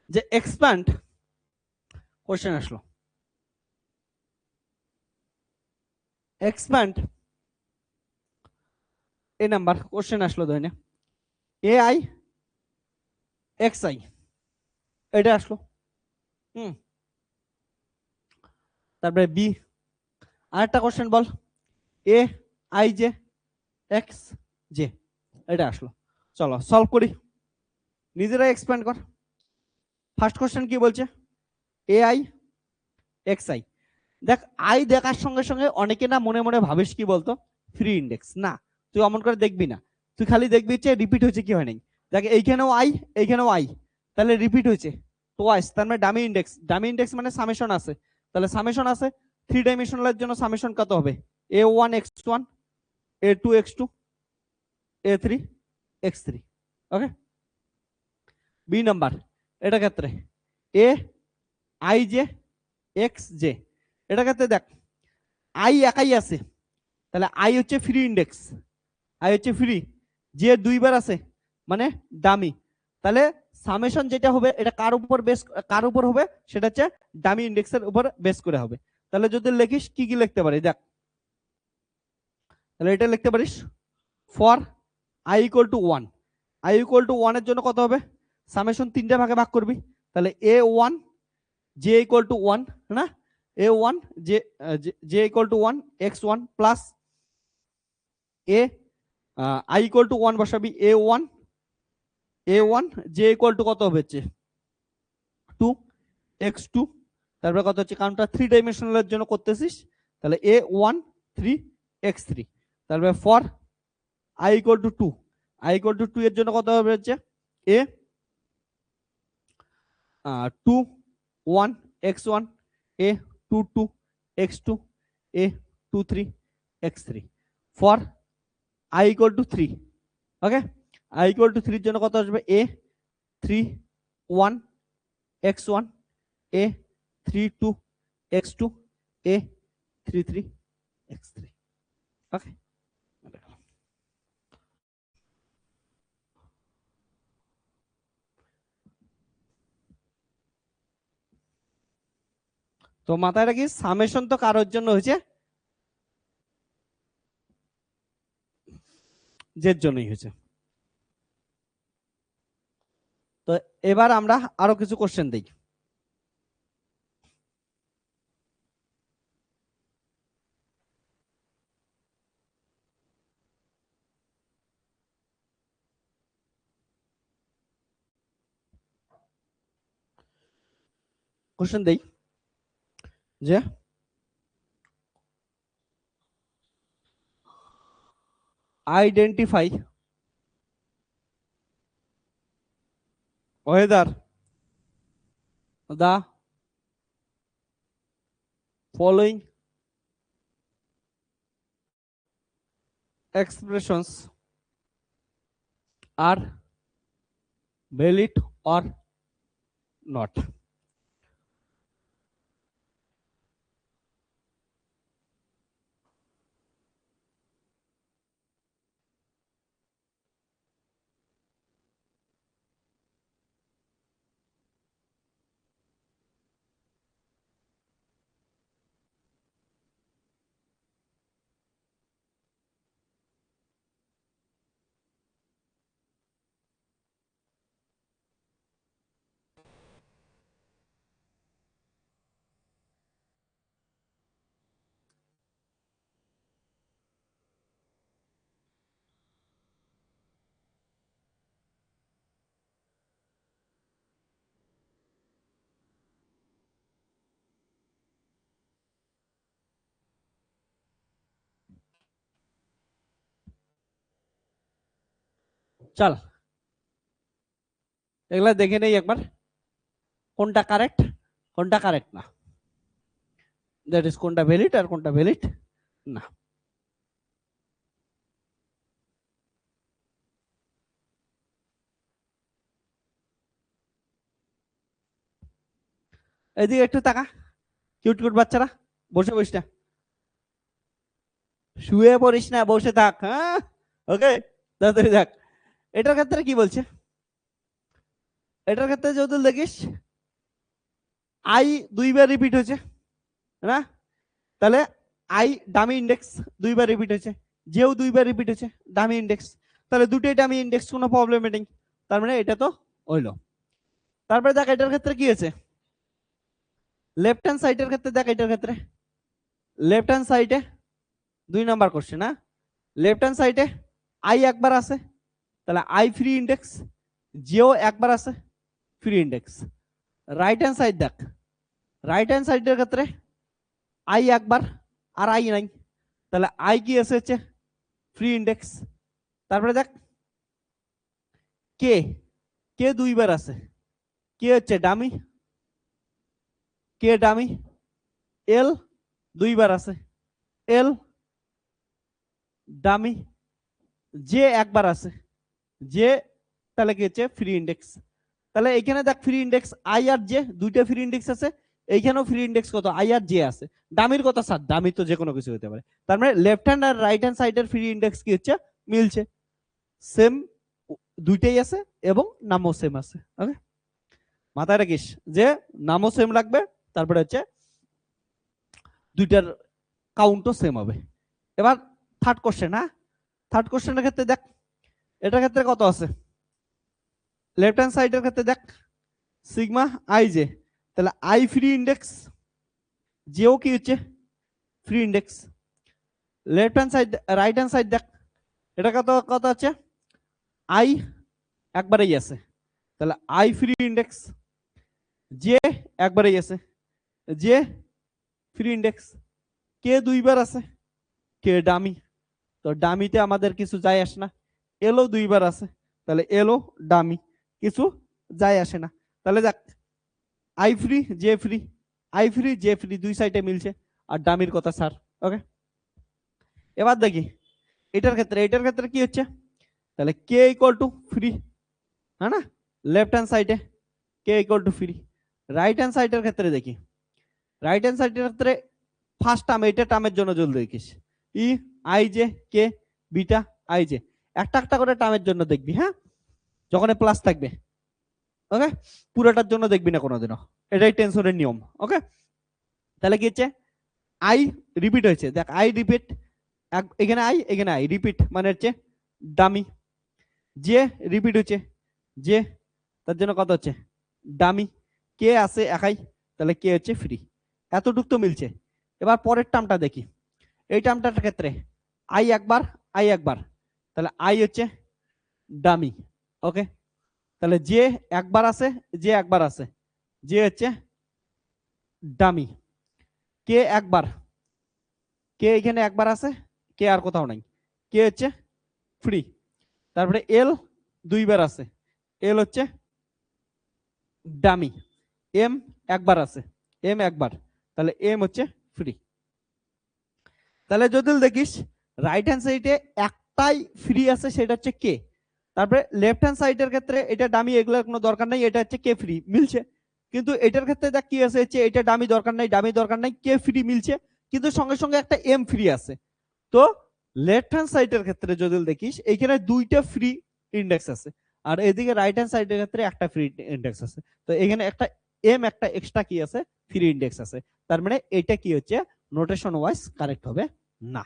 যে এক্সপ্যান্ড, কোশ্চেন আসলো এক্সপ্যান্ড এ নাম্বার কোশ্চেন আসলো ধরে এ আই এক্স আই, এটা আসলো। হুম, তারপরে বি আরেকটা question ball, A I J x J, এটা আসলো। চলো সলভ করি, নিজেরাই এক্সপ্যান্ড কর। ফার্স্ট কোশ্চেন কি বলছে, এ আই এক্স আই। দেখ আই দেখার সঙ্গে সঙ্গে অনেকে না মনে মনে ভাবিস কি বলতো ফ্রি ইন্ডেক্স, না তুই অমন করে দেখবি না, তুই খালি দেখবি যে রিপিট হয়েছে কি হয় নাই। দেখ এইখানেও আই এইখানেও আই, তাহলে রিপিট হয়েছে টোয়াইস, তার মানে ডামি ইন্ডেক্স, ডামি ইন্ডেক্স মানে সামেশন আছে, তাহলে সামেশন আছে থ্রি ডাইমেনশনালের জন্য সামেশন কত হবে, A one x one, A two x two, A three X three. Okay, B number এটা ক্ষেত্রে A I J x J, এটা ক্ষেত্রে দেখ আই একাই আছে, তাহলে আই হচ্ছে ফ্রি ইন্ডেক্স, আই হচ্ছে ফ্রি, যে দুইবার আছে মানে ডামি, তাহলে সামেশন যেটা হবে এটা কার উপর বেস, কার উপর হবে সেটা হচ্ছে ডামি ইন্ডেক্সের উপর বেস করে হবে। তাহলে যদি লিখিস কি কি লিখতে পারি দেখ, তাহলে এটা লিখতে পারিস for I equal to one, I equal to one এর জন্য কত হবে, সামেশন তিনটা ভাগে ভাগ করবি, তাহলে A one J equal to one, না A one J, J equal to one x one plus A I equal to one বসাবি, A one J equal to কত হবে হচ্ছে টু এক্স টু, তারপরে কত হচ্ছে কারণটা থ্রি ডাইমেনশনালের জন্য করতেছিস, তাহলে A one three X three, তারপরে for I equal to two, I equal to two এর জন্য কত হবে হচ্ছে A two one x one, A two two x two, A two three X three, for I equal to three. Okay, I equal to থ্রির জন্য কত আসবে A three one x one, A three two x two, A three three X three. Okay, তো মাথায় রাখি summation তো কারোর জন্য হয়েছে, জের জন্যই হয়েছে। তো এবার আমরা আরো কিছু কোশ্চেন দিই। কোশ্চেন দেই যে identify whether the following expressions are valid or not. চল এগুলা দেখে নেই একবার, কোনটা কারেক্ট কোনটা কারেক্ট না, দ্যাট ইজ কোনটা ভ্যালিড আর কোনটা ভ্যালিড না। এদিকে একটু তাকা, কিউট কিউট বাচ্চারা, বসে বসে না, শুয়ে পড়িস না, বসে থাক। হ্যাঁ, ওকে, তাড়াতাড়ি দেখ এটার ক্ষেত্রে কি বলছে। এটার ক্ষেত্রে যদি দেখিস আই দুইবার রিপিট হয়েছে না, তাহলে আই ডামি ইন্ডেক্স দুইবার রিপিট হয়েছে, যেও দুইবার রিপিট হয়েছে ডামি ইন্ডেক্স, তাহলে দুটোই ডামি ইন্ডেক্স, কোনো প্রবলেম নেই, তার মানে এটা তো হইলো। তারপরে দেখ এটার ক্ষেত্রে কি হয়েছে, লেফট হ্যান্ড সাইডের ক্ষেত্রে দেখ, এটার ক্ষেত্রে লেফট হ্যান্ড সাইডে 2 নাম্বার কোশ্চেন, না লেফট হ্যান্ড সাইডে আই একবার আছে, তাহলে আই ফ্রি ইন্ডেক্স, যেও একবার আছে free index. Right hand side দেখ, রাইট হ্যান্ড সাইডের ক্ষেত্রে আই একবার আর আই নাই, তাহলে আই কি আছে হচ্ছে ফ্রি ইন্ডেক্স। তারপরে দেখ কে, কে দুইবার আছে, কে হচ্ছে ডামি, কে ডামি, এল দুইবার আছে, এল ডামি, যে একবার আছে, যে তাহলে কি হচ্ছে ফ্রি ইন্ডেক্স। তাহলে এখানে দেখ ফ্রি ইন্ডেক্স আই আর জে, দুইটা ফ্রি ইন্ডেক্স আছে, এইখানেও ফ্রি ইন্ডেক্স কত আই আর জে আছে, ডামির কথা স্যার, ডামি তো যে কোনো কিছু হতে পারে, তার মানে লেফট হ্যান্ড আর রাইট হ্যান্ড সাইডের ফ্রি ইন্ডেক্স কি হচ্ছে মিলছে, সেম দুইটাই আছে এবং নামও সেম আছে। ওকে, মাথায় রাখিস যে নামও সেম লাগবে, তারপরে হচ্ছে দুইটার কাউন্টও সেম হবে। এবার থার্ড কোশ্চেন, হ্যাঁ থার্ড কোশ্চেনের ক্ষেত্রে দেখ এটার ক্ষেত্রে কত আছে, লেফট হ্যান্ড সাইডের ক্ষেত্রে দেখ সিগমা আই জে, তাহলে আই ফ্রি ইন্ডেক্স, যেও কি হচ্ছে free index. Left hand side right hand side দেখ, এটা কত কত আছে, আই একবারেই আছে, তাহলে আই ফ্রি ইন্ডেক্স, যে একবারেই আছে, যে ফ্রি ইন্ডেক্স, কে দুইবার আছে, কে ডামি, তো ডামিতে আমাদের কিছু যায় আসে না, এলও দুইবার আছে, তাহলে এলও ডামি, কিছু যায় আসে না। তাহলে দেখ I free J free, I free J free দুই সাইডে মিলছে, আর ডামির কথা স্যার। ওকে, এবার দেখি এটার ক্ষেত্রে কি হচ্ছে, তাহলে কে ইকুয়াল টু ফ্রি, হ্যাঁ না, লেফট হ্যান্ড সাইডে K equal to free. Right hand সাইডের ক্ষেত্রে দেখি, রাইট হ্যান্ড সাইডের ক্ষেত্রে ফার্স্ট টার্ম, এটা টার্মের জন্য জলদি দেখিস, E I J K beta I J, একটা একটা করে টার্মের জন্য দেখবি, হ্যাঁ যখন প্লাস থাকবে। ওকে, পুরোটার জন্য দেখবি না কোনোদিনও, এটাই টেনশনের নিয়ম। ওকে, তাহলে কি হচ্ছে আই রিপিট হয়েছে, দেখ আই রিপিট, এখানে আই রিপিট মানে হচ্ছে ডামি। যে রিপিট হচ্ছে, যে তার জন্য কত হচ্ছে ডামি। কে আছে একাই, তাহলে কে হচ্ছে ফ্রি। এতটুক তো মিলছে। এবার পরের টার্মটা দেখি। এই টার্মটার ক্ষেত্রে আই একবার, তাহলে আই হচ্ছে ডামি। ওকে, তাহলে যে একবার আছে, যে হচ্ছে ডামি। কে একবার, কে এখানে একবার আছে, কে আর কোথাও নাই, কে হচ্ছে ফ্রি। তারপরে এল দুইবার আছে, এল হচ্ছে ডামি। এম একবার আছে, এম একবার, তাহলে এম হচ্ছে ফ্রি। তাহলে যদি দেখিস রাইট হ্যান্ড সাইডে একটাই ফ্রি আছে, সেটা হচ্ছে কে। তারপরে লেফট হ্যান্ড সাইডের ক্ষেত্রে এটা ডামি, এগুলোর কোনো দরকার নাই, এটা হচ্ছে কে ফ্রি মিলছে। কিন্তু এটার ক্ষেত্রে দেখ কি আছে, হচ্ছে এটা ডামি দরকার নাই, কে ফ্রি মিলছে, কিন্তু সঙ্গে সঙ্গে একটা এম ফ্রি আছে। তো লেফট হ্যান্ড সাইডের ক্ষেত্রে যদি দেখিস এইখানে দুইটা ফ্রি ইন্ডেক্স আছে, আর এদিকে রাইট হ্যান্ড সাইডের ক্ষেত্রে একটা ফ্রি ইন্ডেক্স আছে। তো এখানে একটা এম একটা এক্সট্রা কি আছে ফ্রি ইন্ডেক্স আছে। তার মানে এটা কি হচ্ছে নোটেশন ওয়াইজ কারেক্ট হবে না।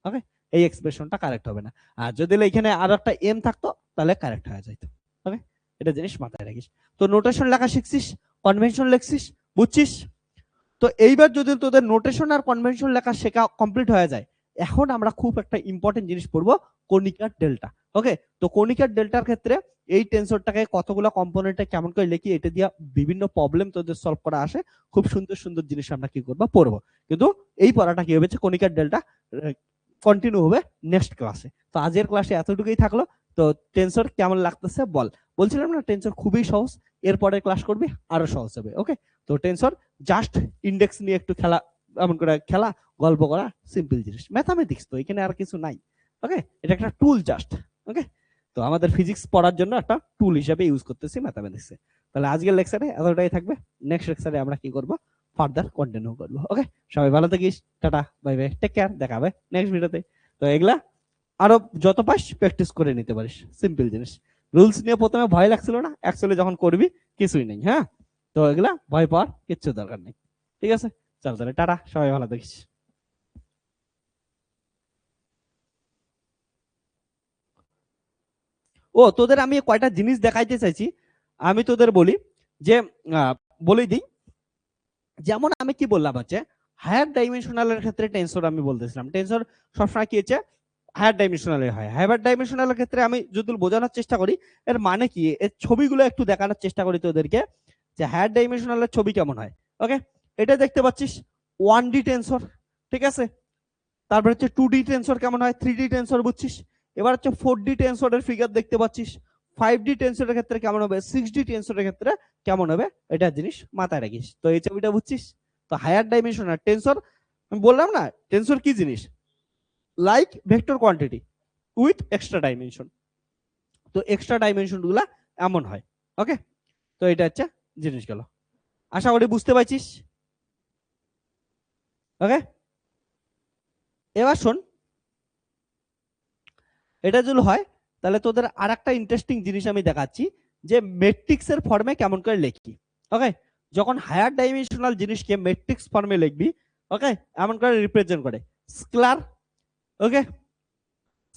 ওকে, এই এক্সপ্রেশনটা কারেক্ট হবে না। আর যদি এখানে আরো একটা এম থাকতো তাহলে কারেক্ট হয়ে যেত। ওকে, এটা জিনিস মাথায় রাখিস। তো নোটেশন লেখা শিখছিস, কনভেনশন লিখছিস, বুঝছিস। তো এইবার যদি তোদের নোটেশন আর কনভেনশন লেখা শেখা কমপ্লিট হয়ে যায়, এখন আমরা খুব একটা ইম্পর্টেন্ট জিনিস পড়বো, কনিকার ডেল্টা। ওকে, তো কনিকার ডেল্টার ক্ষেত্রে এই টেন্সরটাকে কতগুলো কম্পোনেন্টে কেমন করে লিখি, এটা দিয়ে বিভিন্ন প্রবলেম তোদের সলভ করা আসে। খুব সুন্দর সুন্দর জিনিস আমরা কি করবো পড়বো। কিন্তু এই পড়াটা কি হবে, কনিকার ডেল্টা কন্টিনিউ হবে নেক্সট ক্লাসে। তো আজকের ক্লাসে এতটুকুই থাকলো। তো টেন্সর কেমন লাগতেছে বল। বলছিলাম না টেন্সর খুবই সহজ, এরপরে ক্লাস করবি আরো সহজ হবে। ওকে, তো টেন্সর জাস্ট ইন্ডেক্স নিয়ে একটু খেলা, এমন করে খেলা, গল্প করা, সিম্পল জিনিস, ম্যাথামেটিক্স তো এখানে আর কিছু নাই। ওকে, এটা একটা টুল জাস্ট। ওকে, তো আমাদের ফিজিক্স পড়ার জন্য একটা টুল হিসেবে ইউজ করতেছি ম্যাথামেটিক্স। তাহলে আজকের লেকচারে এতটাই থাকবে। নেক্সট লেকচারে আমরা কি করব, ফার্দার কন্টিনিউ করব। ওকে, সবাই ভালো থাকিস, tata bye bye, take care, দেখা হবে নেক্সট ভিডিওতে। তো এগুলা আরো যত পাস প্র্যাকটিস করে নিতে পারিস, সিম্পল জিনিস। রুলস নিয়ে প্রথমে ভয় লাগছিল না, অ্যাকচুয়ালি যখন করবি কিছুই নেই। হ্যাঁ, তো এগুলা ভয় পাওয়ার কিচ্ছু দরকার নেই। ঠিক আছে, চল তাহলে টাটা, সবাই ভালো থাকিস। ও তোদের আমি কয়টা জিনিস দেখাইতে চাইছি, আমি তোদের বলি যে বলে দিই। যেমন আমি কি বললাম হচ্ছে হায়ার ডাইমেনশনালের ক্ষেত্রে টেন্সর আমি বলতেছিলাম, টেন্সর সবসময় কি হচ্ছে হায়ার ডাইমেনশনালে হয়। হায়ার ডাইমেনশনালের ক্ষেত্রে আমি যদি বোঝানোর চেষ্টা করি এর মানে কি, এর ছবিগুলো একটু দেখানোর চেষ্টা করি তোদেরকে যে হায়ার ডাইমেনশনালের ছবি কেমন হয়। ওকে, এটা দেখতে পাচ্ছিস 1D টেন্সর, ঠিক আছে। তারপর হচ্ছে 2D টেন্সর কেমন হয়, 3D টেন্সর বুঝছিস। এবার হচ্ছে 4D টেন্সরের ফিগার দেখতে পাচ্ছিস। 5D টেন্সরের ক্ষেত্রে কেমন হবে, 6D টেন্সরের ক্ষেত্রে কেমন হবে, এটা জিনিস মাথায় রাখিস। তো এই ছবিটা বুঝছিস। তো হায়ার ডাইমেনশনাল টেন্সর, আমি বললাম না টেন্সর কি জিনিস, like vector quantity with extra dimension. তো এক্সট্রা ডাইমেনশন গুলা এমন হয়। ওকে, তো এটা হচ্ছে জিনিস গেল, আশা করি বুঝতে পারছিস। ওকে, এবার শোন, এটা যদি হয় তাহলে তোদের আর একটা ইন্টারেস্টিং জিনিস আমি দেখাচ্ছি যে ম্যাট্রিক্স এর ফর্মে কেমন করে লিখি। ওকে, যখন হায়ার ডাইমেনশনাল জিনিসকে ম্যাট্রিক্স ফর্মে লিখবি, ওকে, এমন করে রিপ্রেজেন্ট করে স্কেলার। ওকে,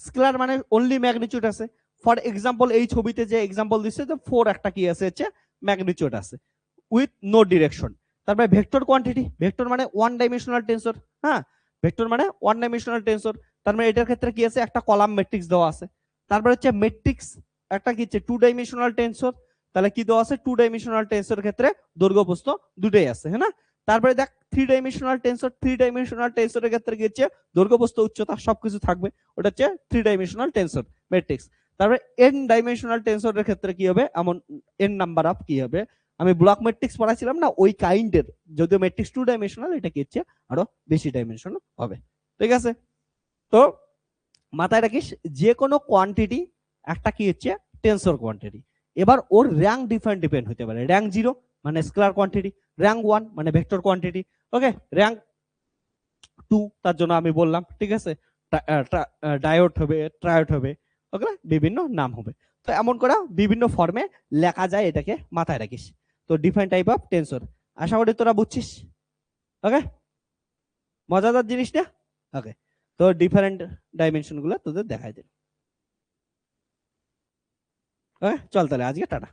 স্কেলার মানে অনলি ম্যাগনিটিউড আছে। ফর এক্সাম্পল এই ছবিতে যে এক্সাম্পল দিচ্ছে যে 4 একটা কি আছে হচ্ছে ম্যাগনিটিউড আছে উইথ নো ডিরেকশন। তারপরে ভেক্টর কোয়ান্টিটি, ভেক্টর মানে ওয়ান ডাইমেনশনাল টেন্সর। হ্যাঁ, ভেক্টর মানে ওয়ান ডাইমেনশনাল টেন্সর, তার মানে এটার ক্ষেত্রে কি আছে একটা কলাম ম্যাট্রিক্স দেওয়া আছে। তারপরে হচ্ছে ম্যাট্রিক্স একটা কি হচ্ছে টু ডাইমেনশনাল টেন্সর, তাহলে কি দেওয়া আছে টু ডাইমেনশনাল টেন্সর ক্ষেত্রে দৈর্ঘ্য প্রস্থ দুটোই আছে। হ্যাঁ না, তারপরে দেখ three dimensional tensor, three dimensional টেন্সরের ক্ষেত্রে কি হচ্ছে দৈর্ঘ্য প্রস্থ উচ্চতা সবকিছু থাকবে, ওটা হচ্ছে থ্রি ডাইমেনশনাল টেন্সর ম্যাট্রিক্স। তারপরে এন ডাইমেনশনাল টেন্সরের ক্ষেত্রে কি হবে, এমন এন নাম্বার অফ কি হবে, আমি ব্লক ম্যাট্রিক্স পড়াছিলাম না ওই কাইন্ডের, যদিও ম্যাট্রিক্স টু ডাইমেনশনাল, এটা কি হচ্ছে আরো বেশি ডাইমেনশন হবে। ঠিক আছে, তো মাথায় রাখিস যে কোনো কোয়ান্টিটি একটা কি হচ্ছে টেন্সর কোয়ান্টিটি। এবার ওর র্যাঙ্ক ডিপেন্ড হতে পারে, র্যাঙ্ক 0 মানে স্কেলার কোয়ান্টিটি, র্যাঙ্ক 1 মানে ভেক্টর কোয়ান্টিটি, ওকে, র্যাঙ্ক 2 তার জন্য আমি বললাম, ঠিক আছে, ডায়োড হবে, ট্রায়োড হবে, ওকে, বিভিন্ন নাম হবে। তো এমন করে বিভিন্ন ফর্মে লেখা যায়, এটাকে মাথায় রাখিস। তো ডিফারেন্ট টাইপ অফ টেন্সর, আশা করি তোরা বুঝছিস। ওকে। মজাদার জিনিস না? ওকে, তো ডিফারেন্ট ডাইমেনশন গুলো তোদের দেখাই দিন। ওকে চল তাহলে আজকে টাটা।